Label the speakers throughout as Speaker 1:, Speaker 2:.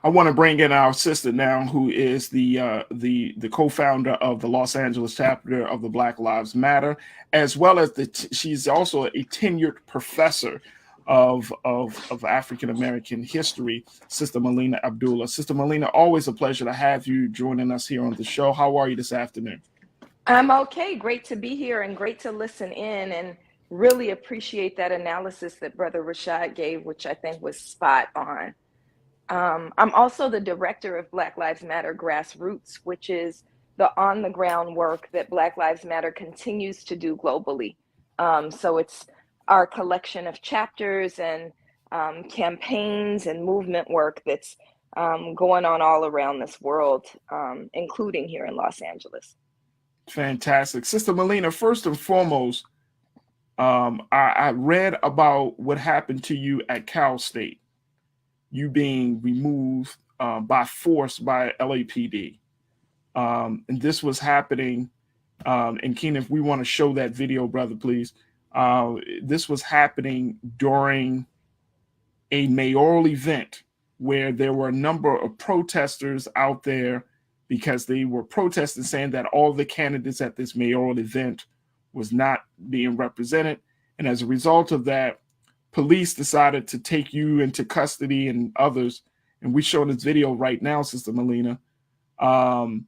Speaker 1: I want to bring in our sister now, who is the co-founder of the Los Angeles chapter of the Black Lives Matter, as well as she's also a tenured professor of African American history, Sister Melina Abdullah. Sister Melina, always a pleasure to have you joining us here on the show. How are you this afternoon?
Speaker 2: I'm okay. Great to be here and great to listen in, and really appreciate that analysis that Brother Rashad gave, which I think was spot on. I'm also the director of Black Lives Matter Grassroots, which is the on the ground work that Black Lives Matter continues to do globally. So it's our collection of chapters and campaigns and movement work that's going on all around this world, including here in Los Angeles.
Speaker 1: Fantastic. Sister Melina, first and foremost, I read about what happened to you at Cal State, you being removed by force by LAPD. And this was happening, and Keenan, if we want to show that video, brother, please. This was happening during a mayoral event where there were a number of protesters out there because they were protesting, saying that all the candidates at this mayoral event was not being represented. And as a result of that, police decided to take you into custody and others. And we show this video right now, Sister Melina. Tell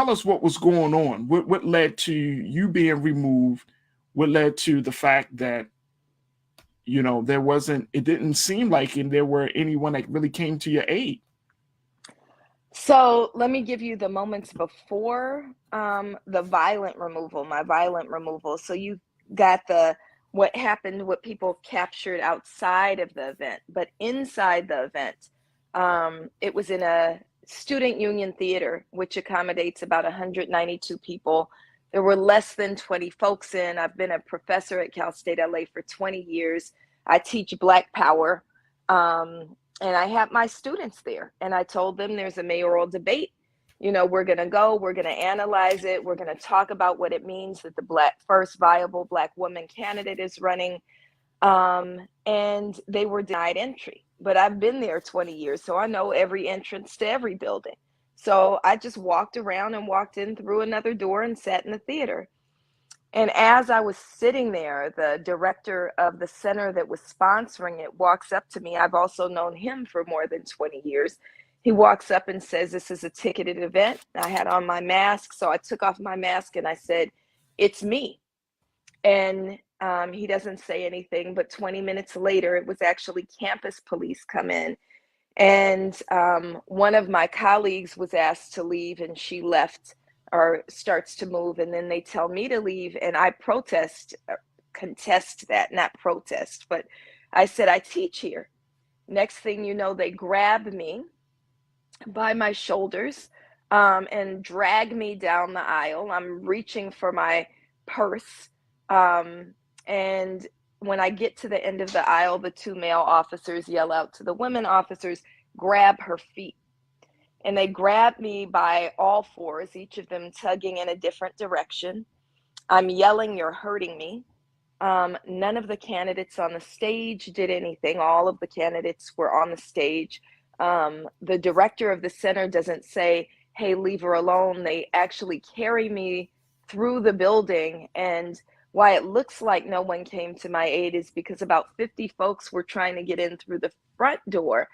Speaker 1: us what was going on. What led to you being removed? What led to the fact that, you know, it didn't seem like there were anyone that really came to your aid?
Speaker 2: So let me give you the moments before the violent removal, my violent removal. So you got what happened, what people captured outside of the event, but inside the event, it was in a student union theater, which accommodates about 192 people. There were less than 20 folks in. I've been a professor at Cal State LA for 20 years. I teach Black Power. And I had my students there, and I told them there's a mayoral debate. You know, we're going to go, we're going to analyze it. We're going to talk about what it means that the first viable Black woman candidate is running. And they were denied entry, but I've been there 20 years. So I know every entrance to every building. So I just walked around and walked in through another door and sat in the theater. And as I was sitting there, the director of the center that was sponsoring it walks up to me. I've also known him for more than 20 years. He walks up and says, "This is a ticketed event." I had on my mask, so I took off my mask and I said, "It's me." And he doesn't say anything, but 20 minutes later, it was actually campus police come in. And one of my colleagues was asked to leave, and she left or starts to move, and then they tell me to leave, and I contest that, not protest, but I said, "I teach here." Next thing you know, they grab me by my shoulders and drag me down the aisle. I'm reaching for my purse, and when I get to the end of the aisle, the two male officers yell out to the women officers, "Grab her feet." And they grabbed me by all fours, each of them tugging in a different direction. I'm yelling, "You're hurting me." None of the candidates on the stage did anything. All of the candidates were on the stage. The director of the center doesn't say, "Hey, leave her alone." They actually carry me through the building. And why it looks like no one came to my aid is because about 50 folks were trying to get in through the front door.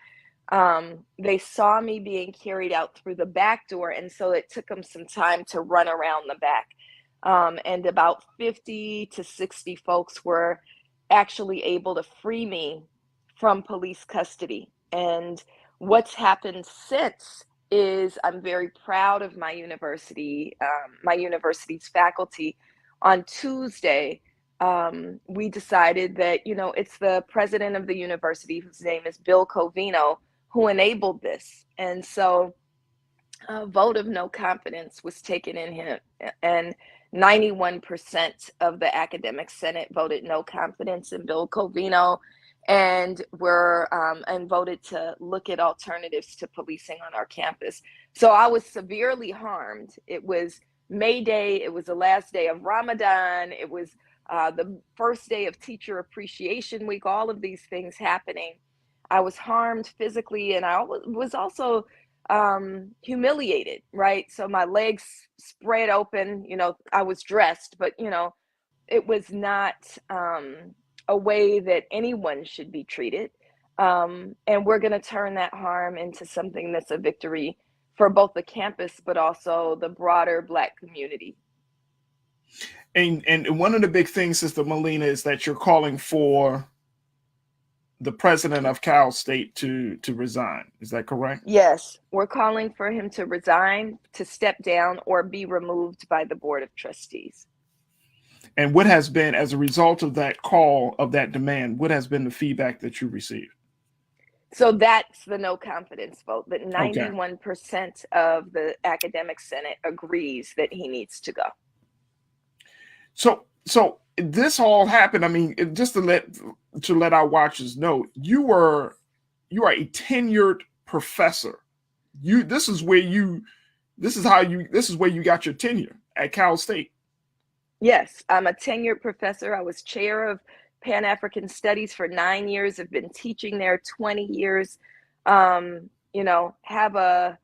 Speaker 2: They saw me being carried out through the back door, and so it took them some time to run around the back. And about 50 to 60 folks were actually able to free me from police custody. And what's happened since is I'm very proud of my university's faculty. On Tuesday, we decided that, you know, it's the president of the university, whose name is Bill Covino, who enabled this. And so a vote of no confidence was taken in him, and 91% of the academic senate voted no confidence in Bill Covino, and voted to look at alternatives to policing on our campus. So I was severely harmed. It was May Day. It was the last day of Ramadan. It was the first day of Teacher Appreciation Week. All of these things happening. I was harmed physically, and I was also humiliated, right? So my legs spread open, I was dressed, but it was not a way that anyone should be treated. And we're going to turn that harm into something that's a victory for both the campus, but also the broader Black community.
Speaker 1: And one of the big things, Sister Melina, is that you're calling for the president of Cal State to resign. Is that correct?
Speaker 2: Yes, we're calling for him to resign, to step down, or be removed by the Board of Trustees.
Speaker 1: And what has been, as a result of that call, of that demand, what has been the feedback that you received?
Speaker 2: So that's the no confidence vote, that
Speaker 1: Okay.
Speaker 2: 91% of the academic senate agrees that he needs to go.
Speaker 1: So this all happened. I mean, just to let our watchers know, you are a tenured professor. This is where you got your tenure at Cal State.
Speaker 2: Yes, I'm a tenured professor. I was chair of Pan-African Studies for 9 years. I've been teaching there 20 years. I'm an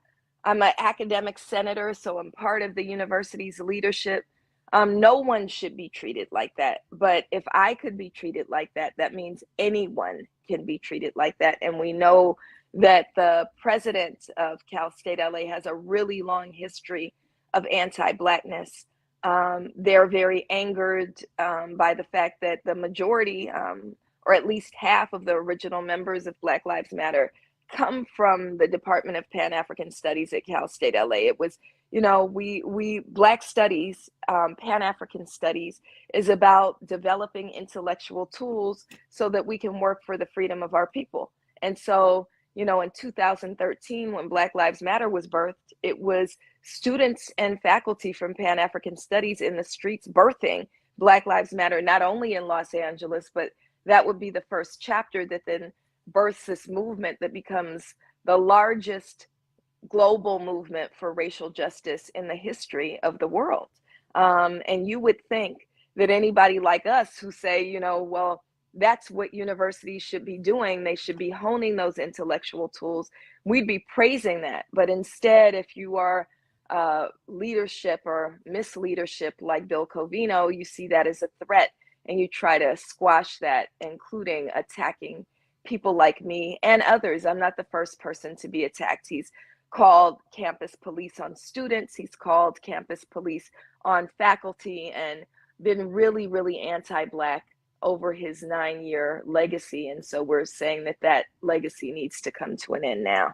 Speaker 2: academic senator, so I'm part of the university's leadership. No one should be treated like that. But if I could be treated like that, that means anyone can be treated like that. And we know that the president of Cal State LA has a really long history of anti-Blackness. They're very angered by the fact that the majority, or at least half of the original members of Black Lives Matter, come from the Department of Pan-African Studies at Cal State LA. It was, we Black studies, Pan-African studies, is about developing intellectual tools so that we can work for the freedom of our people. And so, in 2013, when Black Lives Matter was birthed, it was students and faculty from Pan-African Studies in the streets birthing Black Lives Matter, not only in Los Angeles, but that would be the first chapter that then births this movement that becomes the largest global movement for racial justice in the history of the world. And you would think that anybody like us who say, well, that's what universities should be doing, they should be honing those intellectual tools, we'd be praising that. But instead, if you are leadership or misleadership like Bill Covino, you see that as a threat and you try to squash that, including attacking people like me and others. I'm not the first person to be attacked. He's called campus police on students, he's called campus police on faculty, and been really, really anti-Black over his 9-year legacy. And so we're saying that legacy needs to come to an end now.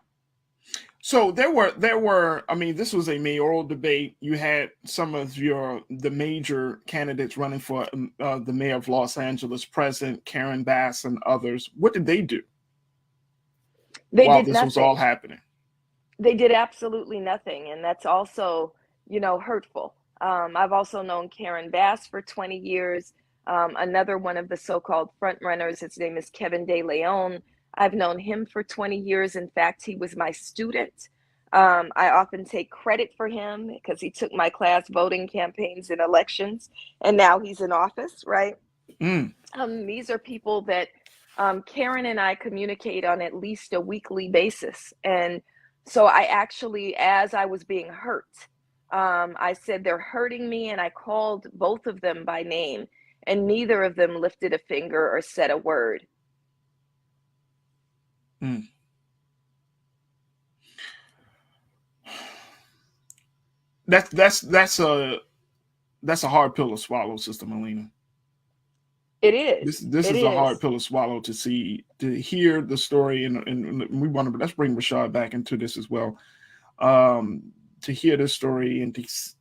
Speaker 1: So there were, I mean, this was a mayoral debate. You had some of the major candidates running for the mayor of Los Angeles, President Karen Bass and others. What did they do while this was all happening?
Speaker 2: They did absolutely nothing. And that's also, hurtful. I've also known Karen Bass for 20 years. Another one of the so-called front runners, his name is Kevin De Leon. I've known him for 20 years. In fact, he was my student. I often take credit for him because he took my class voting campaigns and elections, and now he's in office, right? These are people that Karen and I communicate on at least a weekly basis. And so I actually, as I was being hurt, I said, they're hurting me, and I called both of them by name, and neither of them lifted a finger or said a word.
Speaker 1: That's a hard pill to swallow, Sister Melina.
Speaker 2: It is.
Speaker 1: This is a hard pill to swallow, to hear the story, and we want to, let's bring Rashad back into this as well. To hear this story, and it's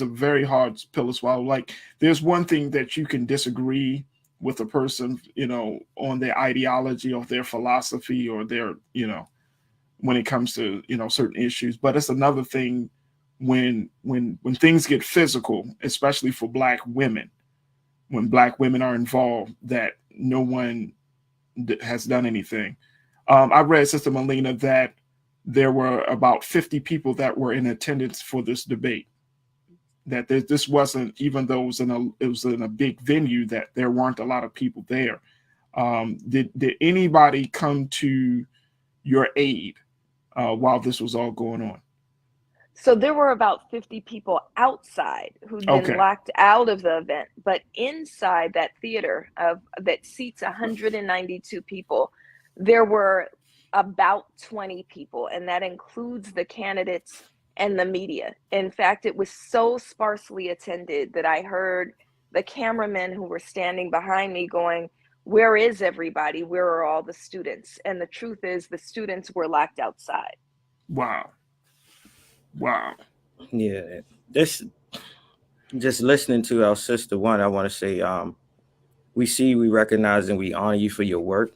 Speaker 1: a very hard pill to swallow. Like, there's one thing that you can disagree with a person, on their ideology or their philosophy or their, when it comes to, certain issues. But it's another thing when things get physical, especially for Black women, when Black women are involved, that no one has done anything. I read, Sister Melina, that there were about 50 people that were in attendance for this debate. That this wasn't, even though it was in a big venue, that there weren't a lot of people there. Did anybody come to your aid while this was all going on?
Speaker 2: So there were about 50 people outside who'd been
Speaker 1: Okay.
Speaker 2: locked out of the event, but inside that theater that seats 192 people, there were about 20 people, and that includes the candidates and the media. In fact, it was so sparsely attended that I heard the cameramen who were standing behind me going, "Where is everybody? Where are all the students?" And the truth is, the students were locked outside.
Speaker 1: Wow. Wow.
Speaker 3: Yeah, this just listening to our sister one, I want to say, we see, we recognize, and we honor you for your work.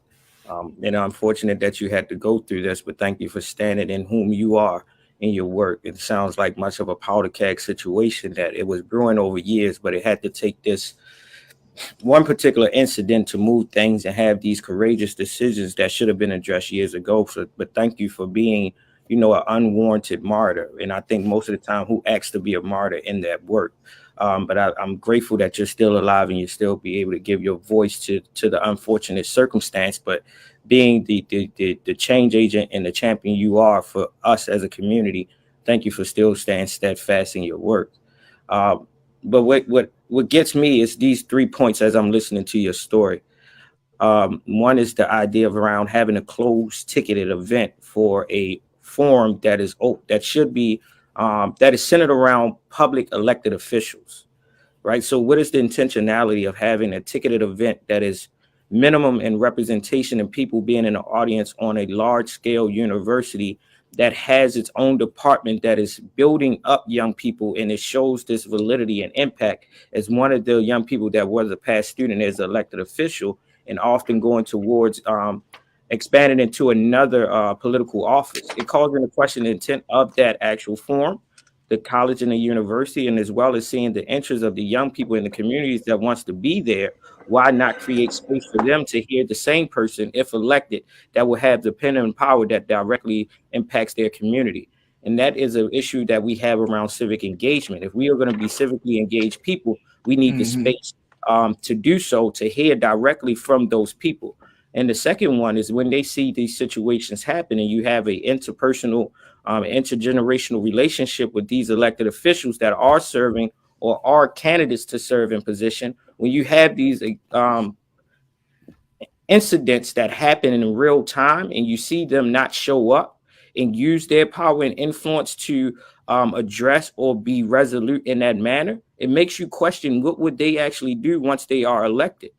Speaker 3: And I'm fortunate that you had to go through this, but thank you for standing in whom you are in your work. It sounds like much of a powder keg situation that it was brewing over years, but it had to take this one particular incident to move things and have these courageous decisions that should have been addressed years ago. So, but thank you for being, an unwarranted martyr. And I think most of the time, who acts to be a martyr in that work. But I'm grateful that you're still alive and you still be able to give your voice to the unfortunate circumstance. But being the change agent and the champion you are for us as a community, thank you for still staying steadfast in your work. Um, but what gets me is these 3 points as I'm listening to your story. One is the idea of around having a closed ticketed event for a forum that should be that is centered around public elected officials, right? So what is the intentionality of having a ticketed event that is minimum in representation and people being in the audience on a large scale university that has its own department that is building up young people, and it shows this validity and impact as one of the young people that was a past student as an elected official and often going towards expanding into another political office. It calls into question the intent of that actual forum, the college and the university, and as well as seeing the interests of the young people in the communities that wants to be there. Why not create space for them to hear the same person, if elected, that will have the pen and power that directly impacts their community? And that is an issue that we have around civic engagement. If we are going to be civically engaged people, we need the
Speaker 1: Mm-hmm.
Speaker 3: space to do so, to hear directly from those people. And the second one is when they see these situations happen and you have a interpersonal, intergenerational relationship with these elected officials that are serving or are candidates to serve in position. When you have these incidents that happen in real time and you see them not show up and use their power and influence to address or be resolute in that manner, it makes you question what would they actually do once they are elected.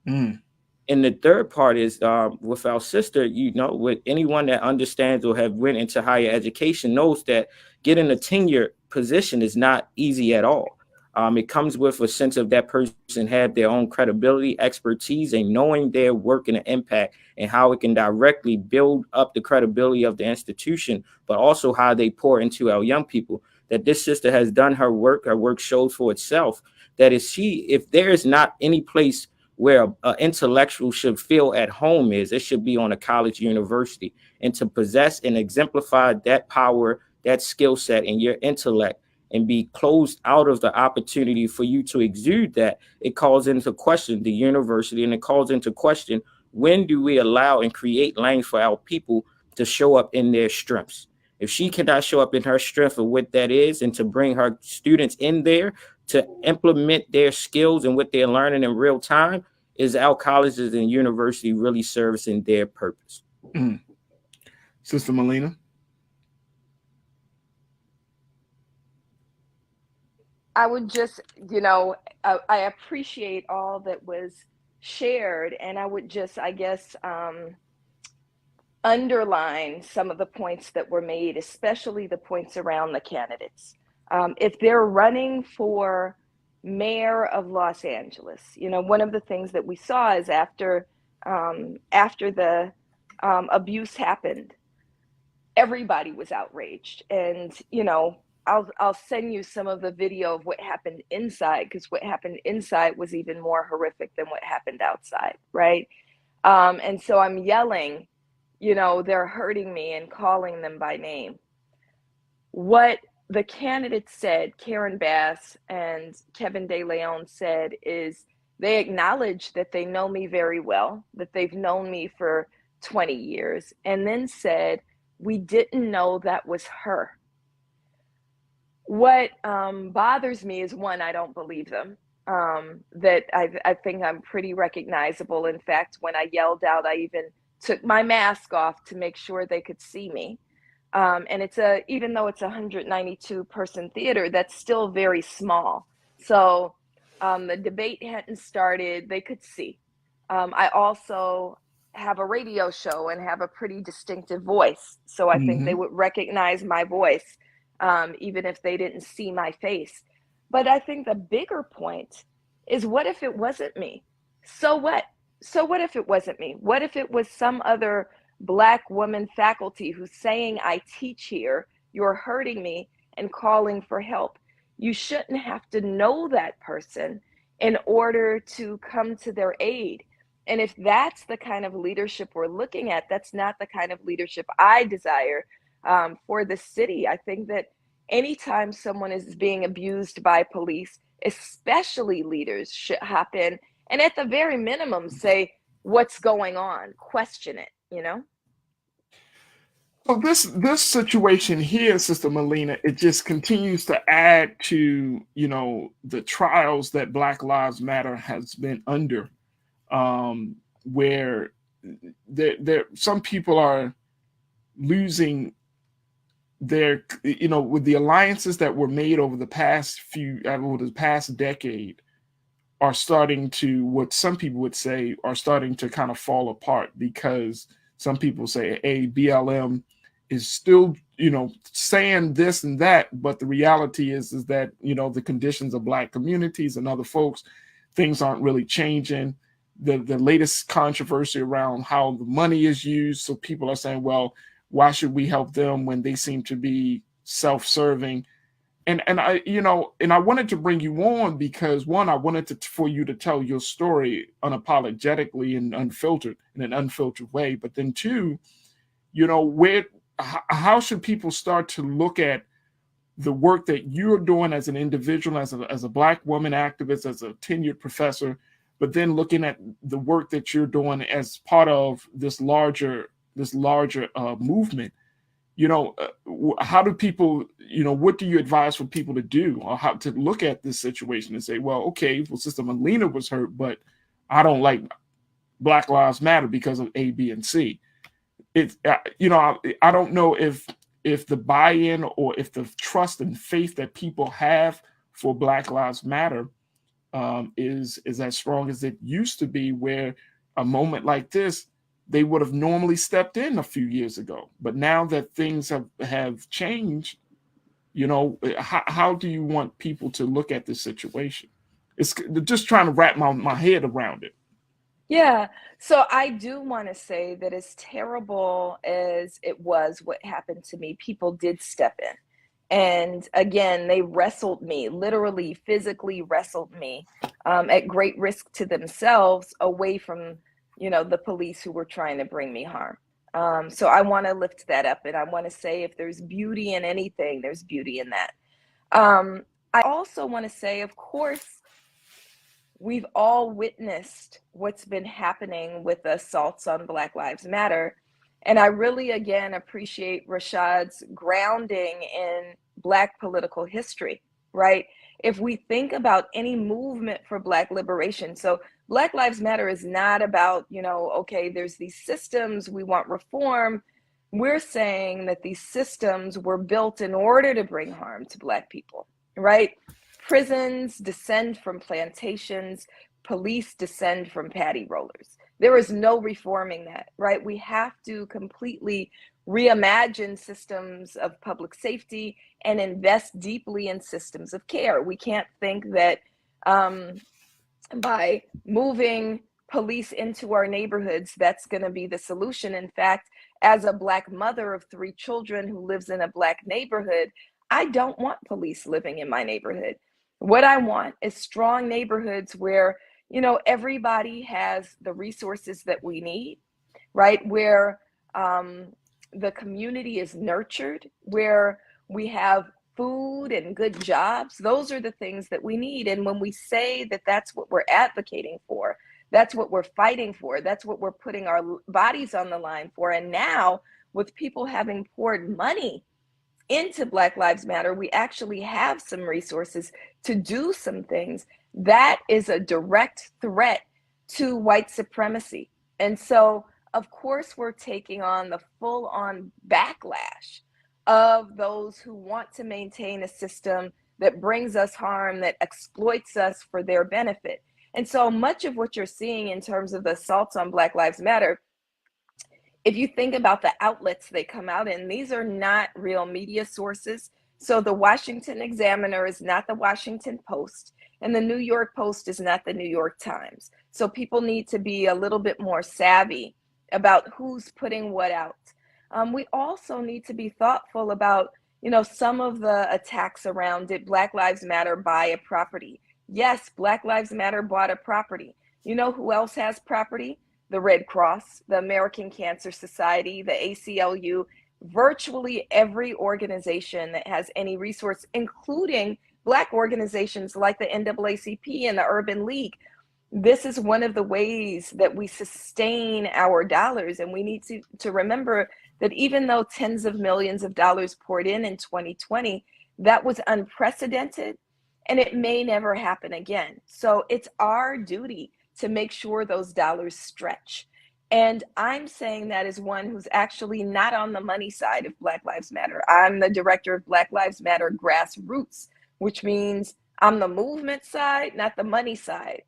Speaker 1: Mm.
Speaker 3: And the third part is with our sister, with anyone that understands or have went into higher education knows that getting a tenure position is not easy at all. It comes with a sense of that person have their own credibility, expertise, and knowing their work and the impact and how it can directly build up the credibility of the institution, but also how they pour into our young people. That this sister has done her work shows for itself. That if there is not any place where an intellectual should feel at home it should be on a college university, and to possess and exemplify that power, that skill set and your intellect and be closed out of the opportunity for you to exude that, it calls into question the university, and it calls into question when do we allow and create lanes for our people to show up in their strengths. If she cannot show up in her strength of what that is and to bring her students in there to implement their skills and what they're learning in real time, is our colleges and university really servicing their purpose?
Speaker 1: Mm. Sister Melina.
Speaker 2: I would just, I appreciate all that was shared, and I would just, I guess, underline some of the points that were made, especially the points around the candidates. If they're running for mayor of Los Angeles, one of the things that we saw is after the abuse happened, everybody was outraged, and I'll send you some of the video of what happened inside, because what happened inside was even more horrific than what happened outside, right? And so I'm yelling, they're hurting me, and calling them by name. What the candidates said, Karen Bass and Kevin De Leon said, is They acknowledge that they know me very well, that they've known me for 20 years, and then said, "We didn't know that was her." What bothers me is, one, I don't believe them. That I think I'm pretty recognizable. In fact, when I yelled out, I even took my mask off to make sure they could see me. And even though it's a 192 person theater, that's still very small. So the debate hadn't started, they could see. I also have a radio show and have a pretty distinctive voice. So I think they would recognize my voice, even if they didn't see my face. But I think the bigger point is, what if it wasn't me? So what? So what if it wasn't me? What if it was some other Black woman faculty who's saying, "I teach here, you're hurting me," and calling for help? You shouldn't have to know that person in order to come to their aid. And if that's the kind of leadership we're looking at, that's not the kind of leadership I desire for the city. I think that anytime someone is being abused by police, especially leaders, should hop in and at the very minimum say, "What's going on?" Question it, you know?
Speaker 1: So this situation here, Sister Melina, it just continues to add to, the trials that Black Lives Matter has been under, where there some people are losing their, with the alliances that were made over the past decade, are starting to, what some people would say, are starting to kind of fall apart, because some people say, hey, BLM is still, saying this and that, but the reality is that, the conditions of Black communities and other folks, things aren't really changing. The latest controversy around how the money is used, so people are saying, well, why should we help them when they seem to be self-serving? And I, and I wanted to bring you on because, one, I wanted for you to tell your story unapologetically and unfiltered, in an unfiltered way. But then two, how should people start to look at the work that you're doing as an individual, as a Black woman activist, as a tenured professor, but then looking at the work that you're doing as part of this larger movement? How do people, what do you advise for people to do, or how to look at this situation and say, well, okay, well, Sister Melina was hurt, but I don't like Black Lives Matter because of A, B, and C. It's, I don't know if the buy-in or if the trust and faith that people have for Black Lives Matter is as strong as it used to be, where a moment like this, they would have normally stepped in a few years ago. But now that things have changed, how do you want people to look at this situation? It's just trying to wrap my head around it.
Speaker 2: Yeah. So I do want to say that, as terrible as it was what happened to me, people did step in. And again, they wrestled me, literally, physically wrestled me, at great risk to themselves, away from, the police who were trying to bring me harm. So I want to lift that up. And I want to say, if there's beauty in anything, there's beauty in that. I also want to say, of course, we've all witnessed what's been happening with the assaults on Black Lives Matter. And I really, again, appreciate Rashad's grounding in Black political history, right? If we think about any movement for Black liberation, so Black Lives Matter is not about, okay, there's these systems, we want reform. We're saying that these systems were built in order to bring harm to Black people, right? Prisons descend from plantations, police descend from paddy rollers. There is no reforming that, right? We have to completely reimagine systems of public safety and invest deeply in systems of care. We can't think that by moving police into our neighborhoods, that's going to be the solution. In fact, as a Black mother of 3 children who lives in a Black neighborhood, I don't want police living in my neighborhood. What I want is strong neighborhoods where, everybody has the resources that we need, right? Where the community is nurtured, where we have food and good jobs, those are the things that we need. And when we say that that's what we're advocating for, that's what we're fighting for, that's what we're putting our bodies on the line for. And now, with people having poured money into Black Lives Matter, we actually have some resources to do some things. That is a direct threat to white supremacy. And so, of course, we're taking on the full-on backlash of those who want to maintain a system that brings us harm, that exploits us for their benefit. And so much of what you're seeing in terms of the assaults on Black Lives Matter, if you think about the outlets they come out in, these are not real media sources. So the Washington Examiner is not the Washington Post, and the New York Post is not the New York Times. So people need to be a little bit more savvy about who's putting what out. We also need to be thoughtful about, some of the attacks around, did Black Lives Matter buy a property? Yes, Black Lives Matter bought a property. You know who else has property? The Red Cross, the American Cancer Society, the ACLU, virtually every organization that has any resource, including Black organizations like the NAACP and the Urban League. This is one of the ways that we sustain our dollars. And we need to remember that even though tens of millions of dollars poured in 2020, that was unprecedented and it may never happen again. So it's our duty to make sure those dollars stretch. And I'm saying that as one who's actually not on the money side of Black Lives Matter. I'm the director of Black Lives Matter Grassroots, which means I'm the movement side, not the money side.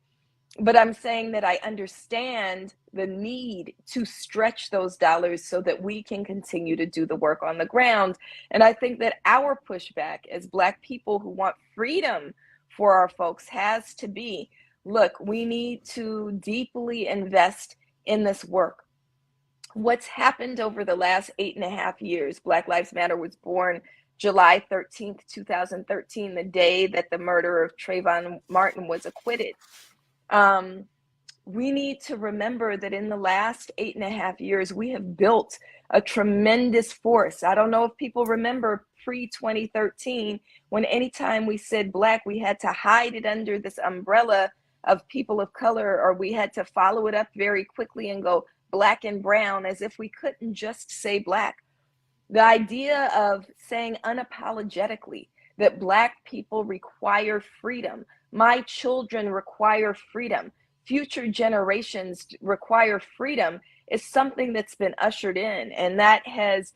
Speaker 2: But I'm saying that I understand the need to stretch those dollars so that we can continue to do the work on the ground. And I think that our pushback as Black people who want freedom for our folks has to be, look, we need to deeply invest in this work. What's happened over the last 8.5 years, Black Lives Matter was born July 13th, 2013, the day that the murderer of Trayvon Martin was acquitted. We need to remember that in the last 8.5 years, we have built a tremendous force. I don't know if people remember pre-2013, when anytime we said Black, we had to hide it under this umbrella of people of color, or we had to follow it up very quickly and go Black and brown, as if we couldn't just say Black. The idea of saying unapologetically that Black people require freedom, my children require freedom, future generations require freedom, is something that's been ushered in. And that has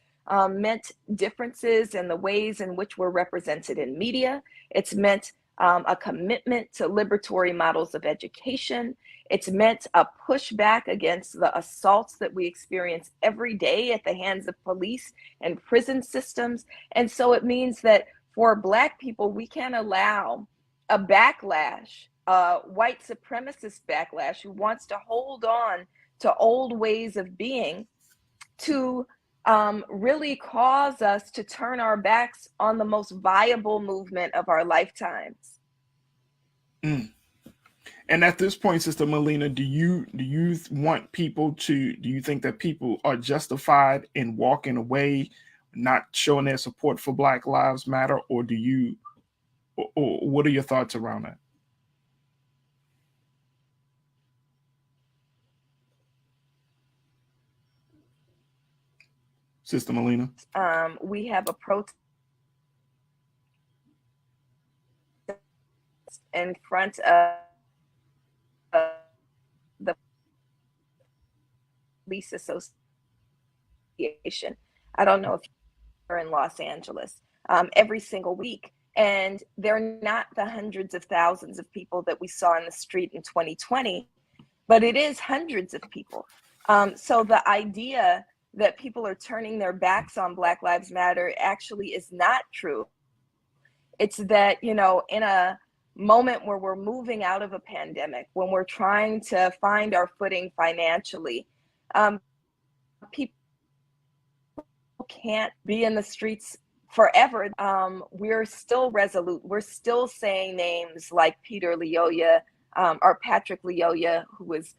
Speaker 2: meant differences in the ways in which we're represented in media. It's meant a commitment to liberatory models of education. It's meant a pushback against the assaults that we experience every day at the hands of police and prison systems. And so it means that for Black people, we can't allow a backlash, white supremacist backlash, who wants to hold on to old ways of being, to really cause us to turn our backs on the most viable movement of our lifetimes.
Speaker 1: And at this point, Sister Melina, do you want people to, do you think that people are justified in walking away, not showing their support for Black Lives Matter, or do you, or what are your thoughts around that? Sister Melina?
Speaker 2: We have a protest in front of the Police Association. I don't know if you're in Los Angeles, every single week. And they're not the hundreds of thousands of people that we saw in the street in 2020, but it is hundreds of people. So the idea that people are turning their backs on Black Lives Matter actually is not true. It's that, in a moment where we're moving out of a pandemic, when we're trying to find our footing financially, people can't be in the streets forever. We're still resolute. We're still saying names like Peter Leoya, or Patrick Leoya, who was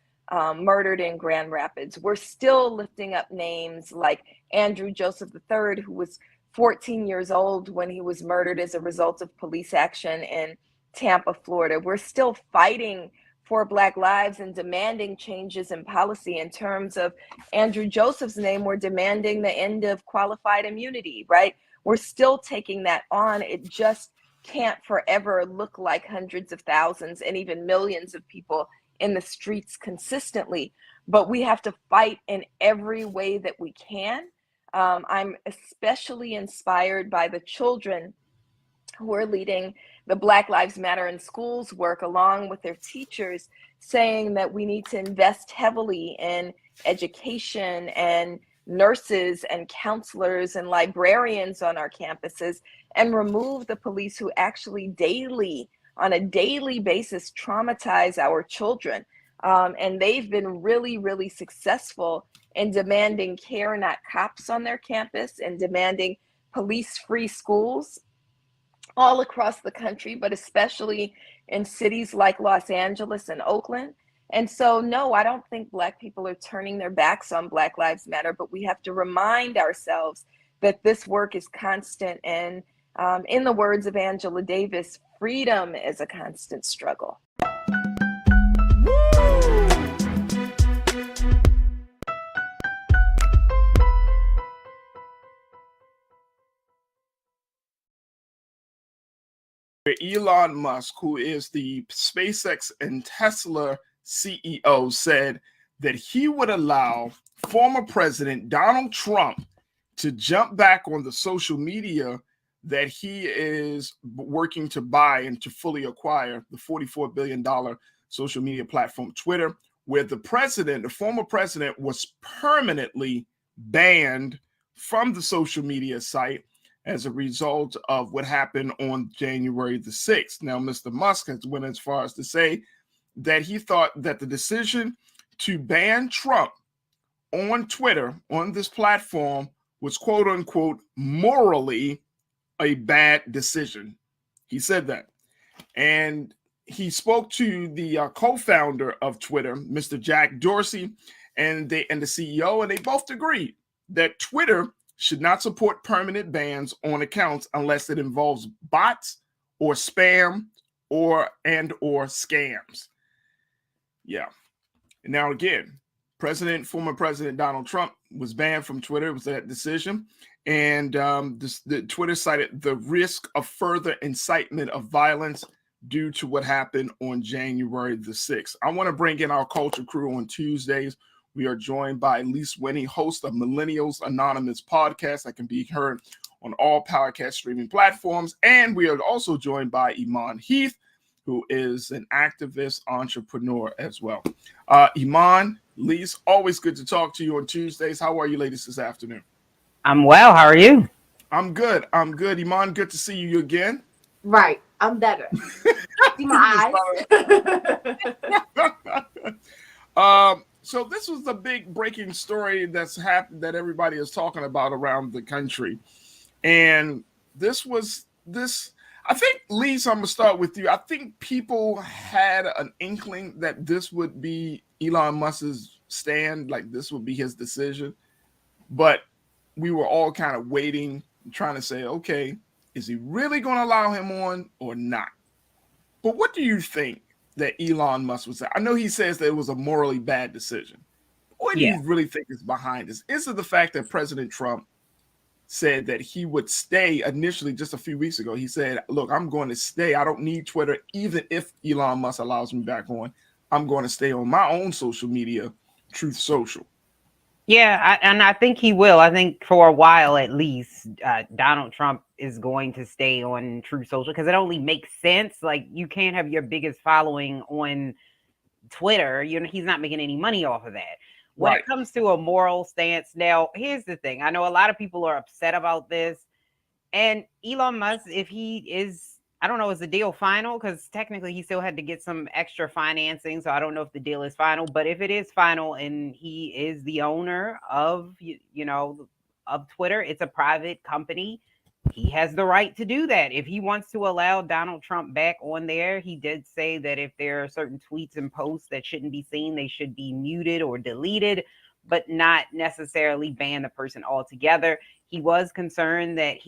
Speaker 2: murdered in Grand Rapids. We're still lifting up names like Andrew Joseph III, who was 14 years old when he was murdered as a result of police action in Tampa, Florida. We're still fighting for Black lives and demanding changes in policy. In terms of Andrew Joseph's name, we're demanding the end of qualified immunity, right? We're still taking that on. It just can't forever look like hundreds of thousands and even millions of people in the streets consistently. But we have to fight in every way that we can. I'm especially inspired by the children who are leading the Black Lives Matter in Schools work along with their teachers, saying that we need to invest heavily in education and nurses and counselors and librarians on our campuses, and remove the police who actually on a daily basis, traumatize our children. And they've been really, really successful in demanding care, not cops on their campus, and demanding police-free schools all across the country, but especially in cities like Los Angeles and Oakland. And so, no, I don't think Black people are turning their backs on Black Lives Matter, but we have to remind ourselves that this work is constant. And in the words of Angela Davis, freedom is a constant struggle.
Speaker 1: Elon Musk, who is the SpaceX and Tesla CEO, said that he would allow former President Donald Trump to jump back on the social media that he is working to buy and to fully acquire, the $44 billion social media platform Twitter, where the former president, was permanently banned from the social media site as a result of what happened on January the 6th. Now, Mr. Musk has went as far as to say that he thought that the decision to ban Trump on Twitter, on this platform, was quote unquote morally a bad decision. He said that. And he spoke to the co-founder of Twitter, Mr. Jack Dorsey, and the CEO, and they both agreed that Twitter should not support permanent bans on accounts unless it involves bots or spam or scams. Yeah. Now again, former President Donald Trump was banned from Twitter. It was that decision. And the Twitter cited the risk of further incitement of violence due to what happened on January the 6th. I want to bring in our culture crew on Tuesdays. We are joined by Lise Winnie, host of Millennials Anonymous podcast that can be heard on all podcast streaming platforms. And we are also joined by Iman Heath, who is an activist entrepreneur as well. Iman, Lise, always good to talk to you on Tuesdays. How are you ladies this afternoon?
Speaker 4: I'm well. How are you?
Speaker 1: I'm good. Iman, good to see you again.
Speaker 5: Right. I'm better. See my
Speaker 1: eyes. So this was the big breaking story that's happened that everybody is talking about around the country. And I think, Lise, I'm going to start with you. I think people had an inkling that this would be Elon Musk's stand, like this would be his decision. But we were all kind of waiting, trying to say, okay, is he really going to allow him on or not? But what do you think that Elon Musk was saying? I know he says that it was a morally bad decision. What do you really think is behind this? Is it the fact that President Trump said that he would stay initially just a few weeks ago? He said, look, I'm going to stay. I don't need Twitter. Even if Elon Musk allows me back on, I'm going to stay on my own social media, Truth Social.
Speaker 4: Yeah, and I think he will. I think for a while at least, Donald Trump is going to stay on Truth Social because it only makes sense. Like, you can't have your biggest following on Twitter. You know, he's not making any money off of that. When it comes to a moral stance, now, here's the thing. I know a lot of people are upset about this. And Elon Musk, if he is, I don't know, is the deal final? Because technically he still had to get some extra financing. So I don't know if the deal is final. But if it is final and he is the owner of, of Twitter, it's a private company. He has the right to do that. If he wants to allow Donald Trump back on there, he did say that if there are certain tweets and posts that shouldn't be seen, they should be muted or deleted, but not necessarily ban the person altogether. he was concerned that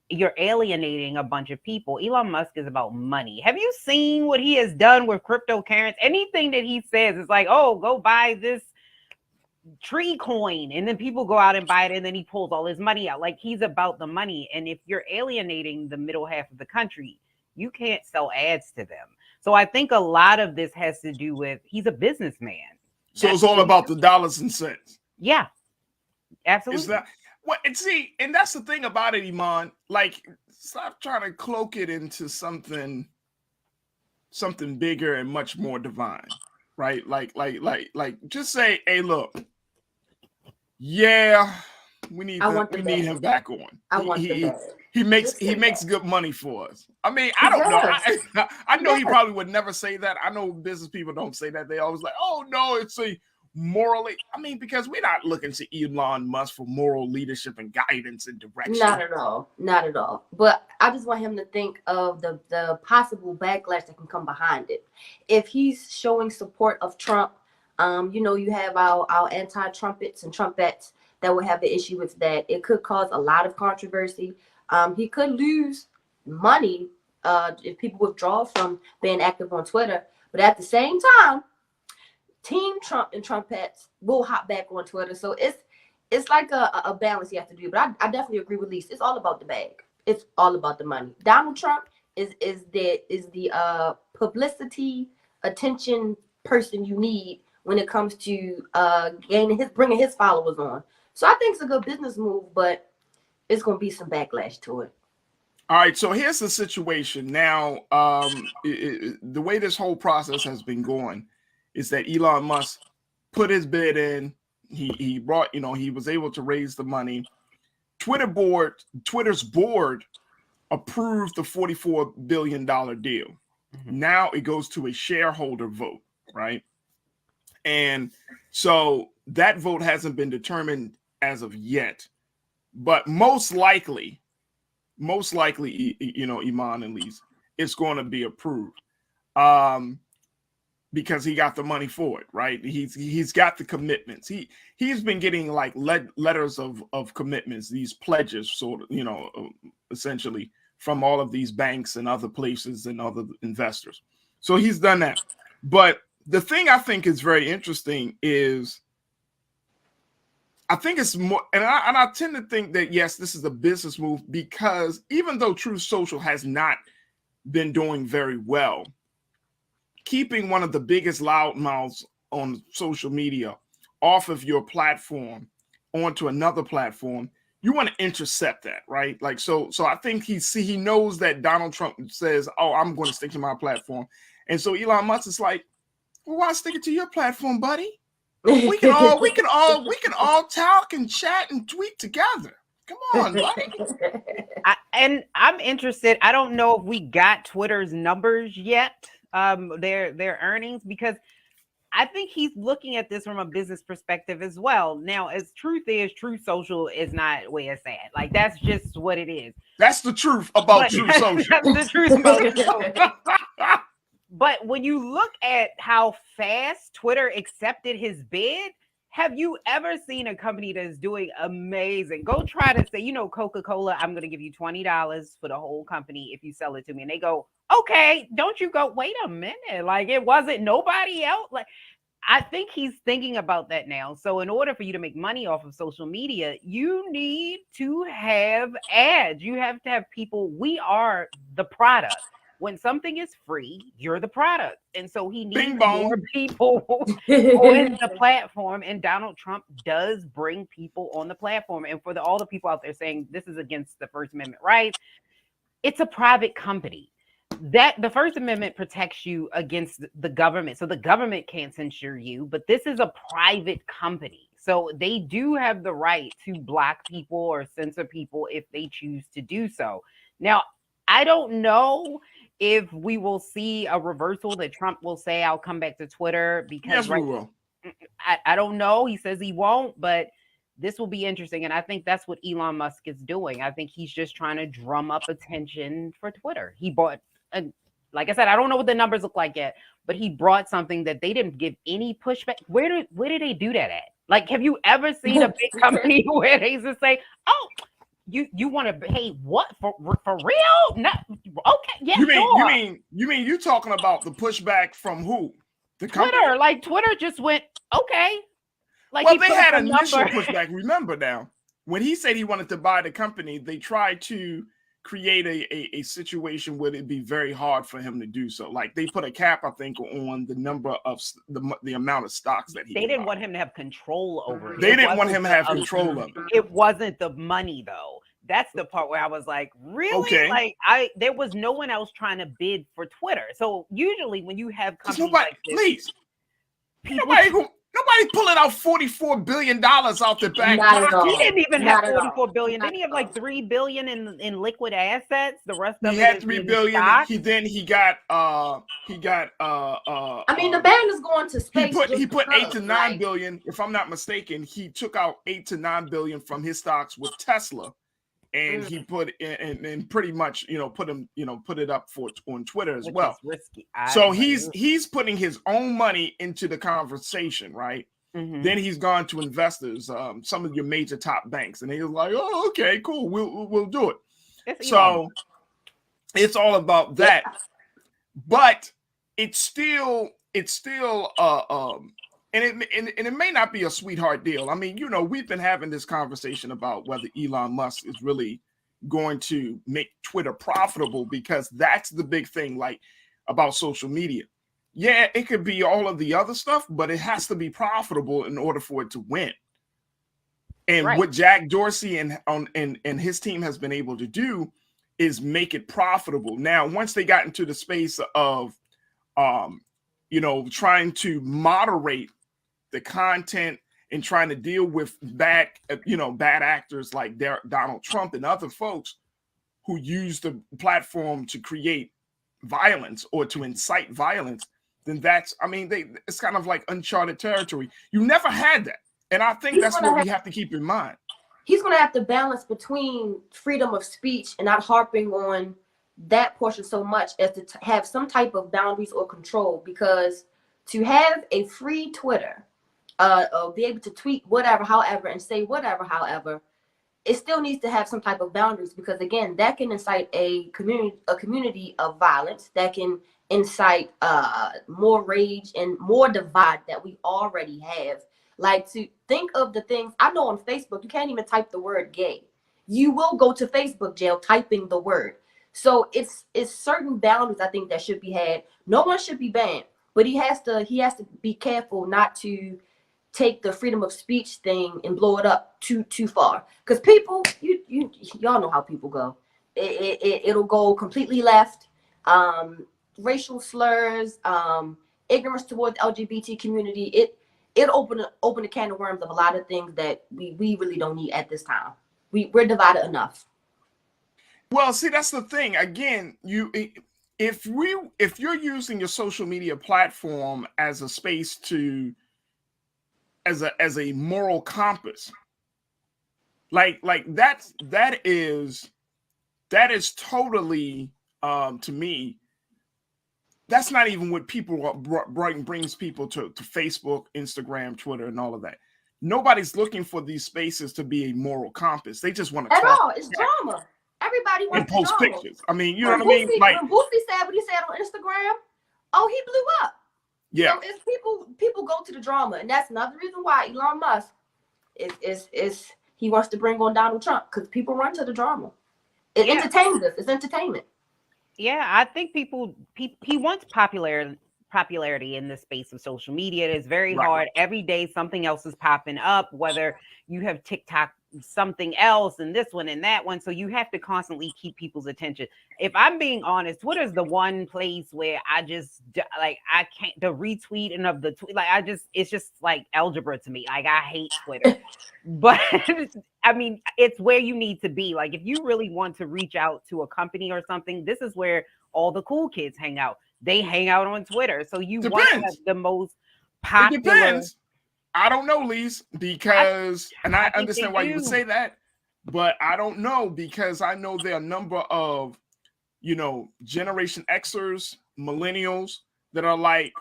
Speaker 4: you're alienating a bunch of people. Elon Musk is about money. Have you seen what he has done with cryptocurrency? Anything that he says is like, oh, go buy this tree coin, and then people go out and buy it, and then he pulls all his money out. Like, he's about the money. And if you're alienating the middle half of the country, you can't sell ads to them. So I think a lot of this has to do with he's a businessman.
Speaker 1: So it's all about the dollars and cents.
Speaker 4: Yeah, absolutely.
Speaker 1: Is that what? And see, and that's the thing about it, Iman. Like, stop trying to cloak it into something bigger and much more divine, right? Like, just say, hey, look, yeah, we need him back on. He makes good money for us. I mean, I don't know. I know he probably would never say that. I know business people don't say that. They always like, oh no, it's a morally. I mean, because we're not looking to Elon Musk for moral leadership and guidance and direction.
Speaker 5: Not at all. But I just want him to think of the possible backlash that can come behind it. If he's showing support of Trump, you have our anti-trumpets and Trumpettes that would have an issue with that. It could cause a lot of controversy. He could lose money if people withdraw from being active on Twitter. But at the same time, Team Trump and Trumpettes will hop back on Twitter. So it's like a balance you have to do. But I definitely agree with Lisa. It's all about the bag. It's all about the money. Donald Trump is the publicity, attention person you need when it comes to bringing his followers on. So I think it's a good business move, but it's going to be some backlash to it.
Speaker 1: All right, so here's the situation now. The way this whole process has been going is that Elon Musk put his bid in. He brought, he was able to raise the money. Twitter's board approved the $44 billion deal. Mm-hmm. Now it goes to a shareholder vote, right? And so that vote hasn't been determined as of yet, but most likely, Iman and Lise, it's going to be approved because he got the money for it, right? He's got the commitments. He's been getting like letters of commitments, these pledges, sort of, essentially from all of these banks and other places and other investors. So he's done that. But the thing I think is very interesting is I think it's more, and I tend to think that, yes, this is a business move because even though Truth Social has not been doing very well, keeping one of the biggest loudmouths on social media off of your platform onto another platform, you want to intercept that, right? Like, so I think he knows that Donald Trump says, oh, I'm going to stick to my platform. And so Elon Musk is like, well, why stick it to your platform, buddy? We can all talk and chat and tweet together. Come on, buddy.
Speaker 4: I'm interested. I don't know if we got Twitter's numbers yet, their earnings, because I think he's looking at this from a business perspective as well. Now, as Truth Social is not where it's at. Like, that's just what it is.
Speaker 1: That's the truth about Truth Social.
Speaker 4: That's the truth about it. But when you look at how fast Twitter accepted his bid, have you ever seen a company that's doing amazing? Go try to say, Coca-Cola, I'm going to give you $20 for the whole company if you sell it to me. And they go, okay, don't you go, wait a minute. Like, it wasn't nobody else. Like, I think he's thinking about that now. So in order for you to make money off of social media, you need to have ads. You have to have people. We are the product. When something is free, you're the product. And so he needs more people on the platform. And Donald Trump does bring people on the platform. And for all the people out there saying this is against the First Amendment rights, it's a private company. That the First Amendment protects you against the government. So the government can't censure you, but this is a private company. So they do have the right to block people or censor people if they choose to do so. Now, I don't know if we will see a reversal that Trump will say, I'll come back to Twitter because
Speaker 1: we will.
Speaker 4: I don't know. He says he won't, but this will be interesting. And I think that's what Elon Musk is doing. I think he's just trying to drum up attention for Twitter. He bought, like I said, I don't know what the numbers look like yet, but he brought something that they didn't give any pushback. Where did they do that at? Like, have you ever seen a big company where they just say, "Oh, you want to pay what for real? No, okay, yeah,
Speaker 1: You mean you talking about the pushback from who? The
Speaker 4: Twitter,
Speaker 1: company?
Speaker 4: like Twitter just went, okay. Like,
Speaker 1: well,
Speaker 4: he
Speaker 1: they
Speaker 4: put
Speaker 1: had
Speaker 4: up a
Speaker 1: initial
Speaker 4: number.
Speaker 1: pushback. Remember now, when he said he wanted to buy the company, they tried to create a situation where it'd be very hard for him to do so. Like they put a cap, I think, on the number of the amount of stocks that he.
Speaker 4: They didn't want him to have control over it.
Speaker 1: They didn't want him to have control of it.
Speaker 4: It wasn't the money though. That's the part where I was like, really?
Speaker 1: Okay.
Speaker 4: Like there was no one else trying to bid for Twitter. So usually when you have companies like this,
Speaker 1: please, nobody pulling out $44 billion out the back.
Speaker 4: He didn't even have $44 billion. Didn't he have like $3 billion in liquid assets? The rest of
Speaker 1: he
Speaker 4: it
Speaker 1: had
Speaker 4: is
Speaker 1: $3 billion.
Speaker 4: stock.
Speaker 1: He got
Speaker 5: I mean, the band is going to space.
Speaker 1: He put 8 to 9 billion, if I'm not mistaken. He took out 8 to 9 billion from his stocks with Tesla, and he put in and pretty much put it up on Twitter as well.
Speaker 4: Risky.
Speaker 1: So he's putting his own money into the conversation, right? Then he's gone to investors, some of your major top banks, and he was like, "Oh, okay, cool, we'll do it." So it's all about that, but it's still and it may not be a sweetheart deal. I mean, we've been having this conversation about whether Elon Musk is really going to make Twitter profitable, because that's the big thing, like about social media. Yeah, it could be all of the other stuff, but it has to be profitable in order for it to win. And what Jack Dorsey and his team has been able to do is make it profitable. Now, once they got into the space of trying to moderate the content and trying to deal with bad actors like Donald Trump and other folks who use the platform to create violence or to incite violence, then it's kind of like uncharted territory. You never had that. And I think that's what we have to keep in mind.
Speaker 5: He's going to have to balance between freedom of speech and not harping on that portion so much as to have some type of boundaries or control, because to have a free Twitter, or be able to tweet whatever, however, and say whatever, however, it still needs to have some type of boundaries, because again, that can incite a community of violence, that can incite more rage and more divide that we already have. Like, to think of the things I know on Facebook, you can't even type the word gay. You will go to Facebook jail typing the word. So it's certain boundaries, I think, that should be had. No one should be banned, but he has to be careful not to take the freedom of speech thing and blow it up too far. Because people, y'all know how people go. It'll go completely left. Racial slurs, ignorance towards the LGBT community. It'll open a can of worms of a lot of things that we really don't need at this time. We're divided enough.
Speaker 1: Well, see, that's the thing. Again, if you're using your social media platform as a space as a moral compass, like that is totally to me, that's not even what people brings people to Facebook, Instagram, Twitter, and all of that. Nobody's looking for these spaces to be a moral compass. They just want to
Speaker 5: at all. It's drama. Everybody wants to
Speaker 1: post
Speaker 5: drama.
Speaker 1: pictures. I mean, you know what I mean? Like
Speaker 5: when Boosie said what he said on Instagram, he blew up.
Speaker 1: Yeah.
Speaker 5: So it's people go to the drama, and that's another reason why Elon Musk is he wants to bring on Donald Trump, because people run to the drama. It entertains us. It's entertainment.
Speaker 4: Yeah, I think he wants popularity in the space of social media. It is very hard. Every day something else is popping up, whether you have TikTok, something else, and this one and that one. So you have to constantly keep people's attention. If I'm being honest, Twitter's the one place where I can't, the retweeting of the tweet, it's just like algebra to me. Like, I hate Twitter. But I mean, it's where you need to be. Like, if you really want to reach out to a company or something, this is where all the cool kids hang out. They hang out on Twitter. So you want to have the most popular.
Speaker 1: It depends. I don't know, Lise, because I understand why you would say that, but I don't know, because I know there are a number of, Generation Xers, millennials that are like,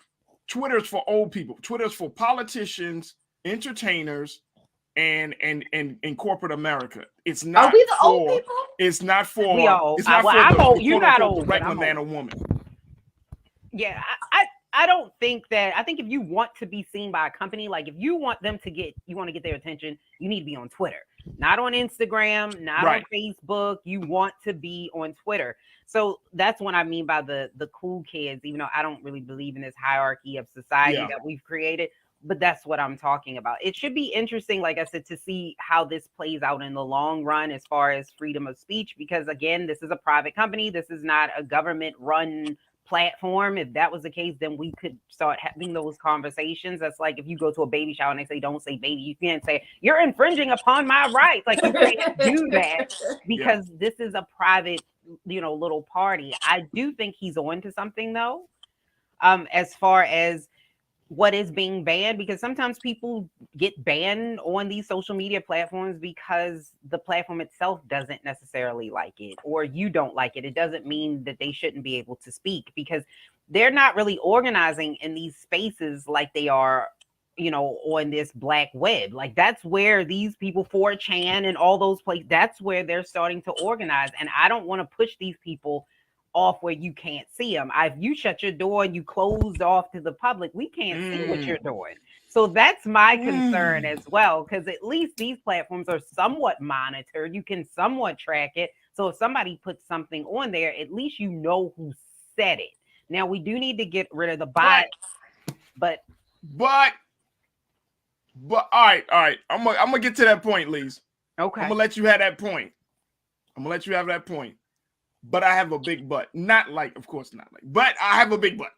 Speaker 1: Twitter's for old people. Twitter's for politicians entertainers, and corporate America. It's
Speaker 5: Are
Speaker 1: not
Speaker 5: we the old
Speaker 1: for.
Speaker 5: people?
Speaker 1: It's not for.
Speaker 4: We all.
Speaker 1: It's not
Speaker 4: well,
Speaker 1: for
Speaker 4: I'm
Speaker 1: the,
Speaker 4: old.
Speaker 1: the
Speaker 4: You're
Speaker 1: quote
Speaker 4: not
Speaker 1: unquote
Speaker 4: old,
Speaker 1: the
Speaker 4: but
Speaker 1: regular
Speaker 4: I'm
Speaker 1: man
Speaker 4: old.
Speaker 1: or woman.
Speaker 4: Yeah, I don't think that. I think if you want to be seen by a company, like if you want them to get, you want to get their attention, you need to be on Twitter, not on Instagram, not
Speaker 1: Right.
Speaker 4: on Facebook. You want to be on Twitter. So that's what I mean by the cool kids, even though I don't really believe in this hierarchy of society
Speaker 1: Yeah.
Speaker 4: that we've created. But that's what I'm talking about. It should be interesting, like I said, to see how this plays out in the long run as far as freedom of speech, because again, this is a private company. This is not a government run platform. If that was the case, then we could start having those conversations. That's like if you go to a baby shower and they say, don't say baby, you can't say, you're infringing upon my rights. Like you can't do that because this is a private, little party. I do think he's on to something though, as far as what is being banned, because sometimes people get banned on these social media platforms because the platform itself doesn't necessarily like it, or you don't like it. It doesn't mean that they shouldn't be able to speak, because they're not really organizing in these spaces like they are, on this black web. Like that's where these people, 4chan and all those places, that's where they're starting to organize. And I don't want to push these people off where you can't see them. If you shut your door and you closed off to the public, we can't see what you're doing. So that's my concern as well, because at least these platforms are somewhat monitored. You can somewhat track it. So if somebody puts something on there, at least you know who said it. Now we do need to get rid of the bots, but
Speaker 1: all right. I'm gonna get to that point, Lise.
Speaker 4: Okay.
Speaker 1: I'm gonna let you have that point. But I have a big butt. Not like, of course not like, but I have a big butt.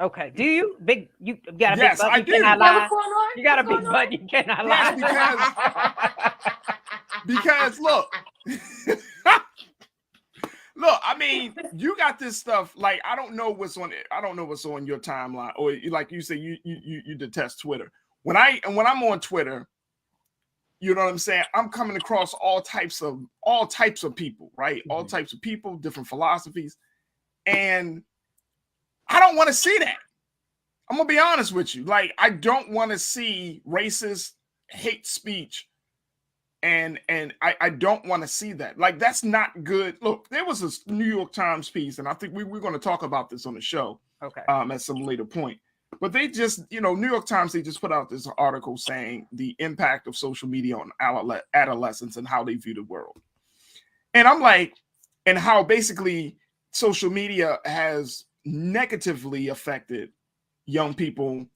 Speaker 4: Okay. Do you? You got a
Speaker 1: Yes,
Speaker 4: big butt?
Speaker 1: I
Speaker 4: You
Speaker 1: do.
Speaker 4: cannot lie.
Speaker 5: On?
Speaker 4: You got a big butt. You cannot lie.
Speaker 1: Because look, I mean, you got this stuff. Like, I don't know what's on it. I don't know what's on your timeline, or like you say, you detest Twitter. When I'm on Twitter, you know what I'm saying? I'm coming across all types of people, right? Mm-hmm. All types of people, different philosophies. And I don't want to see that. I'm going to be honest with you. Like, I don't want to see racist hate speech. And I don't want to see that. Like, that's not good. Look, there was a New York Times piece, and I think we're going to talk about this on the show.
Speaker 4: Okay.
Speaker 1: At some later point. But they just, New York Times, they just put out this article saying the impact of social media on adolescents and how they view the world. And I'm like, and how basically social media has negatively affected young people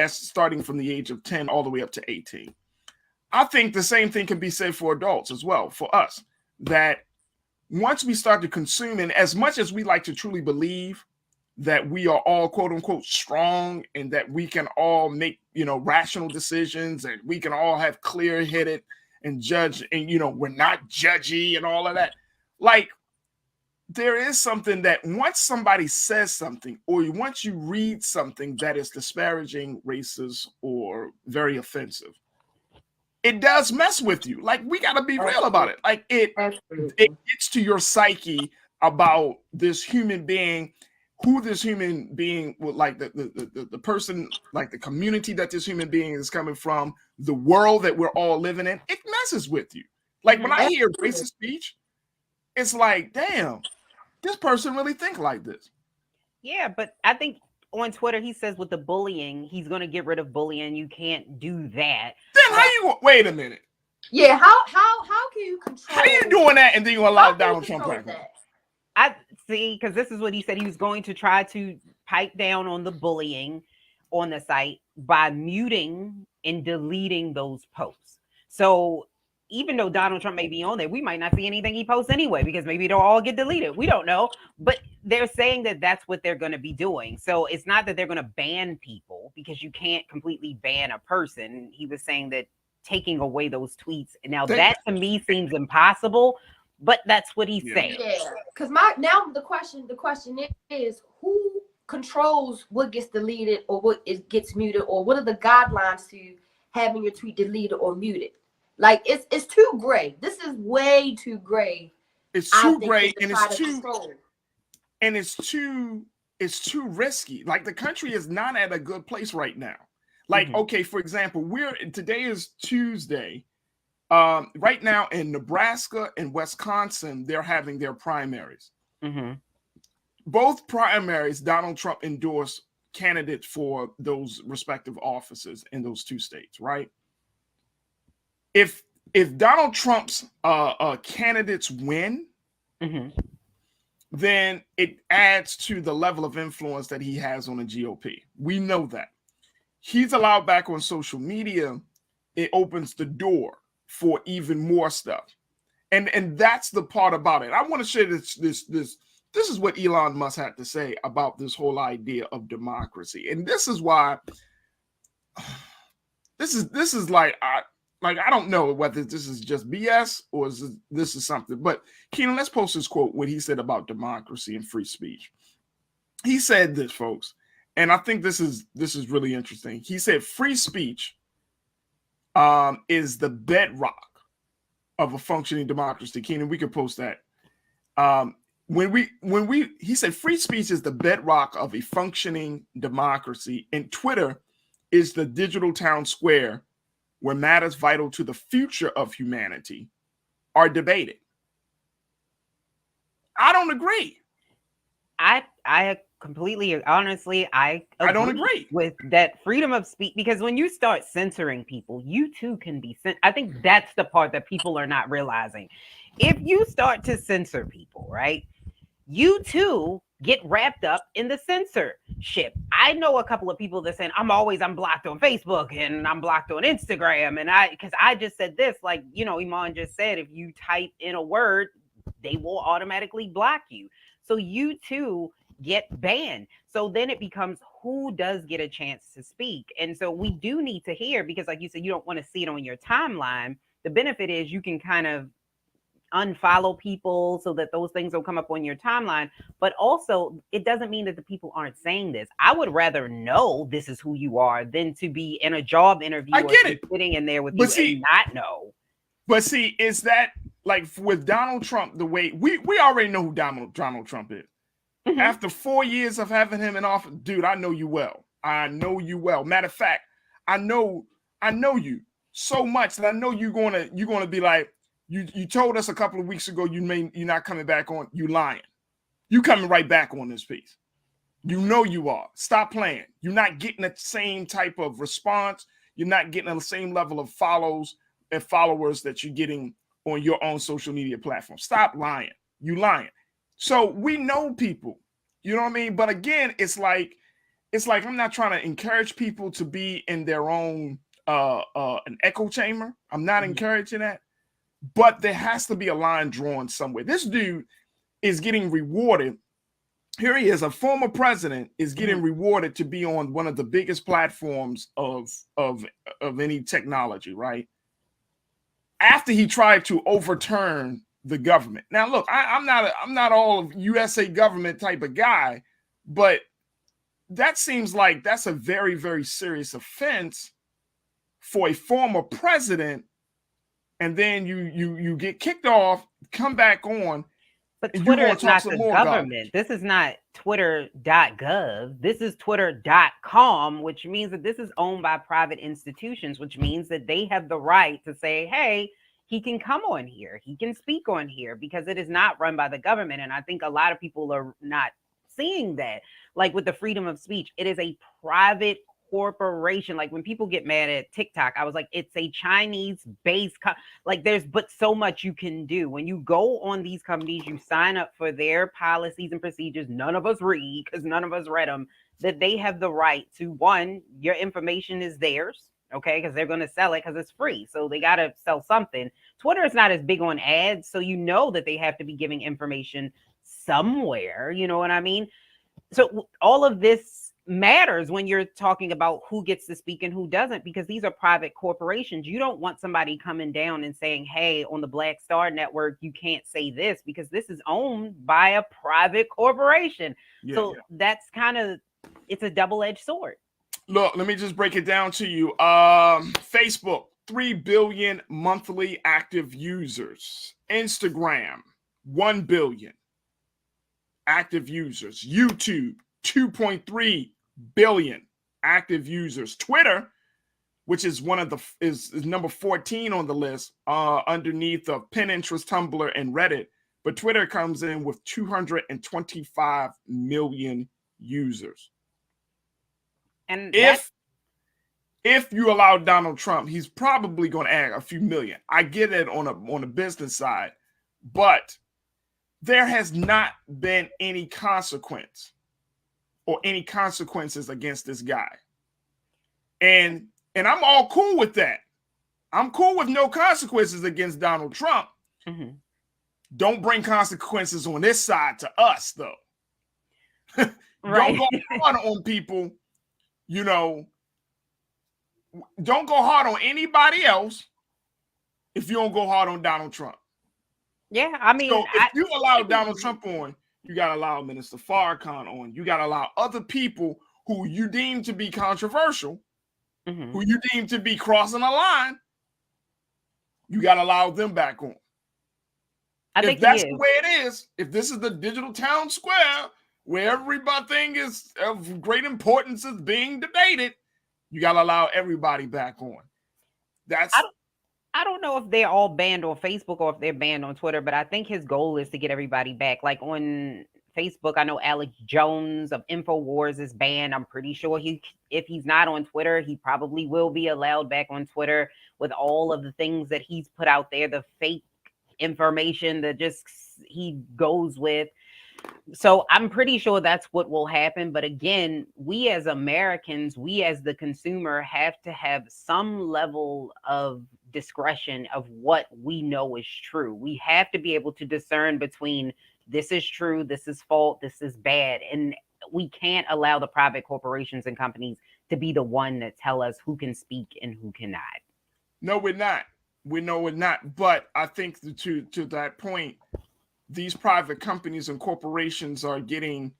Speaker 1: starting from the age of 10 all the way up to 18. I think the same thing can be said for adults as well, for us, that once we start to consume, and as much as we like to truly believe that we are all quote unquote strong and that we can all make, rational decisions and we can all have clear headed and judge and, we're not judgy and all of that. Like, there is something that once somebody says something, or once you read something that is disparaging, racist, or very offensive, it does mess with you. Like, we got to be real about it. Like, it gets to your psyche about this human being, who this human being would, like the person, like the community that this human being is coming from, the world that we're all living in. It messes with you. Like, when I hear racist speech, it's like, damn, this person really think like this.
Speaker 4: Yeah, but I think on Twitter he says with the bullying, he's going to get rid of bullying. You can't do that.
Speaker 1: Then how you wait a minute?
Speaker 5: Yeah, how can you control?
Speaker 1: How are you doing that and then you allow Donald Trump back?
Speaker 4: I see, because this is what he said. He was going to try to pipe down on the bullying on the site by muting and deleting those posts. So even though Donald Trump may be on there, we might not see anything he posts anyway, because maybe they'll all get deleted. We don't know. But they're saying that that's what they're going to be doing. So it's not that they're going to ban people, because you can't completely ban a person. He was saying that taking away those tweets. Now that to me seems impossible. But that's what he's saying.
Speaker 5: Yeah, because the question is who controls what gets deleted or what gets muted, or what are the guidelines to having your tweet deleted or muted? Like, it's too gray. This is way too gray.
Speaker 1: It's too gray, and it's too risky. Like, the country is not at a good place right now. Like, okay, for example, today is Tuesday. Right now in Nebraska and Wisconsin, they're having their primaries. Both primaries, Donald Trump endorsed candidates for those respective offices in those two states, right? If Donald Trump's candidates win, then it adds to the level of influence that he has on the GOP. We know that. He's allowed back on social media. It opens the door for even more stuff. And that's the part about it. I want to share this is what Elon Musk had to say about this whole idea of democracy. And this is why this is like I don't know whether this is just BS or this is something. But Keenan, let's post this quote, what he said about democracy and free speech. He said this, folks, and I think this is really interesting. He said free speech is the bedrock of a functioning democracy. Keenan, we could post that. He said free speech is the bedrock of a functioning democracy, and Twitter is the digital town square where matters vital to the future of humanity are debated. I don't agree.
Speaker 4: I completely, honestly, I
Speaker 1: don't agree
Speaker 4: with that freedom of speech, because when you start censoring people, you too can be I think that's the part that people are not realizing. If you start to censor people, right, you too get wrapped up in the censorship. I know a couple of people that saying I'm blocked on Facebook and I'm blocked on Instagram, and because I just said this, like, Iman just said, if you type in a word, they will automatically block you. So you too get banned. So then it becomes who does get a chance to speak. And so we do need to hear, because like you said, you don't want to see it on your timeline. The benefit is you can kind of unfollow people so that those things don't come up on your timeline. But also, it doesn't mean that the people aren't saying this. I would rather know this is who you are than to be in a job interview
Speaker 1: or
Speaker 4: sitting in there with you and not know.
Speaker 1: But see, is that like with Donald Trump, the way we already know who Donald Trump is. After 4 years of having him in office, dude, I know you well. I know you well. Matter of fact, I know you so much that I know you're gonna be like, you told us a couple of weeks ago you're not coming back on. You lying. You coming right back on this piece. You know you are. Stop playing. You're not getting the same type of response. You're not getting the same level of follows and followers that you're getting on your own social media platform. Stop lying. You lying. So we know people, you know what I mean? But again, it's like I'm not trying to encourage people to be in their own an echo chamber. I'm not encouraging that. But there has to be a line drawn somewhere. This dude is getting rewarded. Here he is, a former president, is getting rewarded to be on one of the biggest platforms of any technology, right? After he tried to overturn the government. Now, look, I'm not all of USA government type of guy, but that seems like that's a very, very serious offense for a former president. And then you get kicked off, come back on.
Speaker 4: But Twitter is not the government. This is not twitter.gov. This is twitter.com, which means that this is owned by private institutions, which means that they have the right to say, hey, he can come on here. He can speak on here, because it is not run by the government. And I think a lot of people are not seeing that. Like with the freedom of speech, it is a private corporation. Like when people get mad at TikTok, I was like, it's a Chinese-based there's but so much you can do. When you go on these companies, you sign up for their policies and procedures. None of us read, because none of us read them, that they have the right to, one, your information is theirs. Okay, because they're going to sell it because it's free. So they got to sell something. Twitter is not as big on ads. So you know that they have to be giving information somewhere. You know what I mean? So all of this matters when you're talking about who gets to speak and who doesn't, because these are private corporations. You don't want somebody coming down and saying, hey, on the Black Star Network, you can't say this, because this is owned by a private corporation. That's kind of, it's a double-edged sword.
Speaker 1: Look, let me just break it down to you. Facebook, 3 billion monthly active users. Instagram, 1 billion active users. YouTube, 2.3 billion active users. Twitter, which is one of the is number 14 on the list, underneath of Pinterest, Tumblr, and Reddit. But Twitter comes in with 225 million users.
Speaker 4: And
Speaker 1: if you allow Donald Trump, he's probably going to add a few million. I get it on a business side, but there has not been any consequence or any consequences against this guy. And I'm all cool with that. I'm cool with no consequences against Donald Trump.
Speaker 4: Mm-hmm.
Speaker 1: Don't bring consequences on this side to us, though.
Speaker 4: Right.
Speaker 1: Don't go hard on people, you know. Don't go hard on anybody else if you don't go hard on Donald Trump.
Speaker 4: Yeah, I mean,
Speaker 1: so if you allow Donald Trump on, you got to allow Minister Farrakhan on. You got to allow other people who you deem to be controversial,
Speaker 4: mm-hmm.
Speaker 1: who you deem to be crossing a line. You got to allow them back on. If that's the way it is, if this is the digital town square where everything is of great importance is being debated, you got to allow everybody back on.
Speaker 4: I don't know if they're all banned on Facebook or if they're banned on Twitter, but I think his goal is to get everybody back. Like on Facebook, I know Alex Jones of InfoWars is banned. I'm pretty sure if he's not on Twitter, he probably will be allowed back on Twitter with all of the things that he's put out there, the fake information that just he goes with. So I'm pretty sure that's what will happen. But again, we as Americans, we as the consumer have to have some level of discretion of what we know is true. We have to be able to discern between this is true, this is false, this is bad. And we can't allow the private corporations and companies to be the one that tell us who can speak and who cannot.
Speaker 1: No, we're not. We know we're not. But I think to that point, these private companies and corporations are getting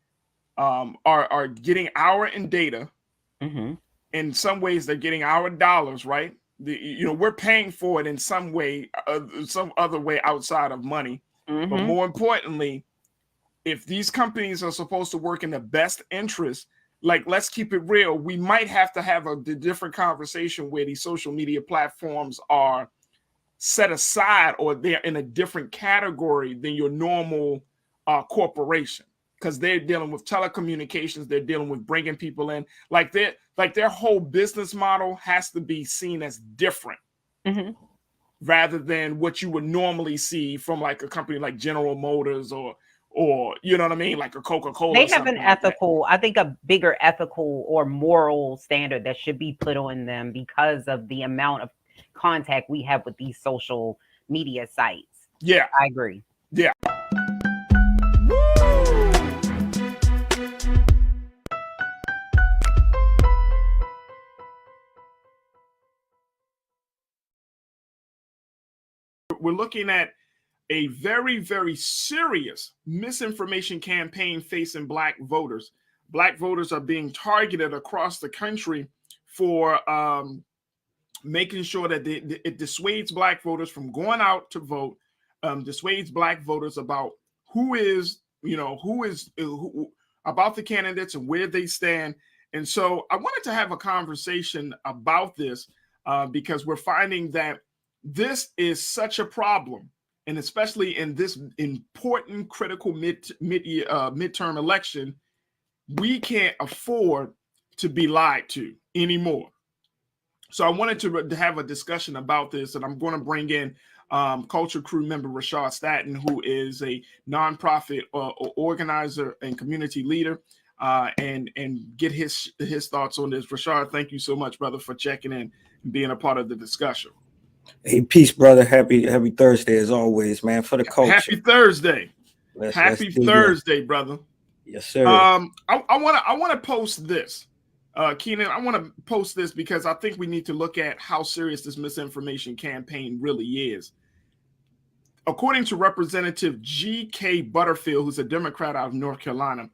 Speaker 1: getting our data.
Speaker 4: Mm-hmm.
Speaker 1: In some ways, they're getting our dollars, right? We're paying for it in some way, some other way outside of money.
Speaker 4: Mm-hmm.
Speaker 1: But more importantly, if these companies are supposed to work in the best interest, like, let's keep it real, we might have to have a different conversation where these social media platforms are set aside or they're in a different category than your normal corporation, because they're dealing with telecommunications, they're dealing with bringing people in, like their whole business model has to be seen as different.
Speaker 4: Mm-hmm.
Speaker 1: Rather than what you would normally see from like a company like General Motors or you know what I mean, like a Coca-Cola.
Speaker 4: They have an ethical, I think a bigger ethical or moral standard that should be put on them because of the amount of contact we have with these social media sites.
Speaker 1: Yeah,
Speaker 4: I agree.
Speaker 1: Yeah. We're looking at a very, very serious misinformation campaign facing Black voters. Black voters are being targeted across the country for making sure that it dissuades Black voters from going out to vote, dissuades Black voters about who about the candidates and where they stand. And so I wanted to have a conversation about this because we're finding that this is such a problem, and especially in this important, critical midterm election, we can't afford to be lied to anymore. So I wanted to have a discussion about this, and I'm going to bring in Culture Crew member Rashad Staton, who is a nonprofit organizer and community leader, and get his thoughts on this. Rashad, thank you so much, brother, for checking in and being a part of the discussion.
Speaker 3: Hey, peace, brother. Happy Thursday as always, man. For the culture.
Speaker 1: Happy Thursday. Happy Thursday, brother.
Speaker 3: Yes, sir.
Speaker 1: I want to post this. Keenan, I want to post this because I think we need to look at how serious this misinformation campaign really is. According to Representative G.K. Butterfield, who's a Democrat out of North Carolina,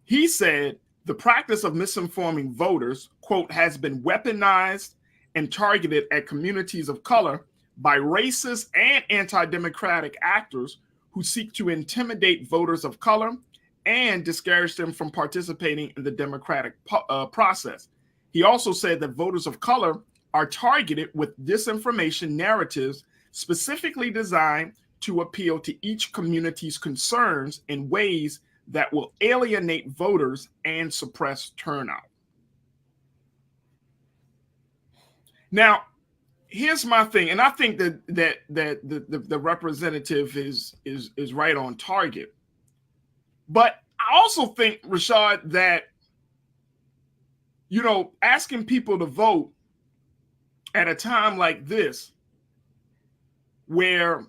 Speaker 1: he said the practice of misinforming voters, quote, has been weaponized and targeted at communities of color by racist and anti-democratic actors who seek to intimidate voters of color and discourage them from participating in the democratic process. He also said that voters of color are targeted with disinformation narratives specifically designed to appeal to each community's concerns in ways that will alienate voters and suppress turnout. Now, here's my thing, and I think that the representative is right on target. But I also think, Rashad, that, you know, asking people to vote at a time like this, where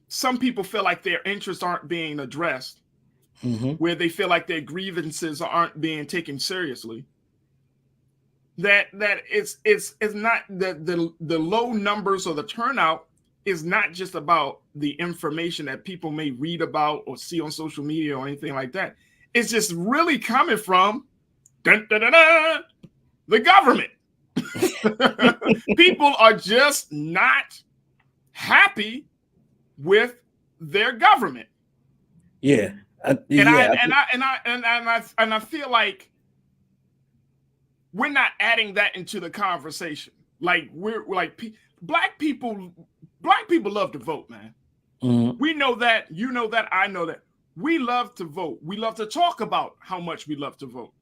Speaker 1: some people feel like their interests aren't being addressed, where they feel like their grievances aren't being taken seriously, that it's not the low numbers or the turnout is not just about the information that people may read about or see on social media or anything like that. It's just really coming from the government. People are just not happy with their government.
Speaker 3: Yeah.
Speaker 1: And I feel like we're not adding that into the conversation. Like we're like black people love to vote, man. We know that, you know that, I know that. We love to vote. We love to talk about how much we love to vote.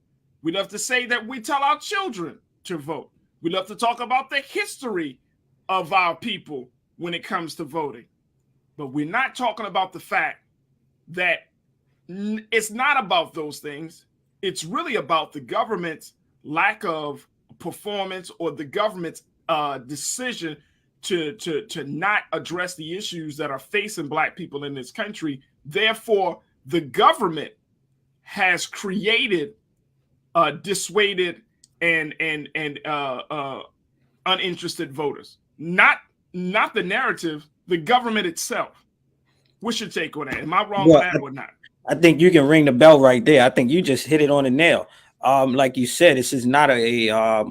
Speaker 1: We love to say that we tell our children to vote. We love to talk about the history of our people when it comes to voting. But we're not talking about the fact that it's not about those things. It's really about the government's lack of performance or the government's decision to not address the issues that are facing Black people in this country. Therefore, the government has created, dissuaded, and uninterested voters. Not the narrative, the government itself. What's your take on that? Am I wrong on that or not?
Speaker 3: I think you can ring the bell right there. I think you just hit it on the nail. Like you said, this is not a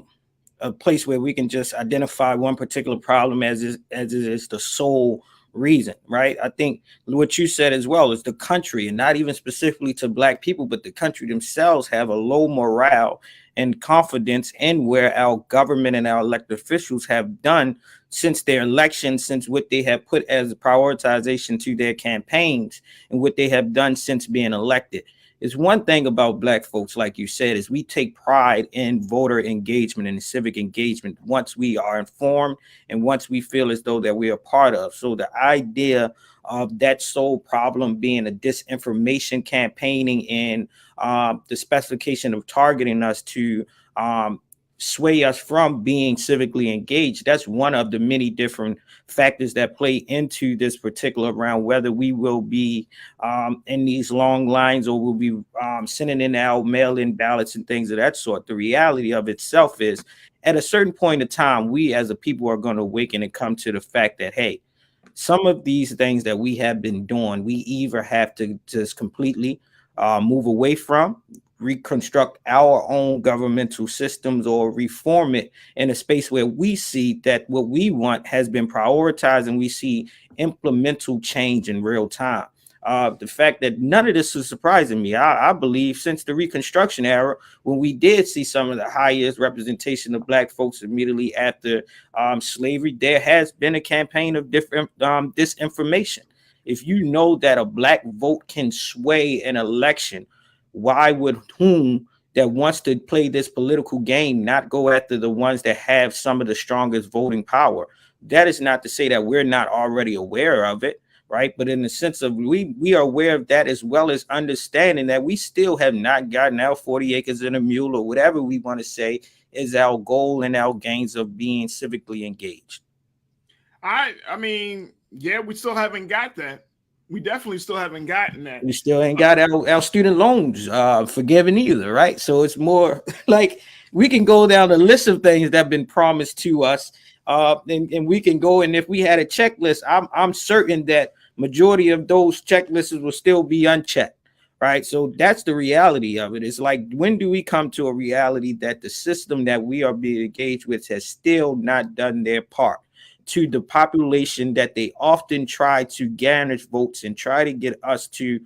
Speaker 3: place where we can just identify one particular problem as it is the sole reason, right? I think what you said as well is the country, and not even specifically to Black people, but the country themselves have a low morale and confidence in where our government and our elected officials have done since their election, since what they have put as a prioritization to their campaigns and what they have done since being elected. It's one thing about Black folks, like you said, is we take pride in voter engagement and civic engagement once we are informed and once we feel as though that we are part of. So the idea of that sole problem being a disinformation campaigning and the specification of targeting us to sway us from being civically engaged, that's one of the many different factors that play into this particular round, whether we will be in these long lines or we'll be sending in our mail-in ballots and things of that sort. The reality of itself is, at a certain point in time, we as a people are going to awaken and come to the fact that, hey, some of these things that we have been doing, we either have to just completely move away from, reconstruct our own governmental systems, or reform it in a space where we see that what we want has been prioritized and we see implemental change in real time. The fact that none of this is surprising me. I believe since the Reconstruction era, when we did see some of the highest representation of Black folks immediately after slavery, there has been a campaign of different disinformation. If you know that a Black vote can sway an election, why would whom that wants to play this political game not go after the ones that have some of the strongest voting power? That is not to say that we're not already aware of it, right? But in the sense of we are aware of that, as well as understanding that we still have not gotten our 40 acres and a mule, or whatever we want to say is our goal and our gains of being civically engaged.
Speaker 1: I mean, yeah, we still haven't got that. We definitely still haven't gotten that.
Speaker 3: We still ain't got our student loans forgiven either, right? So it's more like we can go down the list of things that have been promised to us, and we can go, and if we had a checklist, I'm certain that majority of those checklists will still be unchecked, right? So that's the reality of it. It's like, when do we come to a reality that the system that we are being engaged with has still not done their part to the population that they often try to garnish votes and try to get us to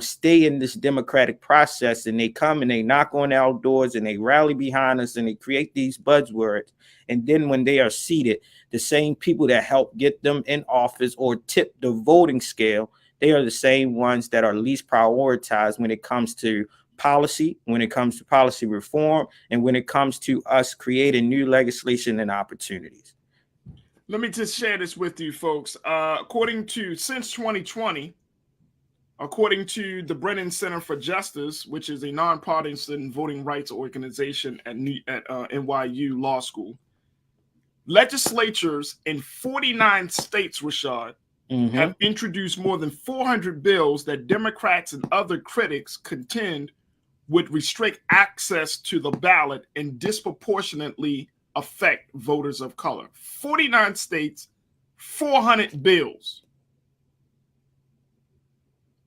Speaker 3: stay in this democratic process, and they come and they knock on our doors and they rally behind us and they create these buzzwords. And then when they are seated, the same people that help get them in office or tip the voting scale, they are the same ones that are least prioritized when it comes to policy, when it comes to policy reform, and when it comes to us creating new legislation and opportunities.
Speaker 1: Let me just share this with you, folks. Since 2020, according to the Brennan Center for Justice, which is a nonpartisan voting rights organization at NYU Law School, legislatures in 49 states, Rashad, have introduced more than 400 bills that Democrats and other critics contend would restrict access to the ballot and disproportionately affect voters of color. 49 states, 400 bills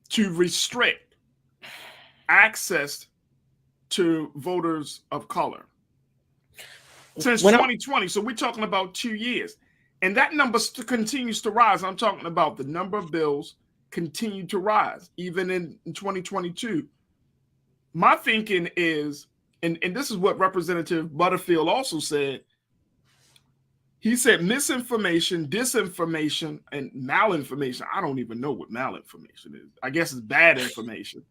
Speaker 1: to restrict access to voters of color since 2020. So we're talking about 2 years. And that number continues to rise. I'm talking about the number of bills continue to rise, even in 2022. My thinking is, and this is what Representative Butterfield also said, he said misinformation, disinformation, and malinformation. I don't even know what malinformation is. I guess it's bad information.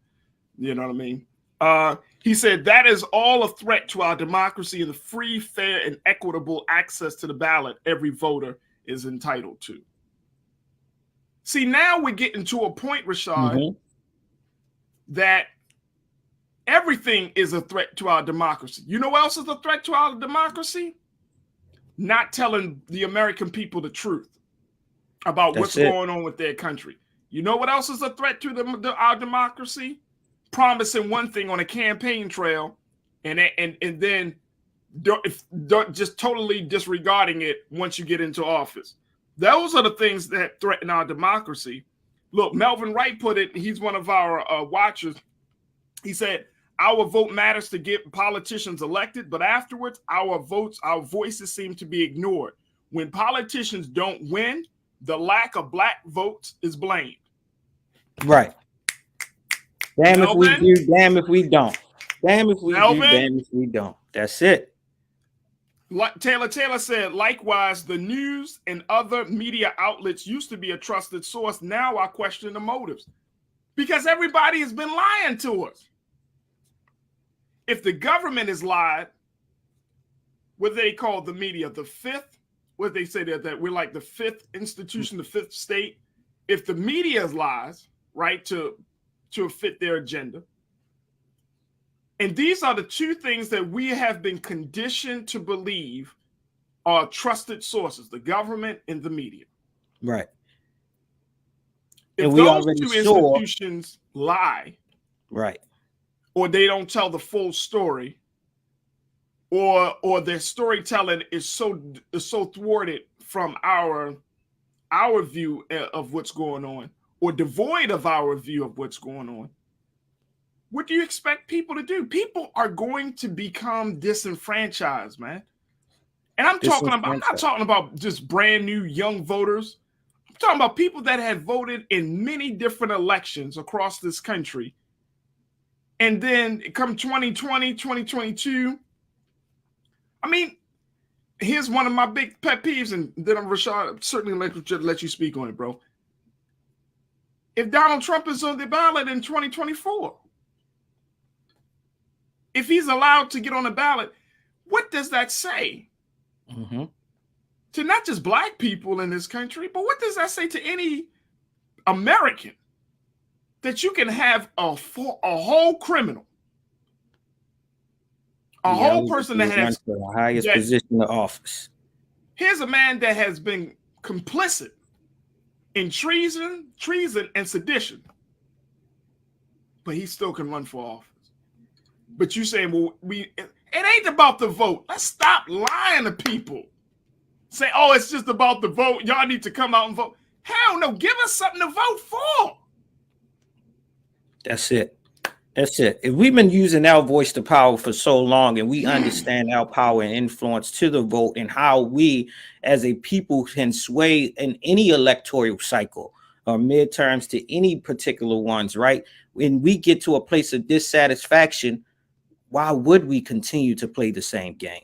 Speaker 1: You know what I mean? He said that is all a threat to our democracy and the free, fair, and equitable access to the ballot every voter is entitled to. See, now we're getting to a point, Rashad, that everything is a threat to our democracy. You know what else is a threat to our democracy? Not telling the American people the truth about what's going on with their country. You know what else is a threat to our democracy? Promising one thing on a campaign trail and then don't just totally disregarding it once you get into office. Those are the things that threaten our democracy. Look, Melvin Wright put it, he's one of our watchers. He said, our vote matters to get politicians elected, but afterwards, our voices seem to be ignored. When politicians don't win, the lack of black votes is blamed.
Speaker 3: Right. Damn if we do, damn if we don't. Damn if we do, damn if we don't. That's it.
Speaker 1: Like Taylor said, likewise, the news and other media outlets used to be a trusted source. Now I question the motives because everybody has been lying to us. If the government is lied, what they call the media, the fifth, what they say that we're like the fifth institution, the fifth state. If the media is lies, right, to fit their agenda. And these are the two things that we have been conditioned to believe are trusted sources, the government and the media.
Speaker 3: Right.
Speaker 1: If those two institutions lie,
Speaker 3: right,
Speaker 1: or they don't tell the full story, or their storytelling is so thwarted from our view of what's going on, or devoid of our view of what's going on, what do you expect people to do? People are going to become disenfranchised, man. And I'm not talking about just brand new young voters. I'm talking about people that had voted in many different elections across this country. And then come 2020, 2022. I mean, here's one of my big pet peeves, and then I'm Rashad, certainly let you speak on it, bro. If Donald Trump is on the ballot in 2024, if he's allowed to get on the ballot, what does that say? To not just black people in this country, but what does that say to any American? That you can have a whole criminal, whole person that has
Speaker 3: the highest position of office.
Speaker 1: Here's a man that has been complicit in treason, and sedition, but he still can run for office. But you saying, well, it ain't about the vote. Let's stop lying to people. Say, oh, it's just about the vote. Y'all need to come out and vote. Hell no, give us something to vote for.
Speaker 3: That's it. That's it. If we've been using our voice to power for so long and we understand our power and influence to the vote and how we as a people can sway in any electoral cycle, or midterms to any particular ones, right? When we get to a place of dissatisfaction, why would we continue to play the same game?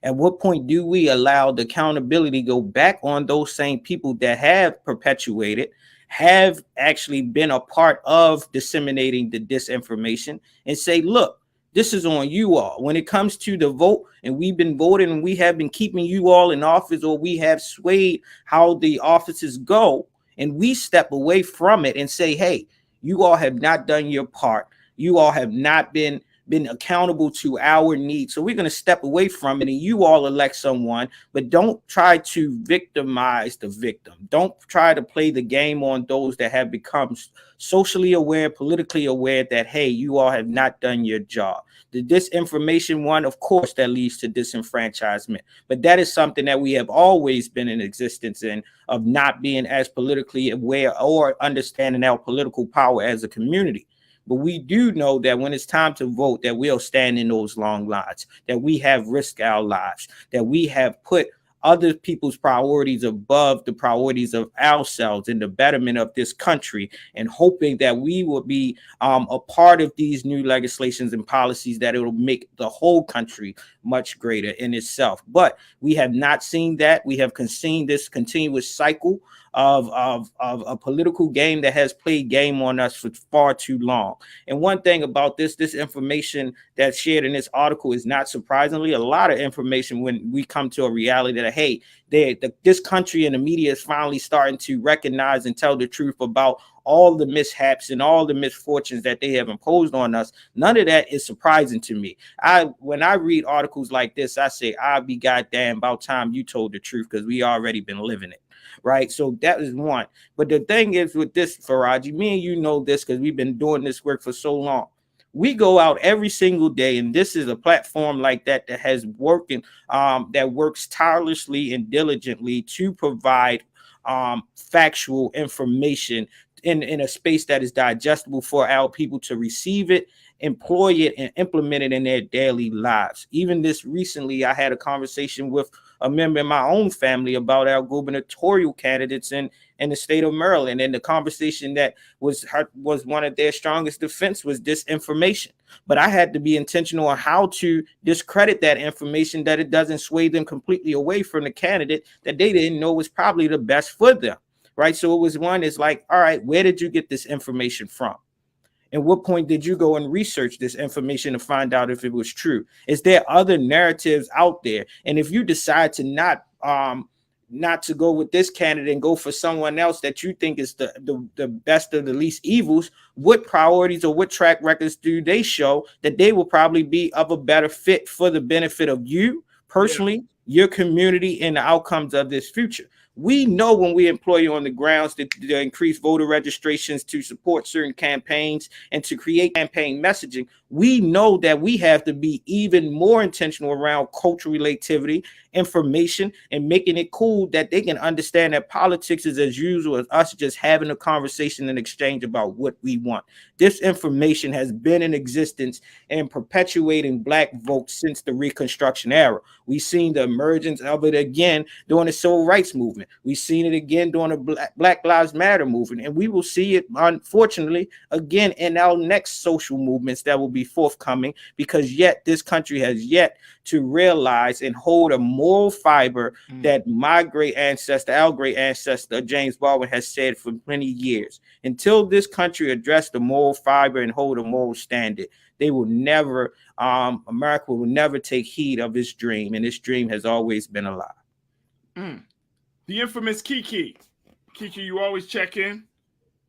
Speaker 3: At what point do we allow the accountability to go back on those same people that have perpetuated, have actually been a part of disseminating the disinformation, and say, look, this is on you all. When it comes to the vote, and we've been voting and we have been keeping you all in office, or we have swayed how the offices go, and we step away from it and say, hey, you all have not done your part. You all have not been accountable to our needs. So we're going to step away from it, and you all elect someone, but don't try to victimize the victim. Don't try to play the game on those that have become socially aware, politically aware that, hey, you all have not done your job. The disinformation one, of course, that leads to disenfranchisement, but that is something that we have always been in existence in, of not being as politically aware or understanding our political power as a community. But we do know that when it's time to vote, that we'll stand in those long lines, that we have risked our lives, that we have put other people's priorities above the priorities of ourselves in the betterment of this country, and hoping that we will be a part of these new legislations and policies, that it will make the whole country much greater in itself. But we have not seen that. We have seen this continuous cycle of a political game that has played game on us for far too long. And one thing about this information that's shared in this article is, not surprisingly, a lot of information when we come to a reality that, hey, this country and the media is finally starting to recognize and tell the truth about all the mishaps and all the misfortunes that they have imposed on us. None of that is surprising to me. When I read articles like this, I say, I'll be goddamn, about time you told the truth, because we already been living it. Right. So that is one. But the thing is with this, Faraji, me and you know this because we've been doing this work for so long. We go out every single day, and this is a platform like that has working, that works tirelessly and diligently to provide factual information in a space that is digestible for our people to receive it, employ it, and implement it in their daily lives. Even this recently, I had a conversation with a member in my own family about our gubernatorial candidates in the state of Maryland. And the conversation that was one of their strongest defense was disinformation. But I had to be intentional on how to discredit that information, that it doesn't sway them completely away from the candidate that they didn't know was probably the best for them. Right. So it was one is like, all right, where did you get this information from? And what point did you go and research this information to find out if it was true? Is there other narratives out there? And if you decide to not to go with this candidate and go for someone else that you think is the best of the least evils, what priorities or what track records do they show that they will probably be of a better fit for the benefit of you personally, your community, and the outcomes of this future? We know when we employ you on the grounds to increase voter registrations, to support certain campaigns, and to create campaign messaging, we know that we have to be even more intentional around cultural relativity, information, and making it cool that they can understand that politics is as usual as us just having a conversation and exchange about what we want. This information has been in existence and perpetuating Black votes since the Reconstruction era. We've seen the emergence of it again during the Civil Rights Movement. We've seen it again during the Black Lives Matter movement. And we will see it, unfortunately, again in our next social movements that will be forthcoming, because yet this country has yet to realize and hold a moral fiber that my great ancestor, our great ancestor, James Baldwin, has said for many years. Until this country address the moral fiber and hold a moral standard, they will never, America will never take heed of its dream, and its dream has always been alive.
Speaker 1: The infamous Kiki. Kiki, you always check in.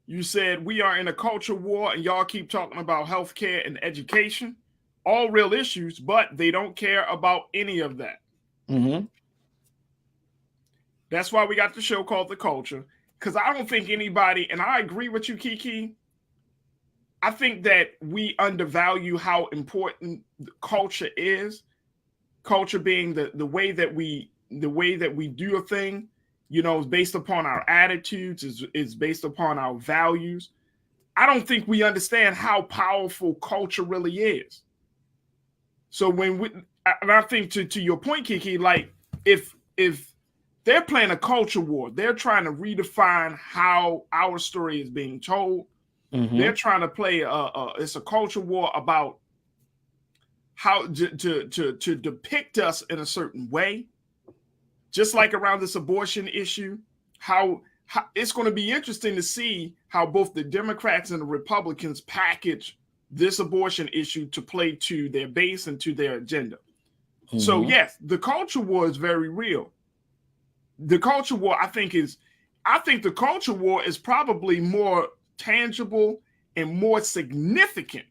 Speaker 1: You said we are in a culture war and y'all keep talking about healthcare and education, all real issues, but they don't care about any of that. That's why we got the show called The Culture, because I don't think anybody, and I agree with you, Kiki, I think that we undervalue how important culture is. Culture being the way that we do a thing, you know, is based upon our attitudes, is based upon our values. I don't think we understand how powerful culture really is. So when we, and I think to your point, Kiki, like if they're playing a culture war. They're trying to redefine how our story is being told. They're trying to play it's a culture war about how to depict us in a certain way. Just like around this abortion issue, how it's going to be interesting to see how both the Democrats and the Republicans package this abortion issue to play to their base and to their agenda. So yes, the culture war is very real. The culture war, I think the culture war is probably more tangible and more significant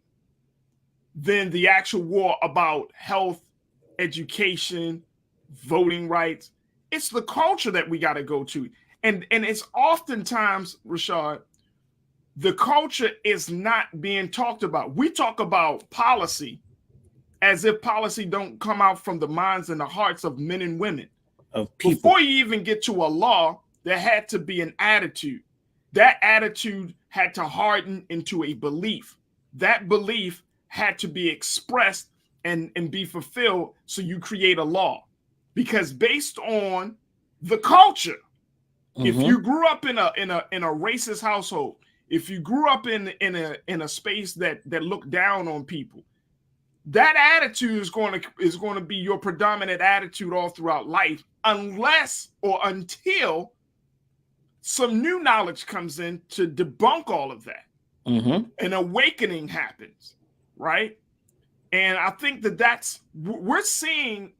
Speaker 1: than the actual war about health, education, voting rights. It's the culture that we got to go to. And it's oftentimes, Rashad, the culture is not being talked about. We talk about policy as if policy don't come out from the minds and the hearts of men and women. Of people. Before you even get to a law, there had to be an attitude. That attitude had to harden into a belief. That belief had to be expressed and be fulfilled, so you create a law. Because based on the culture, if you grew up in a racist household, if you grew up in a space that looked down on people, that attitude is going to be your predominant attitude all throughout life, unless or until some new knowledge comes in to debunk all of that. An awakening happens, right? And I think we're seeing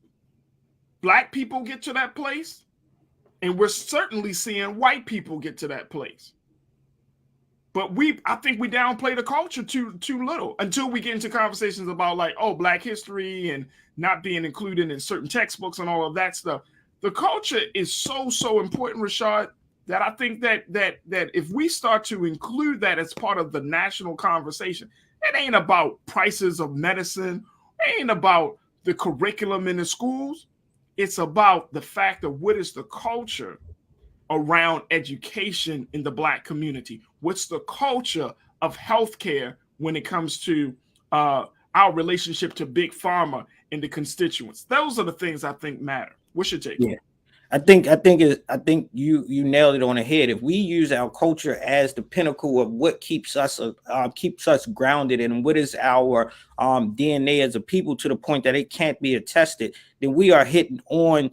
Speaker 1: Black people get to that place, and we're certainly seeing white people get to that place. But I think we downplay the culture too little until we get into conversations about like, oh, Black history and not being included in certain textbooks and all of that stuff. The culture is so important, Rashad, that I think that if we start to include that as part of the national conversation, it ain't about prices of medicine, it ain't about the curriculum in the schools. It's about the fact of what is the culture around education in the Black community. What's the culture of healthcare when it comes to our relationship to big pharma and the constituents? Those are the things I think matter. What's your take?
Speaker 3: Yeah, I think you nailed it on the head. If we use our culture as the pinnacle of what keeps us grounded and what is our DNA as a people to the point that it can't be attested, then we are hitting on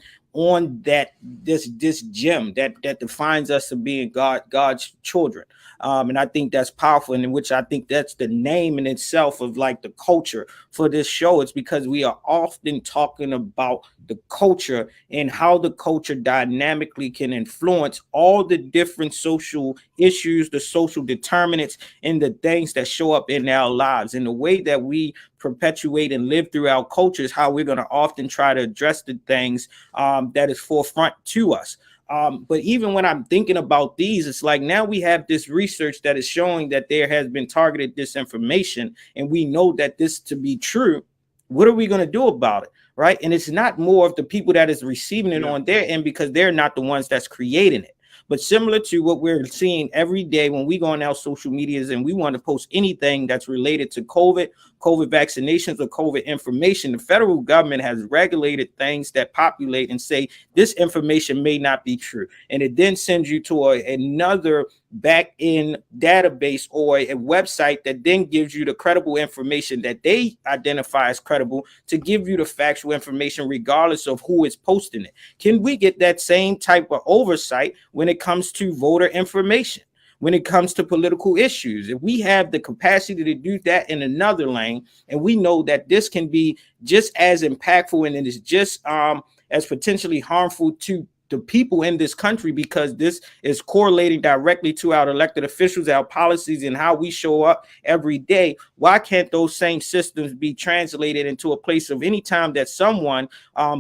Speaker 3: that this gem that defines us as being God's children. And I think that's powerful, and in which I think that's the name in itself of like the culture for this show. It's because we are often talking about the culture and how the culture dynamically can influence all the different social issues, the social determinants, and the things that show up in our lives. And the way that we perpetuate and live through our culture is how we're going to often try to address the things that is forefront to us. But even when I'm thinking about these, it's like now we have this research that is showing that there has been targeted disinformation, and we know that this to be true. What are we going to do about it? Right. And it's not more of the people that is receiving it on their end, because they're not the ones that's creating it. But similar to what we're seeing every day when we go on our social medias and we want to post anything that's related to COVID vaccinations or COVID information, the federal government has regulated things that populate and say this information may not be true. And it then sends you to another back-end database or a website that then gives you the credible information that they identify as credible to give you the factual information regardless of who is posting it. Can we get that same type of oversight when it comes to voter information, when it comes to political issues? If we have the capacity to do that in another lane, and we know that this can be just as impactful and it is just as potentially harmful to the people in this country, because this is correlating directly to our elected officials, our policies, and how we show up every day. Why can't those same systems be translated into a place of any time that someone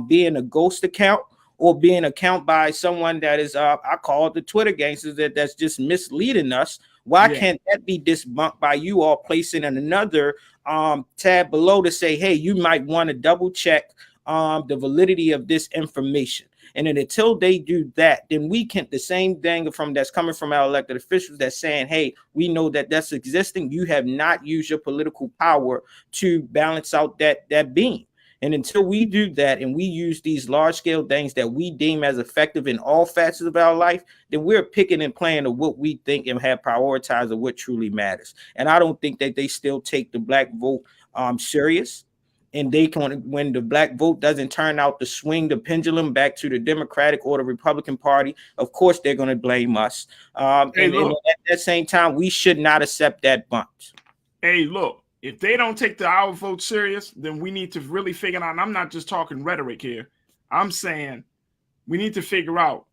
Speaker 3: being a ghost account or being account by someone that is, I call it the Twitter gangsters, that's just misleading us? Why can't that be debunked by you all placing in another tab below to say, hey, you might want to double check the validity of this information? And then until they do that, then we can, the same thing that's coming from our elected officials that's saying, hey, we know that that's existing. You have not used your political power to balance out that beam. And until we do that and we use these large scale things that we deem as effective in all facets of our life, then we're picking and playing of what we think and have prioritized of what truly matters. And I don't think that they still take the black vote serious. And they can, when the black vote doesn't turn out to swing the pendulum back to the Democratic or the Republican Party, of course they're going to blame us. And at that same time, we should not accept that bunch.
Speaker 1: Hey, look, if they don't take our vote serious, then we need to really figure out. And I'm not just talking rhetoric here. I'm saying we need to figure out.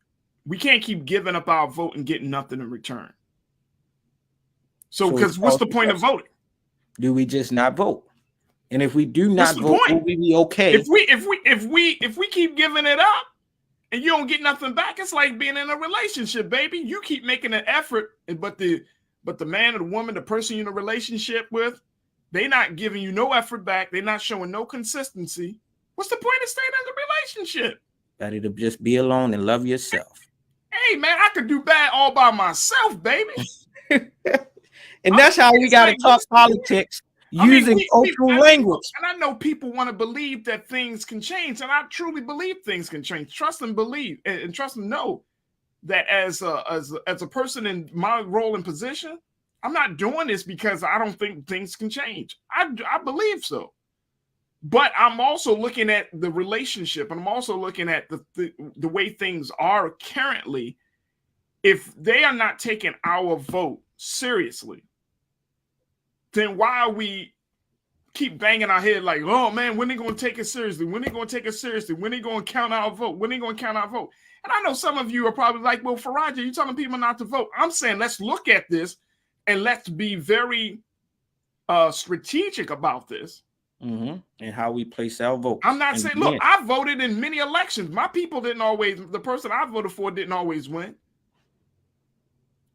Speaker 1: We can't keep giving up our vote and getting nothing in return. So, because what's the point of voting?
Speaker 3: Do we just not vote? And if we do not vote, will we be okay?
Speaker 1: If we keep giving it up and you don't get nothing back, it's like being in a relationship, baby. You keep making an effort, but the man or the woman, the person you're in a relationship with, they're not giving you no effort back. They're not showing no consistency. What's the point of staying in the relationship?
Speaker 3: Better to just be alone and love yourself.
Speaker 1: Hey, man, I could do bad all by myself, baby.
Speaker 3: And that's how we got to talk politics. Using cultural language.
Speaker 1: And I know people want to believe that things can change, and I truly believe things can change. Trust and believe, and trust and know that as a person in my role and position, I'm not doing this because I don't think things can change. I believe so. But I'm also looking at the relationship, and I'm also looking at the way things are currently. If they are not taking our vote seriously, then why are we keep banging our head like, oh man, when are they going to take it seriously? When are they going to take it seriously? When are they going to count our vote? When are they going to count our vote? And I know some of you are probably like, well, Faraja, you're telling people not to vote. I'm saying let's look at this and let's be very strategic about this.
Speaker 3: And how we place our votes.
Speaker 1: I'm not saying, look, I voted in many elections. My people didn't always, the person I voted for didn't always win.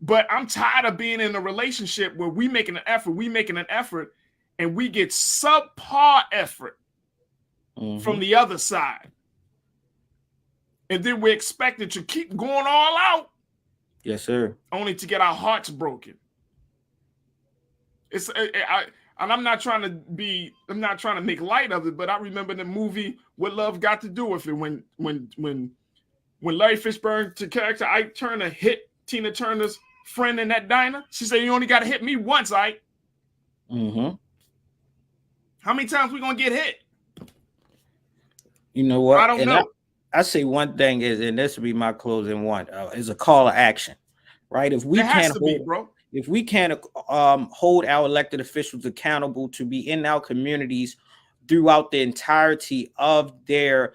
Speaker 1: But I'm tired of being in a relationship where we making an effort, and we get subpar effort from the other side. And then we're expected to keep going all out.
Speaker 3: Yes, sir.
Speaker 1: Only to get our hearts broken. And I'm not trying to make light of it, but I remember the movie What Love Got to Do with It when Larry Fishburne's character Ike Turner hit Tina Turner's friend in that diner. She said, you only got to hit me once, Ike. How many times we gonna get hit?
Speaker 3: You know what?
Speaker 1: I don't know.
Speaker 3: I say one thing is, and this will be my closing one, is a call to action, right? If we can't hold our elected officials accountable to be in our communities throughout the entirety of their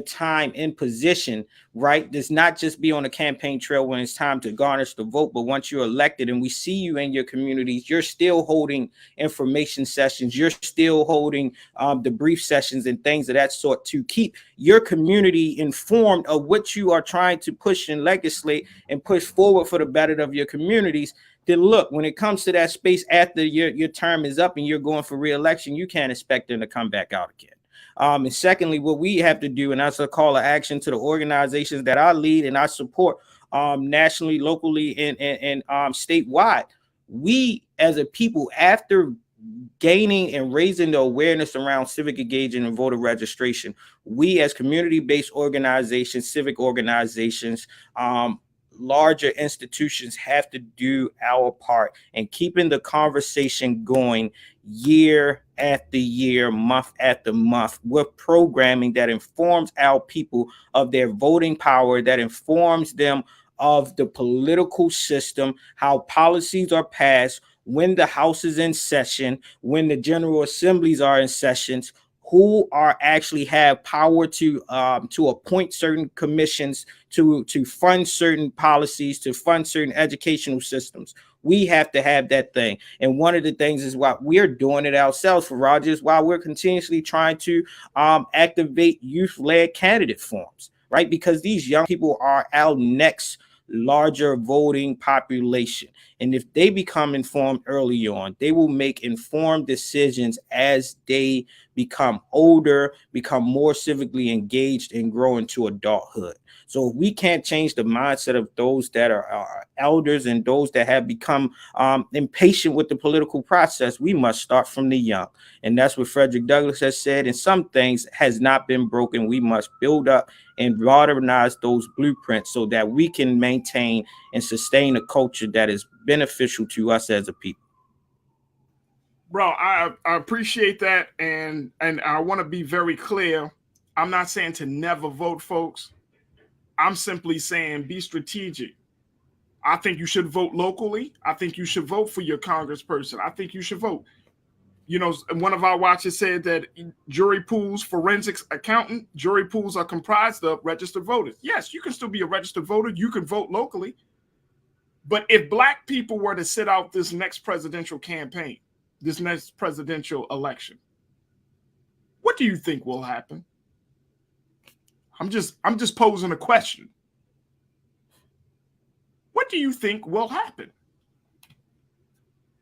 Speaker 3: time in position, right? Does not just be on the campaign trail when it's time to garnish the vote, but once you're elected and we see you in your communities, you're still holding information sessions, you're still holding the brief sessions and things of that sort to keep your community informed of what you are trying to push and legislate and push forward for the betterment of your communities. Then look, when it comes to that space after your term is up and you're going for re-election, you can't expect them to come back out again. And secondly, what we have to do, and that's a call to action to the organizations that I lead and I support nationally, locally, and statewide. We as a people, after gaining and raising the awareness around civic engagement and voter registration, we as community-based organizations, civic organizations, larger institutions have to do our part in keeping the conversation going year after year, month after month, with programming that informs our people of their voting power, that informs them of the political system, how policies are passed, when the House is in session, when the General Assemblies are in sessions, who are actually have power to appoint certain commissions, to fund certain policies, to fund certain educational systems. We have to have that thing. And one of the things is why we're doing it ourselves, for Rogers, while we're continuously trying to activate youth-led candidate forums, right? Because these young people are our next larger voting population. And if they become informed early on, they will make informed decisions as they become older, become more civically engaged, and grow into adulthood. So if we can't change the mindset of those that are elders and those that have become impatient with the political process, we must start from the young. And that's what Frederick Douglass has said. And some things has not been broken. We must build up and modernize those blueprints so that we can maintain and sustain a culture that is beneficial to us as a people.
Speaker 1: Bro, I appreciate that. And I want to be very clear. I'm not saying to never vote, folks. I'm simply saying be strategic. I think you should vote locally. I think you should vote for your congressperson. I think you should vote. You know, one of our watchers said that jury pools, forensics accountant, jury pools are comprised of registered voters. Yes, you can still be a registered voter. You can vote locally. But if Black people were to sit out this next presidential campaign, this next presidential election, what do you think will happen? I'm just posing a question. What do you think will happen?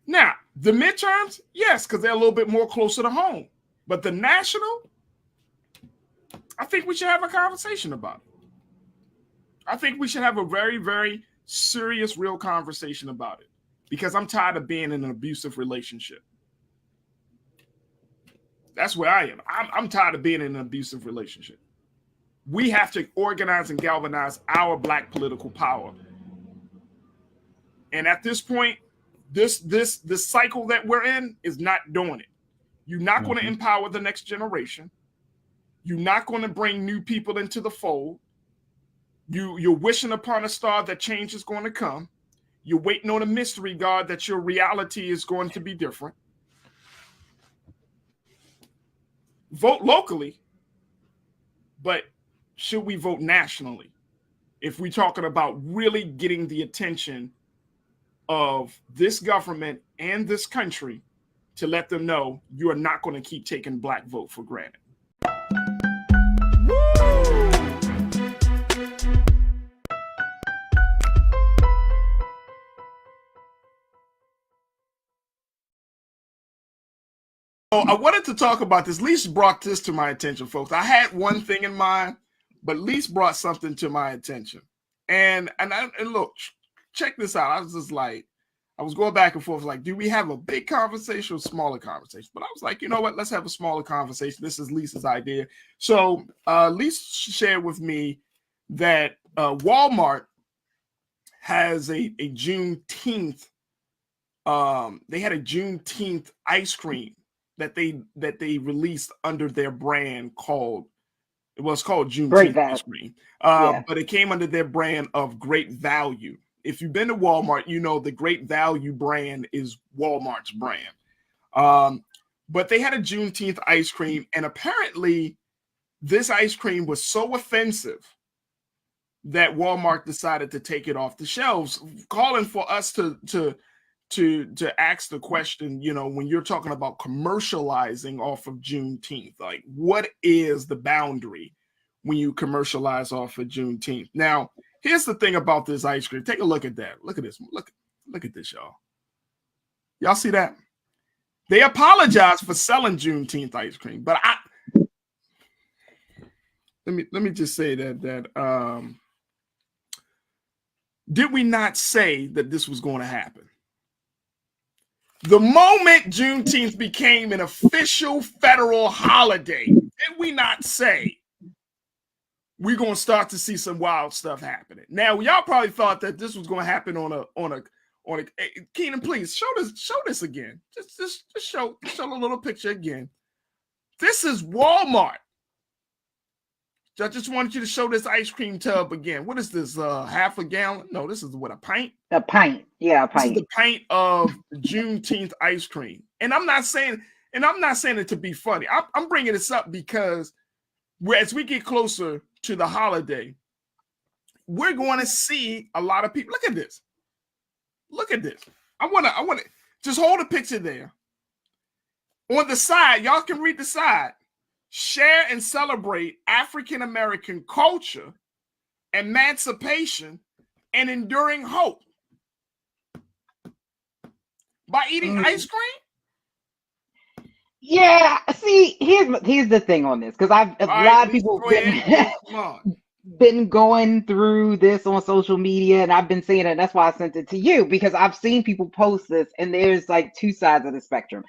Speaker 1: Now, the midterms, yes, because they're a little bit more closer to home. But the national, I think we should have a conversation about it. I think we should have a very, very serious, real conversation about it. Because I'm tired of being in an abusive relationship. That's where I am. I'm tired of being in an abusive relationship. We have to organize and galvanize our Black political power. And at this point, this cycle that we're in is not doing it. You're not going to empower the next generation. You're not going to bring new people into the fold. You're wishing upon a star that change is going to come. You're waiting on a mystery God that your reality is going to be different. Vote locally, but should we vote nationally? If we're talking about really getting the attention of this government and this country to let them know you are not going to keep taking Black vote for granted. Oh, I wanted to talk about this. Lise brought this to my attention, folks. I had one thing in mind, but Lise brought something to my attention. And look, check this out. I was just like, I was going back and forth, like, do we have a big conversation or smaller conversation? But I was like, you know what? Let's have a smaller conversation. This is Lisa's idea. So Lisa shared with me that Walmart has a Juneteenth. They had a Juneteenth ice cream that they released under their brand called Juneteenth ice cream. But it came under their brand of Great Value. If you've been to Walmart, you know the Great Value brand is Walmart's brand. But they had a Juneteenth ice cream, and apparently this ice cream was so offensive that Walmart decided to take it off the shelves, calling for us to ask the question, you know, when you're talking about commercializing off of Juneteenth, like what is the boundary when you commercialize off of Juneteenth? Now, here's the thing about this ice cream. Take a look at that. Look at this. Look at this, y'all. Y'all see that? They apologize for selling Juneteenth ice cream, but let me just say that did we not say that this was going to happen? The moment Juneteenth became an official federal holiday, did we not say we're going to start to see some wild stuff happening? Now, y'all probably thought that this was going to happen on a Keenan, please show this again. Just show a little picture again. This is Walmart. I just wanted you to show this ice cream tub again. What is this? Half a gallon? No, this is what, a pint?
Speaker 4: A pint. Yeah, a pint.
Speaker 1: This is the pint of Juneteenth ice cream. And I'm not saying it to be funny. I'm bringing this up because as we get closer to the holiday, we're going to see a lot of people. Look at this. Look at this. I want to just hold a picture there. On the side, y'all can read the side. Share and celebrate African American culture, emancipation, and enduring hope. by eating ice cream?
Speaker 4: Yeah, see, here's the thing on this, because a
Speaker 1: All right,
Speaker 4: lot of
Speaker 1: Lisa,
Speaker 4: people
Speaker 1: go ahead. Come on.
Speaker 4: been going through this on social media, and I've been seeing it. That's why I sent it to you, because I've seen people post this, and there's like two sides of the spectrum.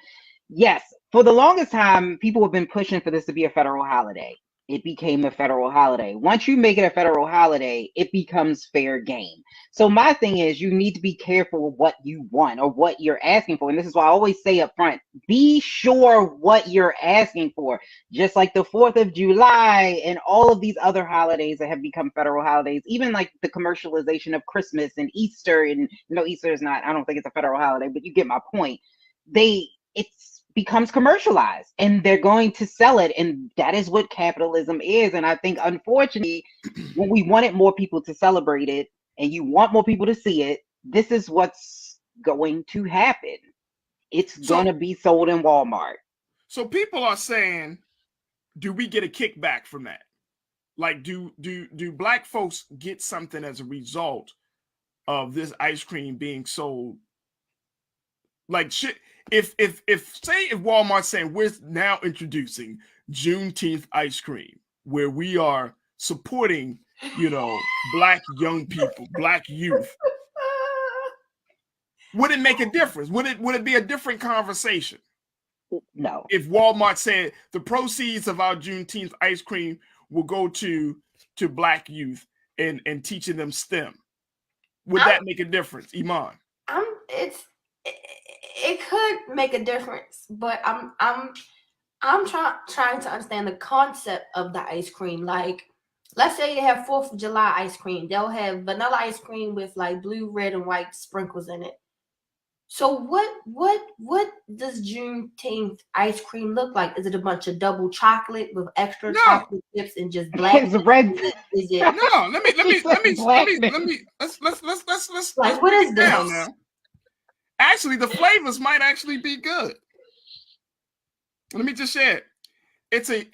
Speaker 4: Yes, for the longest time, people have been pushing for this to be a federal holiday. It became a federal holiday. Once you make it a federal holiday, it becomes fair game. So my thing is, you need to be careful what you want or what you're asking for. And this is why I always say up front, be sure what you're asking for. Just like the 4th of July and all of these other holidays that have become federal holidays, even like the commercialization of Christmas and Easter. And Easter is not, I don't think it's a federal holiday, but you get my point. It's becomes commercialized, and they're going to sell it, and that is what capitalism is. And I think, unfortunately, when we wanted more people to celebrate it and you want more people to see it, this is what's going to happen. It's going to be sold in Walmart.
Speaker 1: So people are saying, do we get a kickback from that? Like, do black folks get something as a result of this ice cream being sold? Like, shit, if Walmart's saying we're now introducing Juneteenth ice cream, where we are supporting, black young people, black youth, would it make a difference? Would it be a different conversation?
Speaker 4: No.
Speaker 1: If Walmart said the proceeds of our Juneteenth ice cream will go to black youth and teaching them STEM, would that make a difference, Iman?
Speaker 5: It could make a difference, but I'm trying to understand the concept of the ice cream. Like, let's say they have 4th of July ice cream. They'll have vanilla ice cream with like blue, red, and white sprinkles in it. So what does Juneteenth ice cream look like? Is it a bunch of double chocolate with extra chocolate chips and just black?
Speaker 4: It's red.
Speaker 5: Is it?
Speaker 1: No, let's
Speaker 5: like, what is this
Speaker 1: now? Actually, the flavors might actually be good. Let me just share it. It's a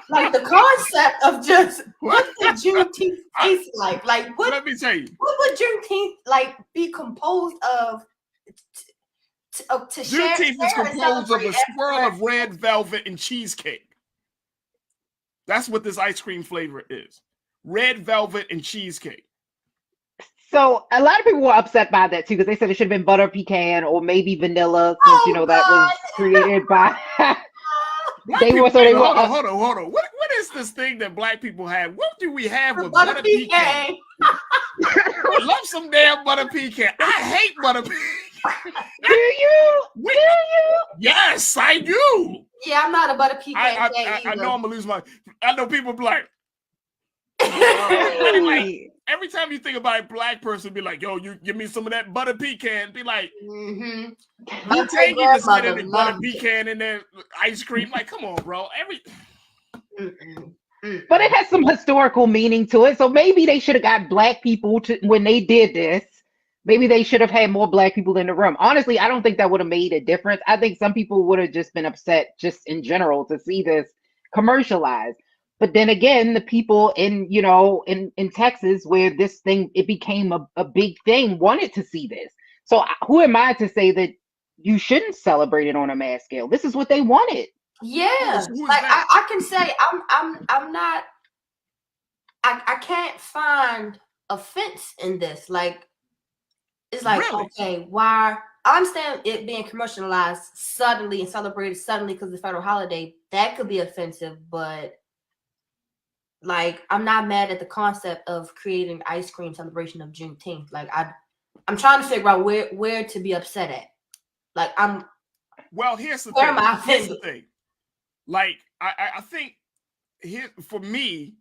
Speaker 5: like the concept of just what the Juneteenth taste like. Like, what?
Speaker 1: Let me tell you.
Speaker 5: What would Juneteenth like be composed of?
Speaker 1: Juneteenth is composed of a swirl of red velvet and cheesecake. That's what this ice cream flavor is. Red velvet and cheesecake.
Speaker 4: So a lot of people were upset by that too, because they said it should have been butter pecan or maybe vanilla, since that was created by. Hold
Speaker 1: on. What is this thing that black people have? What do we have with butter pecan? I love some damn butter pecan. I hate butter pecan.
Speaker 4: Do you?
Speaker 1: Yes, I do.
Speaker 5: Yeah, I'm not a butter pecan.
Speaker 1: I know I'm gonna lose my. I know people black. Every time you think about a black person, be like, yo, you give me some of that butter pecan. Be like, you take butter pecan in their ice cream. Like, come on, bro.
Speaker 4: But it has some historical meaning to it. So maybe they should have got black people to, when they did this, maybe they should have had more black people in the room. Honestly, I don't think that would have made a difference. I think some people would have just been upset just in general to see this commercialized. But then again, the people in Texas, where this thing, it became a big thing, wanted to see this. So who am I to say that you shouldn't celebrate it on a mass scale? This is what they wanted.
Speaker 5: Yeah, like I can say I'm not. I can't find offense in this. Like, it's like, really? Okay, why? I understand it being commercialized suddenly and celebrated suddenly because of the federal holiday. That could be offensive, but like, I'm not mad at the concept of creating ice cream celebration of Juneteenth. Like, I'm trying to figure out where to be upset at. Like,
Speaker 1: here's the thing. Like, I think here for me,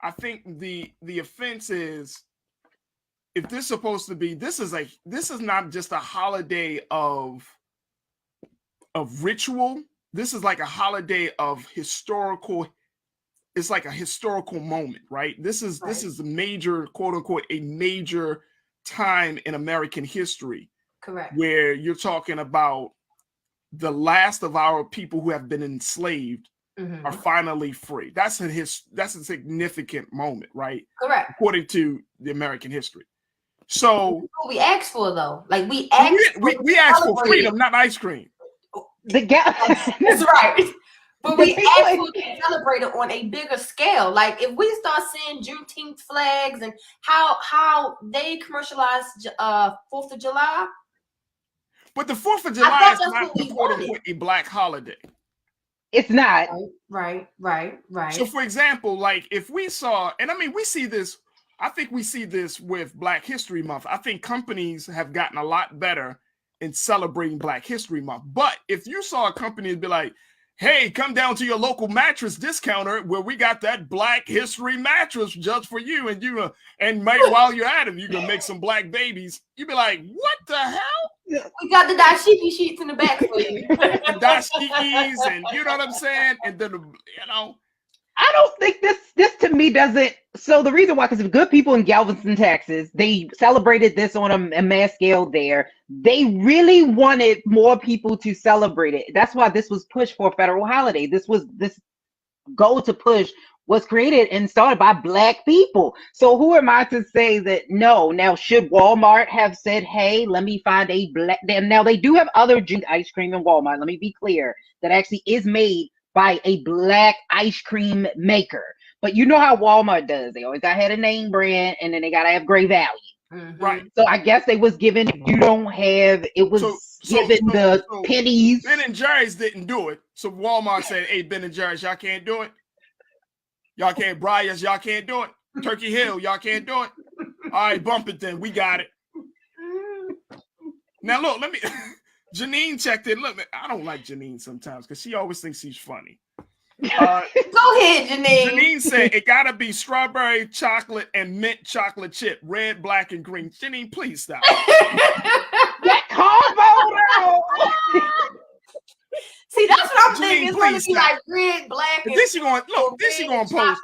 Speaker 1: I think the offense is, if this is supposed to be, this is not just a holiday of ritual. This is like a holiday of historical. It's like a historical moment, right? This is a major, quote unquote, a major time in American history.
Speaker 5: Correct.
Speaker 1: Where you're talking about the last of our people who have been enslaved are finally free. That's a significant moment, right?
Speaker 5: Correct.
Speaker 1: According to the American history. So
Speaker 5: what we asked for, though. Like we asked
Speaker 1: for freedom, not ice cream.
Speaker 5: That's right. But we
Speaker 4: people
Speaker 5: asked for to celebrate it on a bigger scale. Like if we start seeing Juneteenth flags and how they commercialize 4th of July.
Speaker 1: But the 4th of July is not quote unquote a black holiday.
Speaker 4: It's not.
Speaker 5: Right.
Speaker 1: So for example, like if we saw, and I mean we see this, I think we see this with Black History Month. I think companies have gotten a lot better in celebrating Black History Month. But if you saw a company be like, hey, come down to your local mattress discounter where we got that Black History mattress just for you, and while you're at it, you can make some black babies. You'd be like, what the hell?
Speaker 5: We got the dashiki sheets in the back for you.
Speaker 1: The dashikis, and you know what I'm saying? And then,
Speaker 4: I don't think this to me doesn't. So the reason why, because if good people in Galveston, Texas, they celebrated this on a mass scale there. They really wanted more people to celebrate it. That's why this was pushed for a federal holiday. This goal to push was created and started by Black people. So who am I to say that no? Now, should Walmart have said, hey, let me find a black, now they do have other ice cream in Walmart, let me be clear, that actually is made by a Black ice cream maker. But you know how Walmart does. They always gotta have a name brand, and then they gotta have great value.
Speaker 5: Mm-hmm.
Speaker 1: Right.
Speaker 4: So I guess they was given, if you don't have, it was given the pennies.
Speaker 1: Ben and Jerry's didn't do it. So Walmart said, hey, Ben and Jerry's, y'all can't do it. Y'all can't, Briar's, y'all can't do it. Turkey Hill, y'all can't do it. All right, bump it then. We got it. Now look, let me Janine checked in. Look, I don't like Janine sometimes because she always thinks she's funny.
Speaker 5: Go ahead, Janine.
Speaker 1: Janine said it gotta be strawberry chocolate and mint chocolate chip, red, black, and green. Janine, please stop.
Speaker 4: That combo.
Speaker 5: See, that's what I'm
Speaker 1: Janine,
Speaker 5: thinking. It's gonna be
Speaker 1: stop.
Speaker 5: like red, black, and
Speaker 1: this you going look. This you going to post.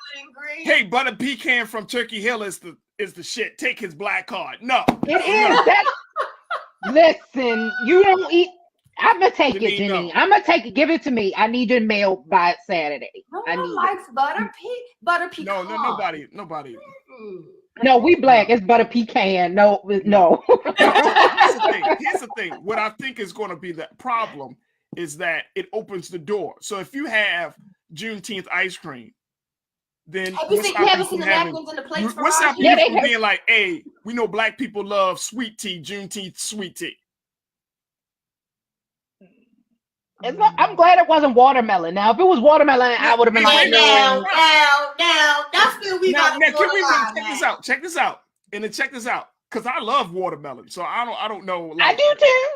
Speaker 5: Hey,
Speaker 1: Hey, butter pecan from Turkey Hill is the shit. Take his black card. No,
Speaker 4: It is that. Listen, you don't eat. I'm gonna take it, Janine.
Speaker 1: No.
Speaker 4: I'm gonna take it. Give it to me. I need your mail by Saturday.
Speaker 5: No
Speaker 4: I
Speaker 5: one
Speaker 4: need
Speaker 5: likes butter pecan.
Speaker 1: No, nobody.
Speaker 4: No, we Black. It's butter pecan. No.
Speaker 1: Here's the thing. What I think is going to be the problem is that it opens the door. So if you have Juneteenth ice cream, then
Speaker 5: have you haven't seen the napkins and the plates?
Speaker 1: What's stopping you from being like, hey, we know Black people love sweet tea, Juneteenth sweet tea.
Speaker 4: I'm glad it wasn't watermelon. Now, if it was watermelon, I would have been like,
Speaker 5: now, that's where we got
Speaker 1: to check this out, and then check this out, because I love watermelon, so I don't know. Like,
Speaker 4: I do too.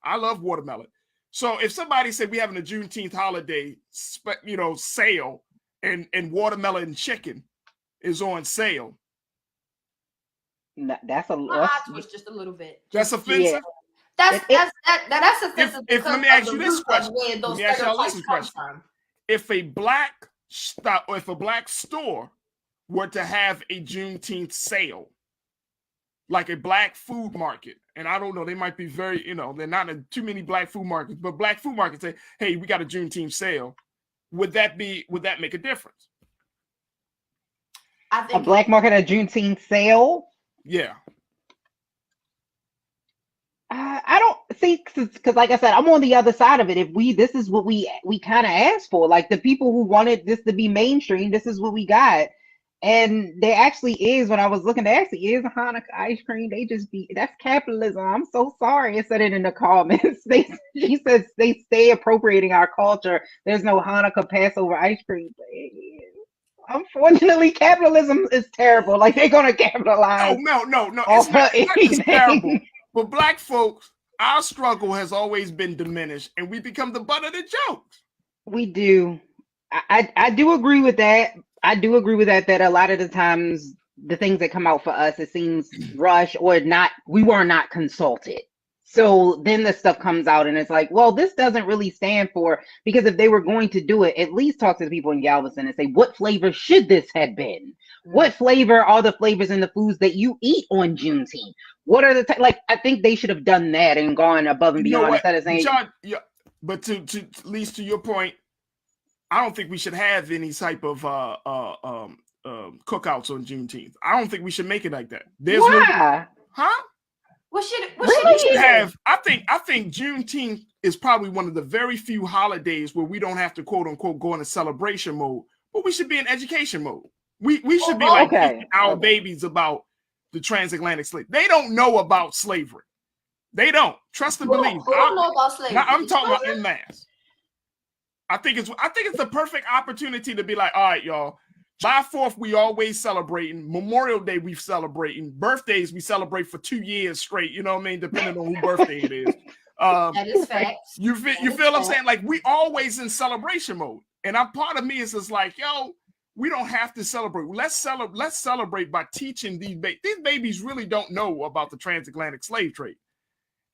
Speaker 1: I love watermelon. So if somebody said we having a Juneteenth holiday, sale, and watermelon chicken is on sale,
Speaker 4: that's
Speaker 5: twist just a little bit.
Speaker 1: That's offensive.
Speaker 5: Yeah. That's offensive.
Speaker 1: If let me ask you this question. Let me ask y'all this question. If a black store were to have a Juneteenth sale, like a Black food market, and I don't know, they might be very, they're not too many Black food markets, but Black food markets say, hey, we got a Juneteenth sale. Would that make a difference?
Speaker 5: I think
Speaker 4: a Black market, a Juneteenth sale.
Speaker 1: Yeah.
Speaker 4: I don't see, because like I said, I'm on the other side of it. This is what we kind of asked for, like the people who wanted this to be mainstream, this is what we got. And there actually is, when I was looking, there actually is a Hanukkah ice cream. That's capitalism. I'm so sorry. I said it in the comments. She says they stay appropriating our culture. There's no Hanukkah Passover ice cream. Unfortunately, capitalism is terrible. Like, they're gonna capitalize.
Speaker 1: No. It's not just terrible. But Black folks, our struggle has always been diminished, and we become the butt of the jokes.
Speaker 4: We do. I do agree with that. That a lot of the times the things that come out for us, it seems rushed or not. We were not consulted. So then the stuff comes out and it's like, well, this doesn't really stand for, because if they were going to do it, at least talk to the people in Galveston and say, what flavor should this have been? What flavor are the flavors in the foods that you eat on Juneteenth? What are I think they should have done that and gone above and beyond instead of saying.
Speaker 1: John, yeah, but to at least to your point, I don't think we should have any type of cookouts on Juneteenth. I don't think we should make it like that.
Speaker 4: Why?
Speaker 1: Huh?
Speaker 5: What should
Speaker 1: We
Speaker 5: it
Speaker 1: should
Speaker 5: be?
Speaker 1: have. I think Juneteenth is probably one of the very few holidays where we don't have to quote unquote go into celebration mode, but we should be in education mode. We should be like teaching our babies about the transatlantic slave. They don't know about slavery. They don't. Trust and believe.
Speaker 5: Who don't know about slavery?
Speaker 1: Now I'm talking about en masse. I think it's the perfect opportunity to be like, all right, y'all. July 4th, we always celebrating. Memorial Day, we celebrating. Birthdays, we celebrate for 2 years straight. You know what I mean? Depending on whose birthday it is.
Speaker 5: That is facts.
Speaker 1: You feel what I'm saying? Like, we always in celebration mode. And part of me is just like, yo, we don't have to celebrate. Let's celebrate by teaching these babies. These babies really don't know about the transatlantic slave trade.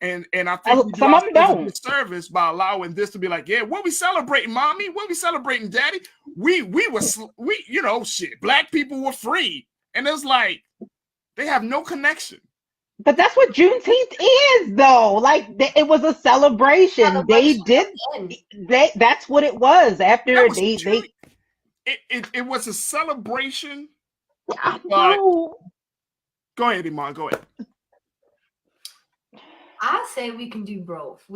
Speaker 1: And I think we do a disservice by allowing this to be like, yeah, what we celebrating, mommy? What we celebrating, daddy? We you know, shit. Black people were free, and it's like they have no connection.
Speaker 6: But that's what Juneteenth is, though. Like it was a celebration. They did. That's what it was. After it
Speaker 1: was a celebration.
Speaker 6: I know.
Speaker 1: Go ahead, Iman. Go ahead.
Speaker 5: I say we can do both.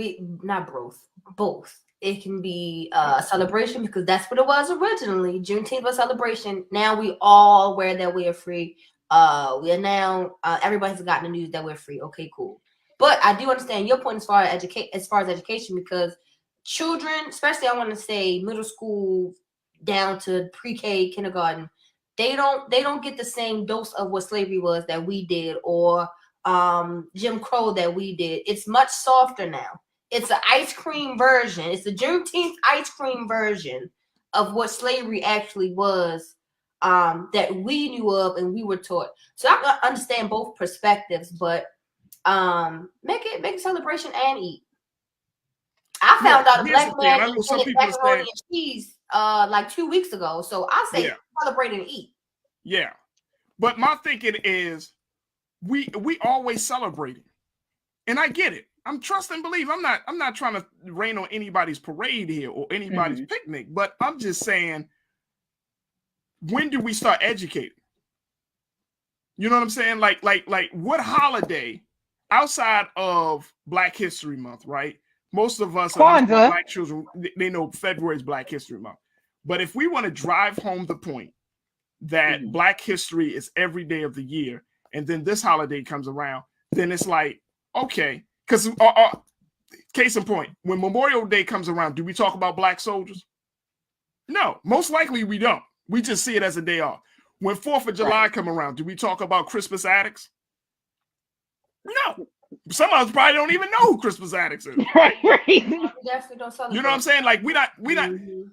Speaker 5: Both. It can be a celebration because that's what it was originally. Juneteenth was a celebration. Now we all aware that we are free. We are now. Everybody's gotten the news that we're free. Okay, cool. But I do understand your point as far as education, because children, especially I want to say middle school down to pre-K, kindergarten, they don't get the same dose of what slavery was that we did, or Jim Crow that we did. It's much softer now. It's an ice cream version. It's the Juneteenth ice cream version of what slavery actually was, that we knew of and we were taught. So I understand both perspectives, but make it celebration and eat. I found out a black man eating macaroni and cheese like 2 weeks ago. So I say celebrate and eat.
Speaker 1: Yeah, but my thinking is, we always celebrating, and I get it. I'm trust and believe. I'm not trying to rain on anybody's parade here or anybody's picnic, but I'm just saying, when do we start educating? You know what I'm saying? Like what holiday outside of Black History Month, right? Most of us Black children, they know February is Black History Month. But if we want to drive home the point that Black history is every day of the year, and then this holiday comes around, then it's like, okay, because case in point, when Memorial Day comes around, do we talk about Black soldiers? No, most likely we don't. We just see it as a day off. When 4th of July come around, do we talk about Christmas addicts? No. Some of us probably don't even know who Christmas addicts is.
Speaker 6: Right.
Speaker 5: Definitely don't celebrate.
Speaker 1: You know what I'm saying? Like we not.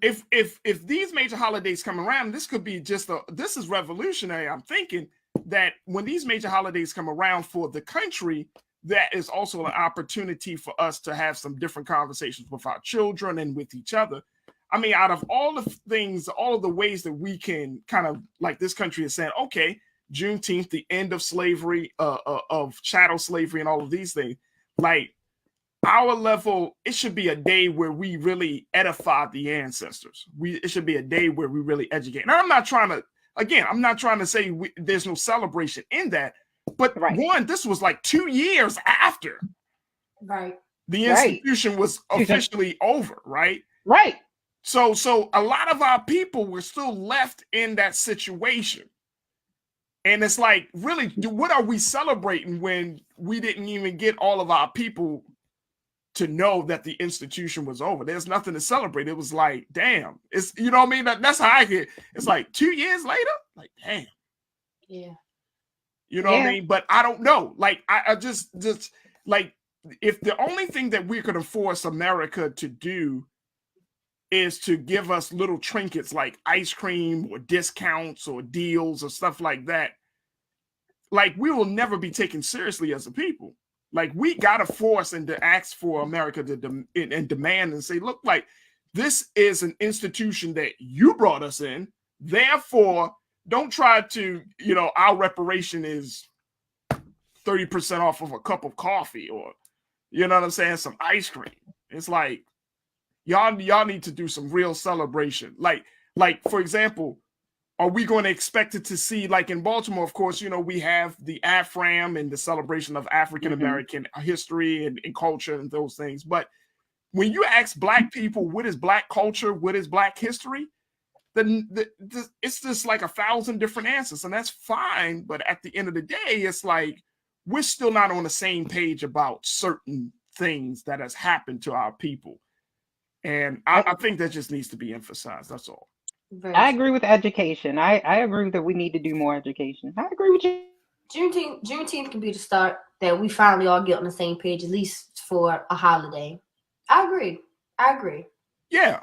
Speaker 1: If these major holidays come around, this could be this is revolutionary. I'm thinking that when these major holidays come around for the country, that is also an opportunity for us to have some different conversations with our children and with each other. I mean, out of all the things, all of the ways that we can kind of, like, this country is saying, okay, Juneteenth, the end of slavery, of chattel slavery and all of these things, like, our level, it should be a day where we really edify the ancestors. It should be a day where we really educate. Now, I'm not trying to say there's no celebration in that, but one, this was like 2 years after the institution was officially over, right?
Speaker 6: Right.
Speaker 1: So a lot of our people were still left in that situation. And it's like, really, what are we celebrating when we didn't even get all of our people to know that the institution was over? There's nothing to celebrate. It was like, damn. It's, you know what I mean? That's how I get. It's like 2 years later, like, damn.
Speaker 5: Yeah.
Speaker 1: You know what I mean? But I don't know. Like, I just like, if the only thing that we could force America to do is to give us little trinkets like ice cream or discounts or deals or stuff like that, like, we will never be taken seriously as a people. Like, we got to force and to ask for America to demand and say, look, like, this is an institution that you brought us in. Therefore, don't try to, our reparation is 30% off of a cup of coffee, or, you know what I'm saying, some ice cream. It's like, y'all need to do some real celebration. Like, for example, are we going to expect it to see, like in Baltimore, of course, you know, we have the AFRAM and the celebration of African-American history and culture and those things. But when you ask Black people, what is Black culture? What is Black history? Then it's just like 1,000 different answers, and that's fine. But at the end of the day, it's like we're still not on the same page about certain things that has happened to our people. And I think that just needs to be emphasized. That's all.
Speaker 6: I agree with education. I agree that we need to do more education. I agree with you.
Speaker 5: Juneteenth can be the start that we finally all get on the same page, at least for a holiday. I agree.
Speaker 1: Yeah.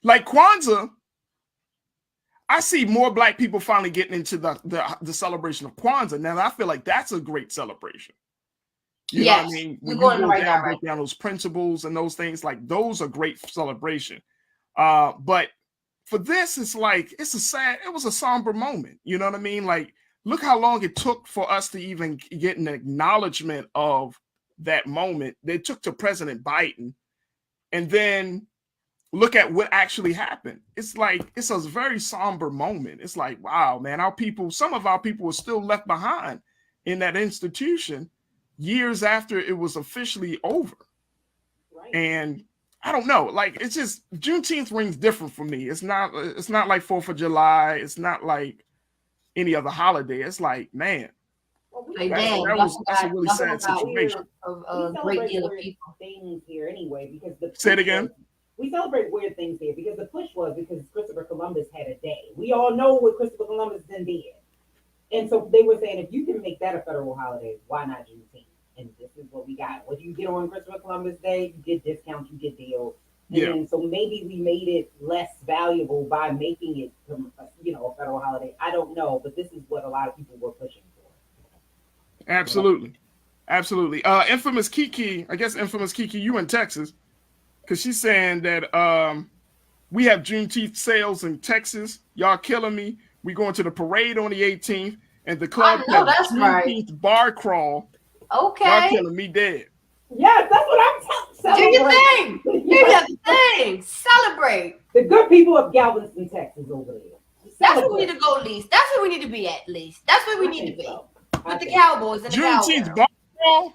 Speaker 1: Like Kwanzaa, I see more Black people finally getting into the celebration of Kwanzaa. Now, I feel like that's a great celebration. You know what I mean? When you go down, break down those principles and those things, like those are great celebration. But for this, it's like, it was a somber moment. You know what I mean? Like, look how long it took for us to even get an acknowledgement of that moment. They took to President Biden, and then look at what actually happened. It's like, it's a very somber moment. It's like, wow, man, some of our people were still left behind in that institution years after it was officially over. Right. And I don't know, like, it's just, Juneteenth rings different for me. It's not like 4th of July. It's not like any other holiday. It's like, man, that's a really sad situation.
Speaker 5: A great deal of people.
Speaker 7: Things here anyway, because
Speaker 1: say it again.
Speaker 7: We celebrate weird things here because the push was because Christopher Columbus had a day. We all know what Christopher Columbus then did. And so they were saying, if you can make that a federal holiday, why not Juneteenth? And this is what we got. What you get on Christopher Columbus Day, you get discounts, you get deals. And so maybe we made it less valuable by making it, a federal holiday. I don't know, but this is what a lot of people were pushing for.
Speaker 1: Absolutely. Infamous Kiki, you in Texas, because she's saying that we have Juneteenth sales in Texas. Y'all killing me. We going to the parade on the 18th, and the club has Juneteenth bar crawl.
Speaker 5: Okay.
Speaker 1: Y'all killing me dead.
Speaker 7: Yes, that's what I'm
Speaker 5: telling you. Do your thing. Do your thing. Celebrate.
Speaker 7: The good people of Galveston, Texas over there.
Speaker 5: That's where we need to go, least. That's where we need to be at, least. That's where we need to be. With the Cowboys and the
Speaker 1: Juneteenth bar crawl?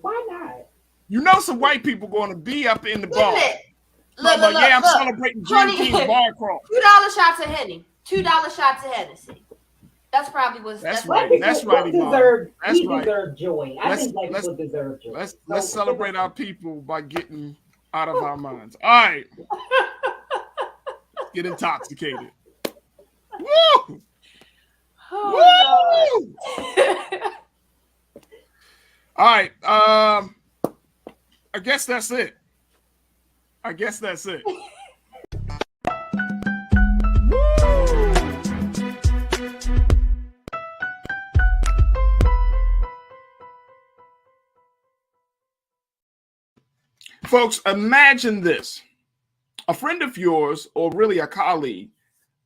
Speaker 7: Why not?
Speaker 1: You know some white people going to be up in the bar.
Speaker 5: Look,
Speaker 1: I'm celebrating Juneteenth bar crawl.
Speaker 5: $2 shots of Henny. $2 shots of Hennessy. That's probably what's
Speaker 1: that's right. That's right.
Speaker 7: We deserve joy. I think black people deserve joy.
Speaker 1: Let's celebrate our people by getting out of our minds. All right. Get intoxicated. Woo!
Speaker 5: Oh,
Speaker 1: woo! All right. I guess that's it. Folks, imagine this. A friend of yours, or really a colleague,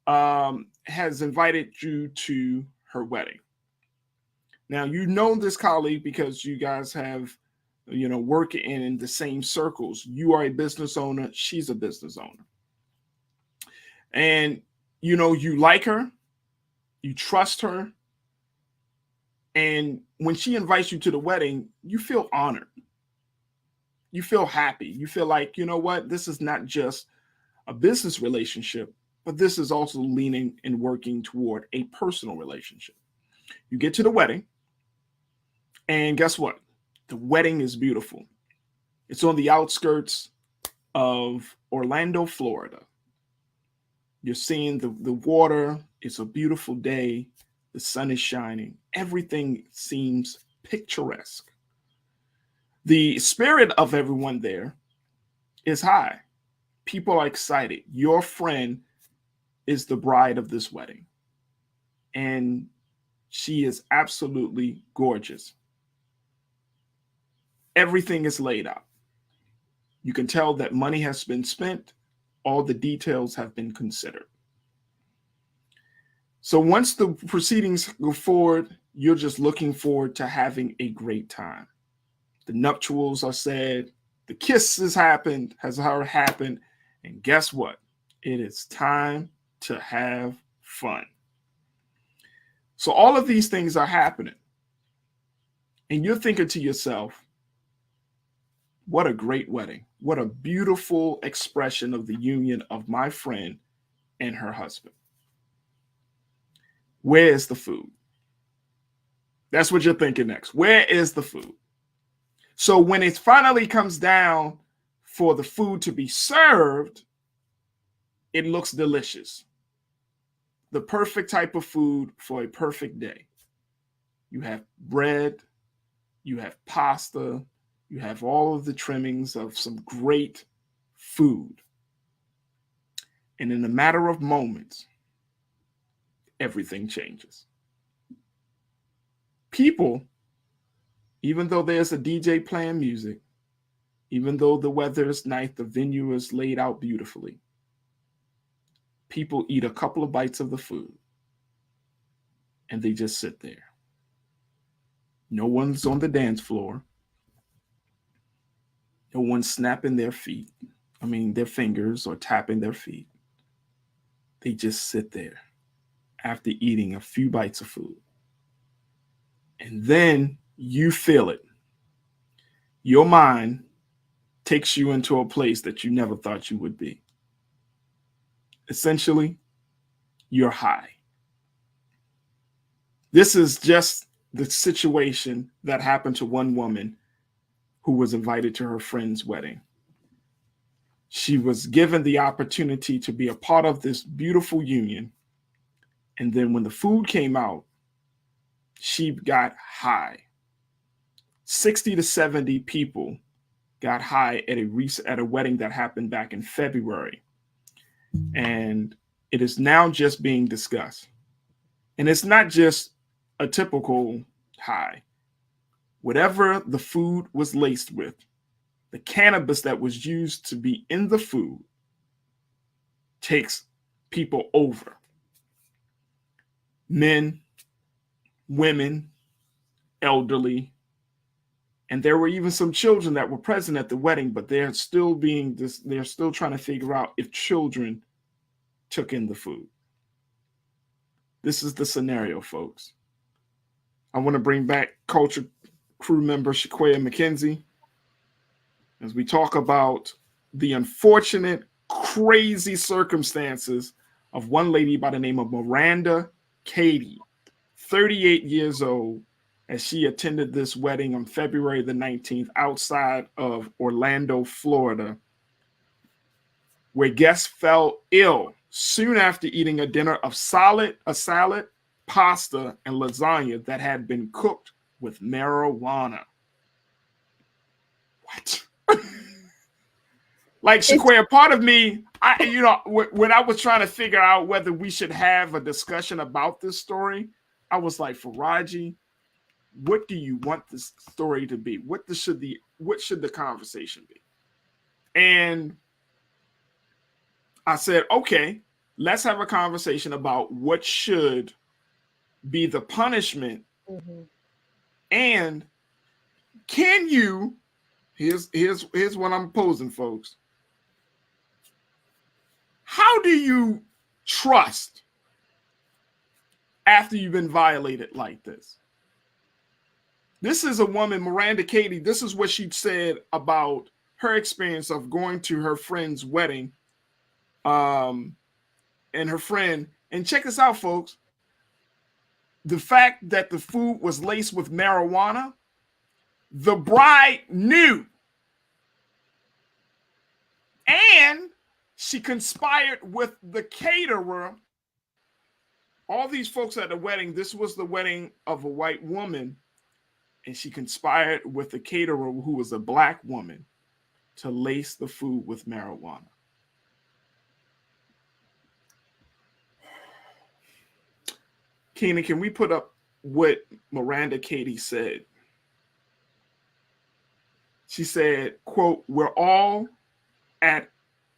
Speaker 1: has invited you to her wedding. Now, you know this colleague because you guys have, work in the same circles. You are a business owner. She's a business owner. And, you like her. You trust her. And when she invites you to the wedding, you feel honored. You feel happy. You feel like, you know what? This is not just a business relationship, but this is also leaning and working toward a personal relationship. You get to the wedding, and guess what? The wedding is beautiful. It's on the outskirts of Orlando, Florida. You're seeing the water. It's a beautiful day. The sun is shining. Everything seems picturesque. The spirit of everyone there is high. People are excited. Your friend is the bride of this wedding. And she is absolutely gorgeous. Everything is laid out. You can tell that money has been spent. All the details have been considered. So once the proceedings go forward, you're just looking forward to having a great time. The nuptials are said, the kiss has happened, and guess what? It is time to have fun. So all of these things are happening. And you're thinking to yourself, what a great wedding. What a beautiful expression of the union of my friend and her husband. Where is the food? That's what you're thinking next. Where is the food? So when it finally comes down for the food to be served, it looks delicious. The perfect type of food for a perfect day. You have bread, you have pasta, you have all of the trimmings of some great food. And in a matter of moments, everything changes. People, even though there's a DJ playing music, even though the weather is nice, the venue is laid out beautifully, people eat a couple of bites of the food and they just sit there. No one's on the dance floor. No one's snapping their fingers or tapping their feet. They just sit there after eating a few bites of food. And then you feel it. Your mind takes you into a place that you never thought you would be. Essentially, you're high. This is just the situation that happened to one woman who was invited to her friend's wedding. She was given the opportunity to be a part of this beautiful union. And then when the food came out, she got high. 60 to 70 people got high at a wedding that happened back in February. And it is now just being discussed. And it's not just a typical high. Whatever the food was laced with, the cannabis that was used to be in the food takes people over. Men, women, elderly, and there were even some children that were present at the wedding, but they're still trying to figure out if children took in the food. This is the scenario, folks. I want to bring back culture crew member Shaquaya McKenzie as we talk about the unfortunate, crazy circumstances of one lady by the name of Miranda Katie, 38 years old, as she attended this wedding on February the 19th outside of Orlando, Florida, where guests fell ill soon after eating a dinner of salad, pasta, and lasagna that had been cooked with marijuana. What? Like, Shaquaya, part of me, when I was trying to figure out whether we should have a discussion about this story, I was like, Faraji, what do you want this story to be? What should the conversation be? And I said, okay, let's have a conversation about what should be the punishment. Mm-hmm. And can you, here's what I'm posing, folks. How do you trust after you've been violated like this? This is a woman, Miranda Katie. This is what she said about her experience of going to her friend's wedding. And her friend, and check this out, folks. The fact that the food was laced with marijuana, the bride knew. And she conspired with the caterer. All these folks at the wedding, this was the wedding of a white woman. And she conspired with the caterer, who was a black woman, to lace the food with marijuana. Keenan, can we put up what Miranda Katie said? She said, quote, we're all at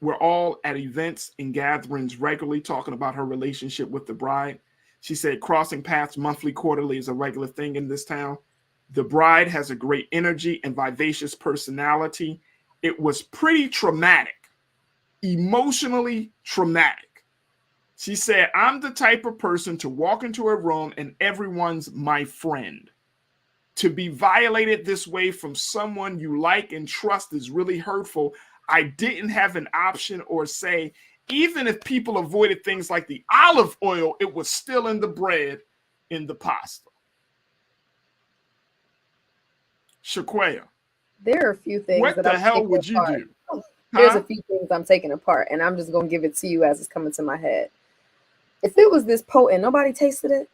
Speaker 1: events and gatherings regularly talking about her relationship with the bride. She said, crossing paths monthly, quarterly is a regular thing in this town. The bride has a great energy and vivacious personality. It was pretty traumatic, emotionally traumatic. She said, I'm the type of person to walk into a room and everyone's my friend. To be violated this way from someone you like and trust is really hurtful. I didn't have an option or say. Even if people avoided things like the olive oil, it was still in the bread, in the pasta. Shaquaya,
Speaker 8: There are a few things
Speaker 1: what
Speaker 8: that
Speaker 1: the
Speaker 8: I'm
Speaker 1: hell
Speaker 8: taking
Speaker 1: would you
Speaker 8: apart.
Speaker 1: do?
Speaker 8: There's
Speaker 1: Huh?
Speaker 8: a few things I'm taking apart, and I'm just gonna give it to you as it's coming to my head. If it was this potent, nobody tasted it.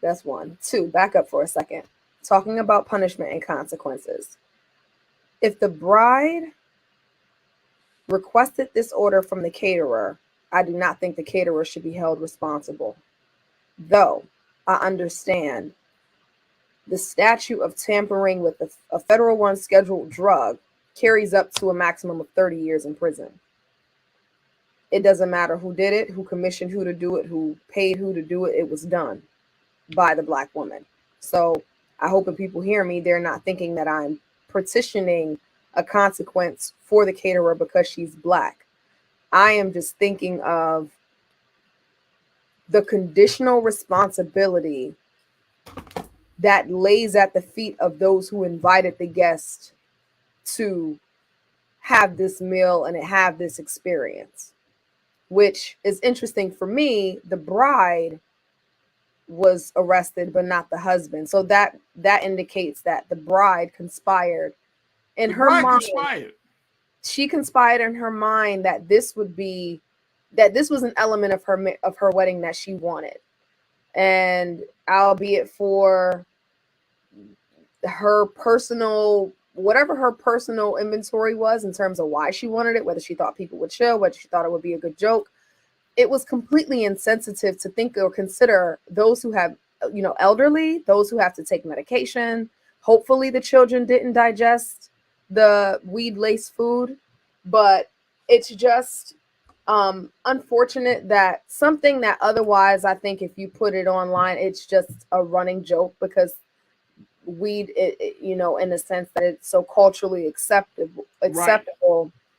Speaker 8: That's one. Two, back up for a second. Talking about punishment and consequences. If the bride requested this order from the caterer, I do not think the caterer should be held responsible. Though I understand the statute of tampering with a federal one scheduled drug carries up to a maximum of 30 years in prison. It doesn't matter who did it, who commissioned who to do it, who paid who to do it. It was done by the Black woman. So I hope when people hear me, they're not thinking that I'm petitioning a consequence for the caterer because she's Black. I am just thinking of the conditional responsibility that lays at the feet of those who invited the guest to have this meal and have this experience, which is interesting for me. The bride was arrested, but not the husband. So that indicates that the bride conspired in her mind. She conspired in her mind that this was an element of her wedding that she wanted, and albeit for her personal, whatever her personal inventory was in terms of why she wanted it, whether she thought people would chill, whether she thought it would be a good joke, it was completely insensitive to think or consider those who have, elderly, those who have to take medication. Hopefully the children didn't digest the weed-laced food, but it's just unfortunate that something that otherwise, I think if you put it online, it's just a running joke because weed, in the sense that it's so culturally acceptable.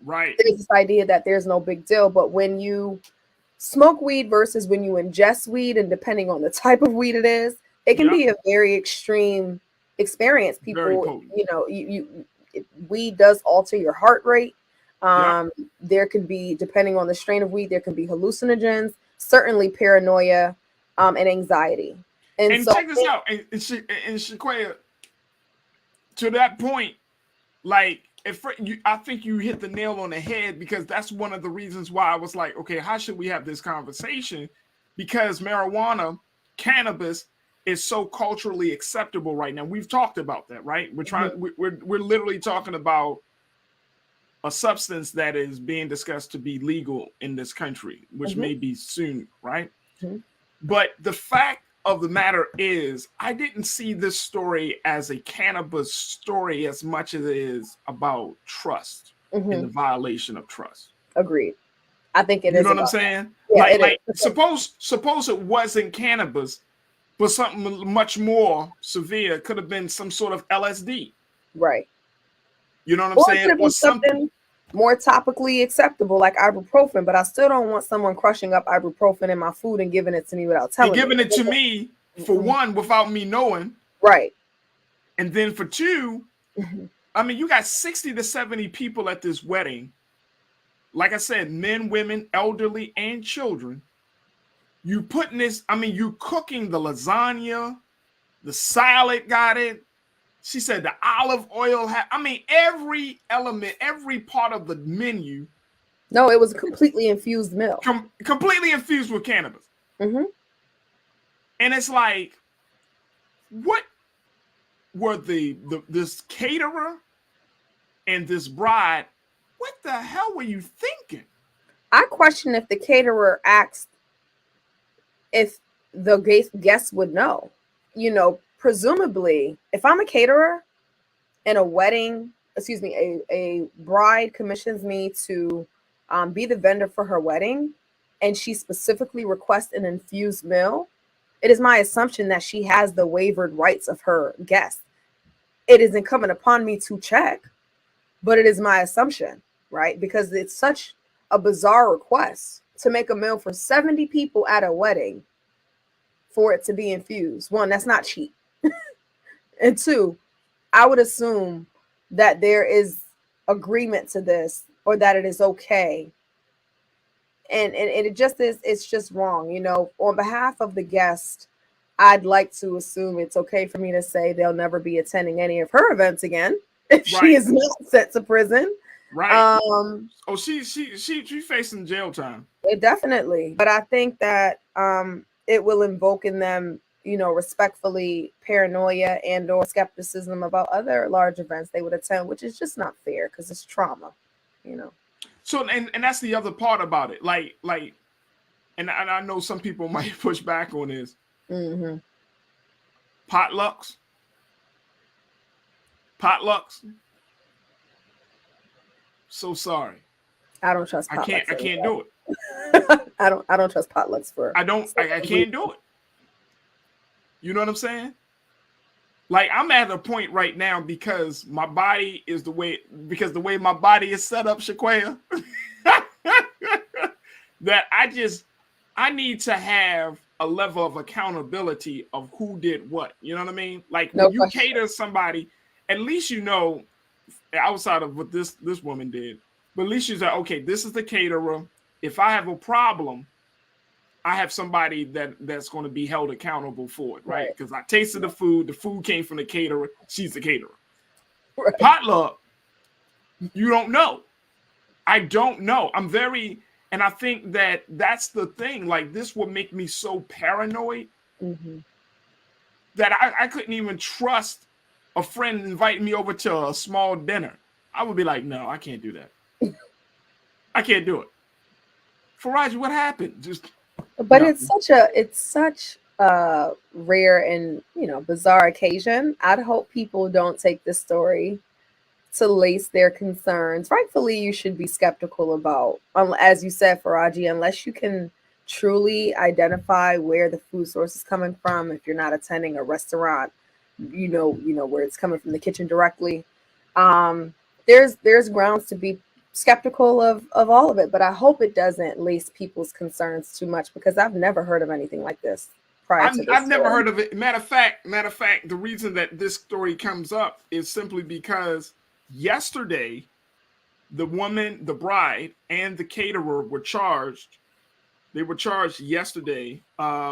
Speaker 1: Right.
Speaker 8: There's this idea that there's no big deal, but when you smoke weed versus when you ingest weed, and depending on the type of weed it is, it can be a very extreme experience. People, weed does alter your heart rate. There could be, depending on the strain of weed, there can be hallucinogens, certainly paranoia, and anxiety.
Speaker 1: And so, check this out, and Shaquaya, to that point, like, I think you hit the nail on the head, because that's one of the reasons why I was like, okay, how should we have this conversation? Because marijuana, cannabis, is so culturally acceptable right now. We've talked about that, right? We're literally talking about a substance that is being discussed to be legal in this country, which may be soon, right? But the fact of the matter is, I didn't see this story as a cannabis story as much as it is about trust and the violation of trust.
Speaker 8: Agreed. I think it is.
Speaker 1: You know what I'm saying?
Speaker 8: Yeah,
Speaker 1: like suppose it wasn't cannabis, but something much more severe. Could have been some sort of LSD.
Speaker 8: Right.
Speaker 1: You know what I'm saying?
Speaker 8: Or something more topically acceptable, like ibuprofen, but I still don't want someone crushing up ibuprofen in my food and giving it to me without telling me.
Speaker 1: Giving it to me, for one, without me knowing.
Speaker 8: Right.
Speaker 1: And then for two, I mean, you got 60 to 70 people at this wedding. Like I said, men, women, elderly, and children. You putting this, I mean, you cooking the lasagna, the salad got it. She said the olive oil every element, every part of the menu.
Speaker 8: No, it was a completely infused meal.
Speaker 1: Completely infused with cannabis. And it's like, what were this caterer and this bride, what the hell were you thinking?
Speaker 8: I question if the caterer asked if the guests would know. Presumably, if I'm a caterer and a bride commissions me to be the vendor for her wedding, and she specifically requests an infused meal, it is my assumption that she has the waived rights of her guests. It is incumbent upon me to check, but it is my assumption, right? Because it's such a bizarre request to make a meal for 70 people at a wedding for it to be infused. One, that's not cheap. And two, I would assume that there is agreement to this, or that it is okay. And it just is, it's just wrong. You know, on behalf of the guest, I'd like to assume it's okay for me to say they'll never be attending any of her events again if
Speaker 1: Right.
Speaker 8: she is not sent to prison.
Speaker 1: Right. Oh, she facing jail time.
Speaker 8: Definitely. But I think that it will invoke in them, you know, respectfully, paranoia and or skepticism about other large events they would attend, which is just not fair because it's trauma, you know.
Speaker 1: So and that's the other part about it. Like and I know some people might push back on this.
Speaker 8: Mm-hmm.
Speaker 1: Potlucks. So sorry.
Speaker 8: I don't trust potlucks.
Speaker 1: I can't do it.
Speaker 8: I don't trust potlucks for.
Speaker 1: I can't do it. You know what I'm saying? Like, I'm at a point right now because my body is the way my body is set up, Shaquaya, that I need to have a level of accountability of who did what. You know what I mean? Like, when you cater somebody, at least you know, outside of what this woman did, but at least you say, okay, this is the caterer. If I have a problem, I have somebody that's going to be held accountable for it, right? Because I tasted the food came from the caterer. She's the caterer. Right. Potluck, you don't know. I don't know. And I think that's the thing. Like, this would make me so paranoid that I couldn't even trust a friend inviting me over to a small dinner. I would be like, no, I can't do that. I can't do it. Faraji, what happened?
Speaker 8: But no. It's such a rare and, you know, bizarre occasion. I'd hope people don't take this story to lace their concerns. Rightfully, you should be skeptical about, as you said, Faraji, unless you can truly identify where the food source is coming from. If you're not attending a restaurant, you know where it's coming from the kitchen directly. There's grounds to be skeptical of all of it, but I hope it doesn't lace people's concerns too much, because I've never heard of anything like this prior to this.
Speaker 1: I've never heard of it. Matter of fact, the reason that this story comes up is simply because yesterday, the woman, the bride, and the caterer were charged. They were charged yesterday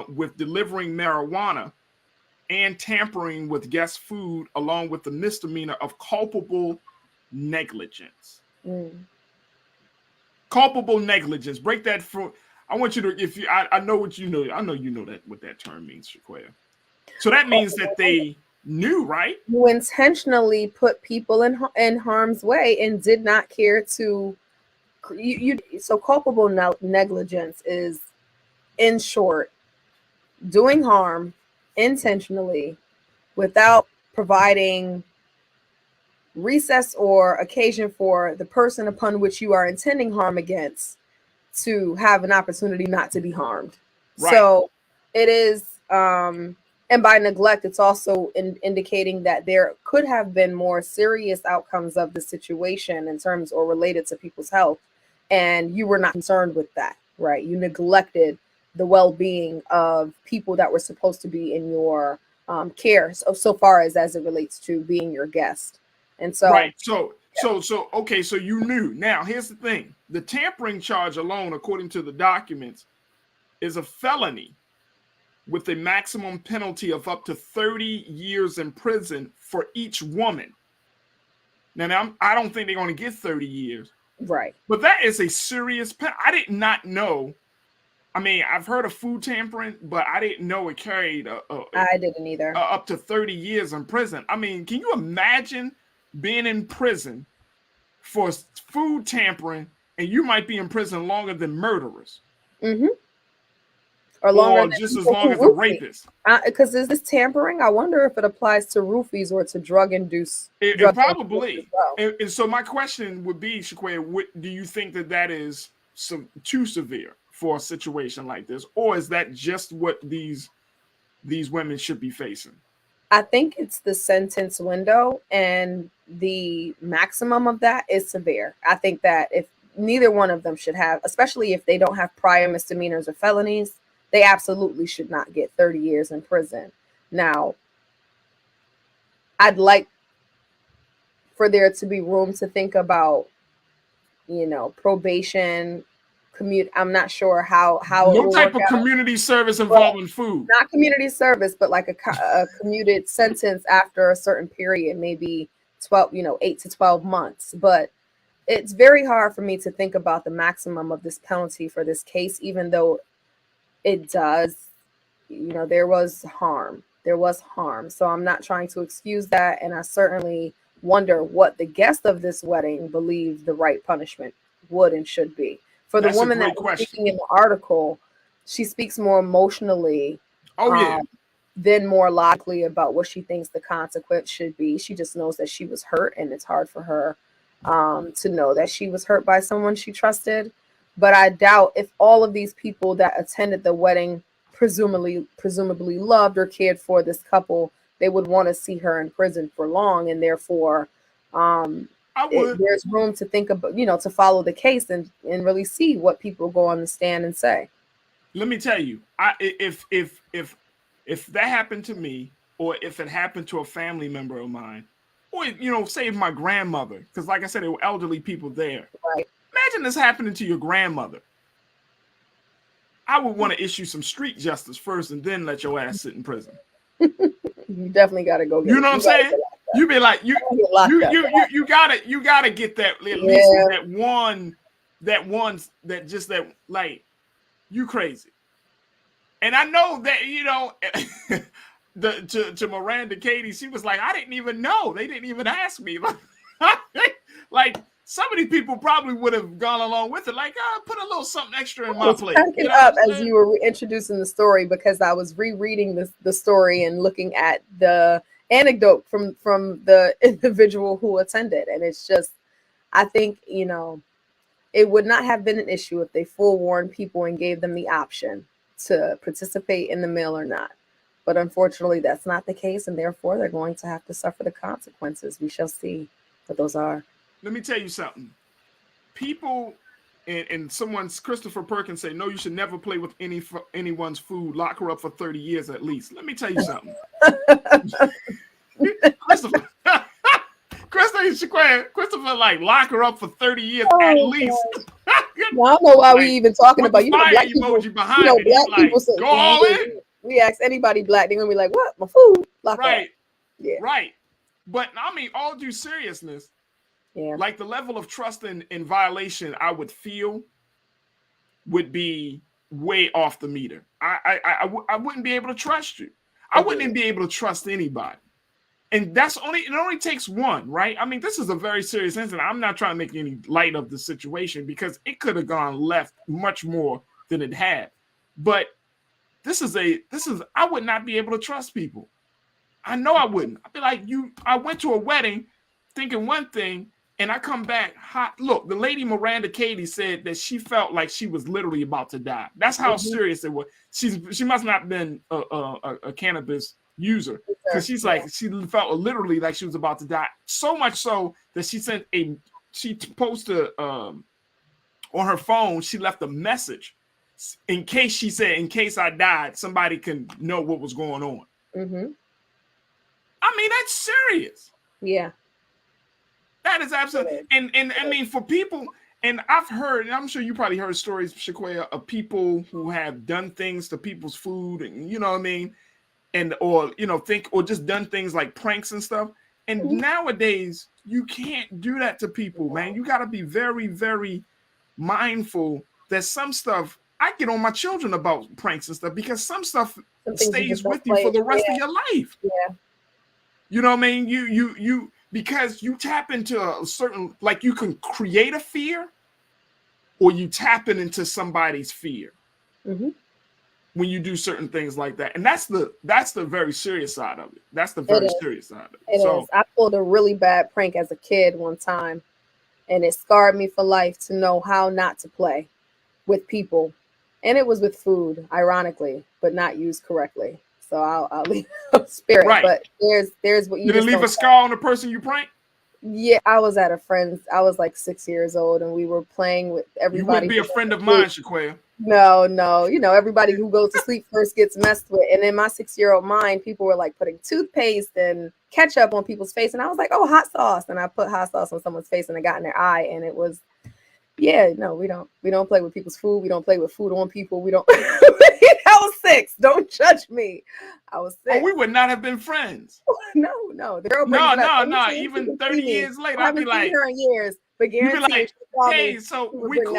Speaker 1: with delivering marijuana and tampering with guest food, along with the misdemeanor of culpable negligence. Culpable negligence. Break that for. I want you to. I know what you know. I know you know what that term means, Shaquaya. So that means that they knew, right?
Speaker 8: You intentionally put people in harm's way and did not care to. So culpable negligence is, in short, doing harm intentionally without providing recess or occasion for the person upon which you are intending harm against to have an opportunity not to be harmed. Right. So it is, and by neglect, it's also indicating that there could have been more serious outcomes of the situation in terms or related to people's health, and you were not concerned with that, right? You neglected the well-being of people that were supposed to be in your care, so far as it relates to being your guest. And so,
Speaker 1: right. So okay. So you knew. Now, here's the thing: the tampering charge alone, according to the documents, is a felony with a maximum penalty of up to 30 years in prison for each woman. Now I don't think they're going to get 30 years,
Speaker 8: right?
Speaker 1: But that is a serious penalty. I did not know. I mean, I've heard of food tampering, but I didn't know it carried.
Speaker 8: I didn't either.
Speaker 1: Up to 30 years in prison. I mean, can you imagine being in prison for food tampering, and you might be in prison longer than murderers?
Speaker 8: Or longer
Speaker 1: or just as long as a rapist.
Speaker 8: Because is this tampering? I wonder if it applies to roofies or to drug-induced.
Speaker 1: It probably. Well. And so my question would be, Shaquaya, do you think that is too severe for a situation like this, or is that just what these women should be facing?
Speaker 8: I think it's the sentence window, and the maximum of that is severe. I think that if neither one of them should have, especially if they don't have prior misdemeanors or felonies, they absolutely should not get 30 years in prison. Now, I'd like for there to be room to think about, you know, probation, commute. I'm not sure how it
Speaker 1: No
Speaker 8: will
Speaker 1: type
Speaker 8: work
Speaker 1: of
Speaker 8: out.
Speaker 1: community service involving food.
Speaker 8: Not community service, but like a commuted sentence after a certain period, maybe 12, 8 to 12 months. But it's very hard for me to think about the maximum of this penalty for this case, even though it does, there was harm. There was harm. So I'm not trying to excuse that. And I certainly wonder what the guest of this wedding believed the right punishment would and should be. For the woman that was speaking in the article, she speaks more emotionally than more logically about what she thinks the consequence should be. She just knows that she was hurt, and it's hard for her to know that she was hurt by someone she trusted. But I doubt if all of these people that attended the wedding presumably loved or cared for this couple, they would want to see her in prison for long, and therefore there's room to think about, to follow the case and really see what people go on the stand and say.
Speaker 1: Let me tell you, if that happened to me, or if it happened to a family member of mine, or say my grandmother, because like I said, there were elderly people there.
Speaker 8: Right.
Speaker 1: Imagine this happening to your grandmother. I would want to issue some street justice first, and then let your ass sit in prison.
Speaker 8: You definitely got to go.
Speaker 1: You know what I'm saying? You be like, you gotta get that, at least that like, you crazy. And I know that, to Miranda Katie, she was like, I didn't even know. They didn't even ask me. Like some of these people probably would have gone along with it. Like, put a little something extra in my plate.
Speaker 8: Cracking up as you were introducing the story, because I was rereading the story and looking at the anecdote from the individual who attended. And it's just, I think, it would not have been an issue if they forewarned people and gave them the option to participate in the meal or not. But unfortunately, that's not the case, and therefore they're going to have to suffer the consequences. We shall see what those are.
Speaker 1: Let me tell you something. People, and Christopher Perkins say, no, you should never play with anyone's food. Lock her up for 30 years at least. Let me tell you something. Christopher, like, lock her up for 30 years at least.
Speaker 8: Well, I don't know why we even talking about, black people,
Speaker 1: behind
Speaker 8: black people say,
Speaker 1: go all in.
Speaker 8: We ask anybody black, they're gonna be like, what? My food? Lock
Speaker 1: right.
Speaker 8: Up. Yeah.
Speaker 1: Right. But I mean, all due seriousness,
Speaker 8: yeah,
Speaker 1: like the level of trust in violation I would feel would be way off the meter. I wouldn't be able to trust you. I wouldn't even be able to trust anybody. And it only takes one, right? I mean, this is a very serious incident. I'm not trying to make any light of the situation, because it could have gone left much more than it had. But I would not be able to trust people. I know I wouldn't. I'd be like, I went to a wedding thinking one thing, and I come back hot. Look, the lady Miranda Katie said that she felt like she was literally about to die. That's how serious it was. She must not have been a cannabis user, because she's like, she felt literally like she was about to die. So much so that she posted on her phone, she left a message in case I died, somebody can know what was going on.
Speaker 8: Mm-hmm.
Speaker 1: I mean, that's serious.
Speaker 8: Yeah.
Speaker 1: That is absolutely. And I mean, for people, and I've heard, and I'm sure you probably heard stories, Shaquaya, of people who have done things to people's food, and you know what I mean, or just done things like pranks and stuff. And nowadays, you can't do that to people, man. You got to be very, very mindful that some stuff. I get on my children about pranks and stuff, because some stuff stays with you for the rest of your life.
Speaker 8: Yeah.
Speaker 1: You know what I mean? You because you tap into a certain, like, you can create a fear, or you tap into somebody's fear when you do certain things like that. And that's the very serious side of it. That's the very serious side of it.
Speaker 8: It is. I pulled a really bad prank as a kid one time, and it scarred me for life to know how not to play with people. And it was with food, ironically, but not used correctly. So I'll leave spirit. Right. But there's what you
Speaker 1: did it leave a scar on the person you pranked?
Speaker 8: Yeah, I was at a friend's. I was like 6 years old, and we were playing with
Speaker 1: You
Speaker 8: everybody.
Speaker 1: wouldn't be a friend of mine, Shaquille.
Speaker 8: No. You know, everybody who goes to sleep first gets messed with. And in my 6-year-old mind, people were like putting toothpaste and ketchup on people's face. And I was like, oh, hot sauce. And I put hot sauce on someone's face and it got in their eye. And it was, yeah, no, we don't play with people's food. We don't play with food on people. We don't. I was 6. Don't judge me. I was 6.
Speaker 1: Oh, we would not have been friends.
Speaker 8: No. The girl
Speaker 1: No. Even 30 years later,
Speaker 8: I
Speaker 1: I'd be
Speaker 8: haven't
Speaker 1: like,
Speaker 8: seen her in years. But
Speaker 1: you'd be
Speaker 8: guarantee
Speaker 1: like, hey, so we cool?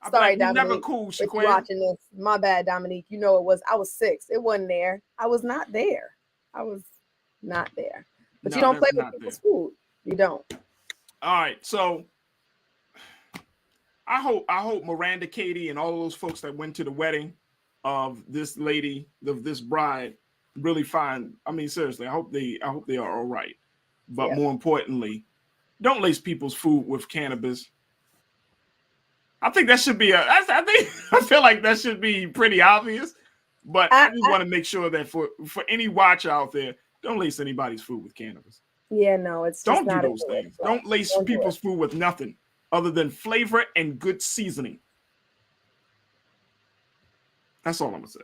Speaker 1: I'd be
Speaker 8: Sorry,
Speaker 1: like, we never
Speaker 8: Dominique,
Speaker 1: cool,
Speaker 8: if you're
Speaker 1: Shaquille.
Speaker 8: watching this. My bad, Dominique. You know it was. I was 6. It wasn't there. I was not there. I was not there. But you don't play with people's food. You don't.
Speaker 1: All right, so I hope Miranda, Katie, and all those folks that went to the wedding of this lady, of this bride, really find. I mean, seriously, I hope they are all right. But more importantly, don't lace people's food with cannabis. I think that should be I feel like that should be pretty obvious. But I just want to make sure that for any watcher out there, don't lace anybody's food with cannabis.
Speaker 8: Yeah, no, it's
Speaker 1: don't do those things. Don't lace people's food with nothing other than flavor and good seasoning. That's all I'm gonna say.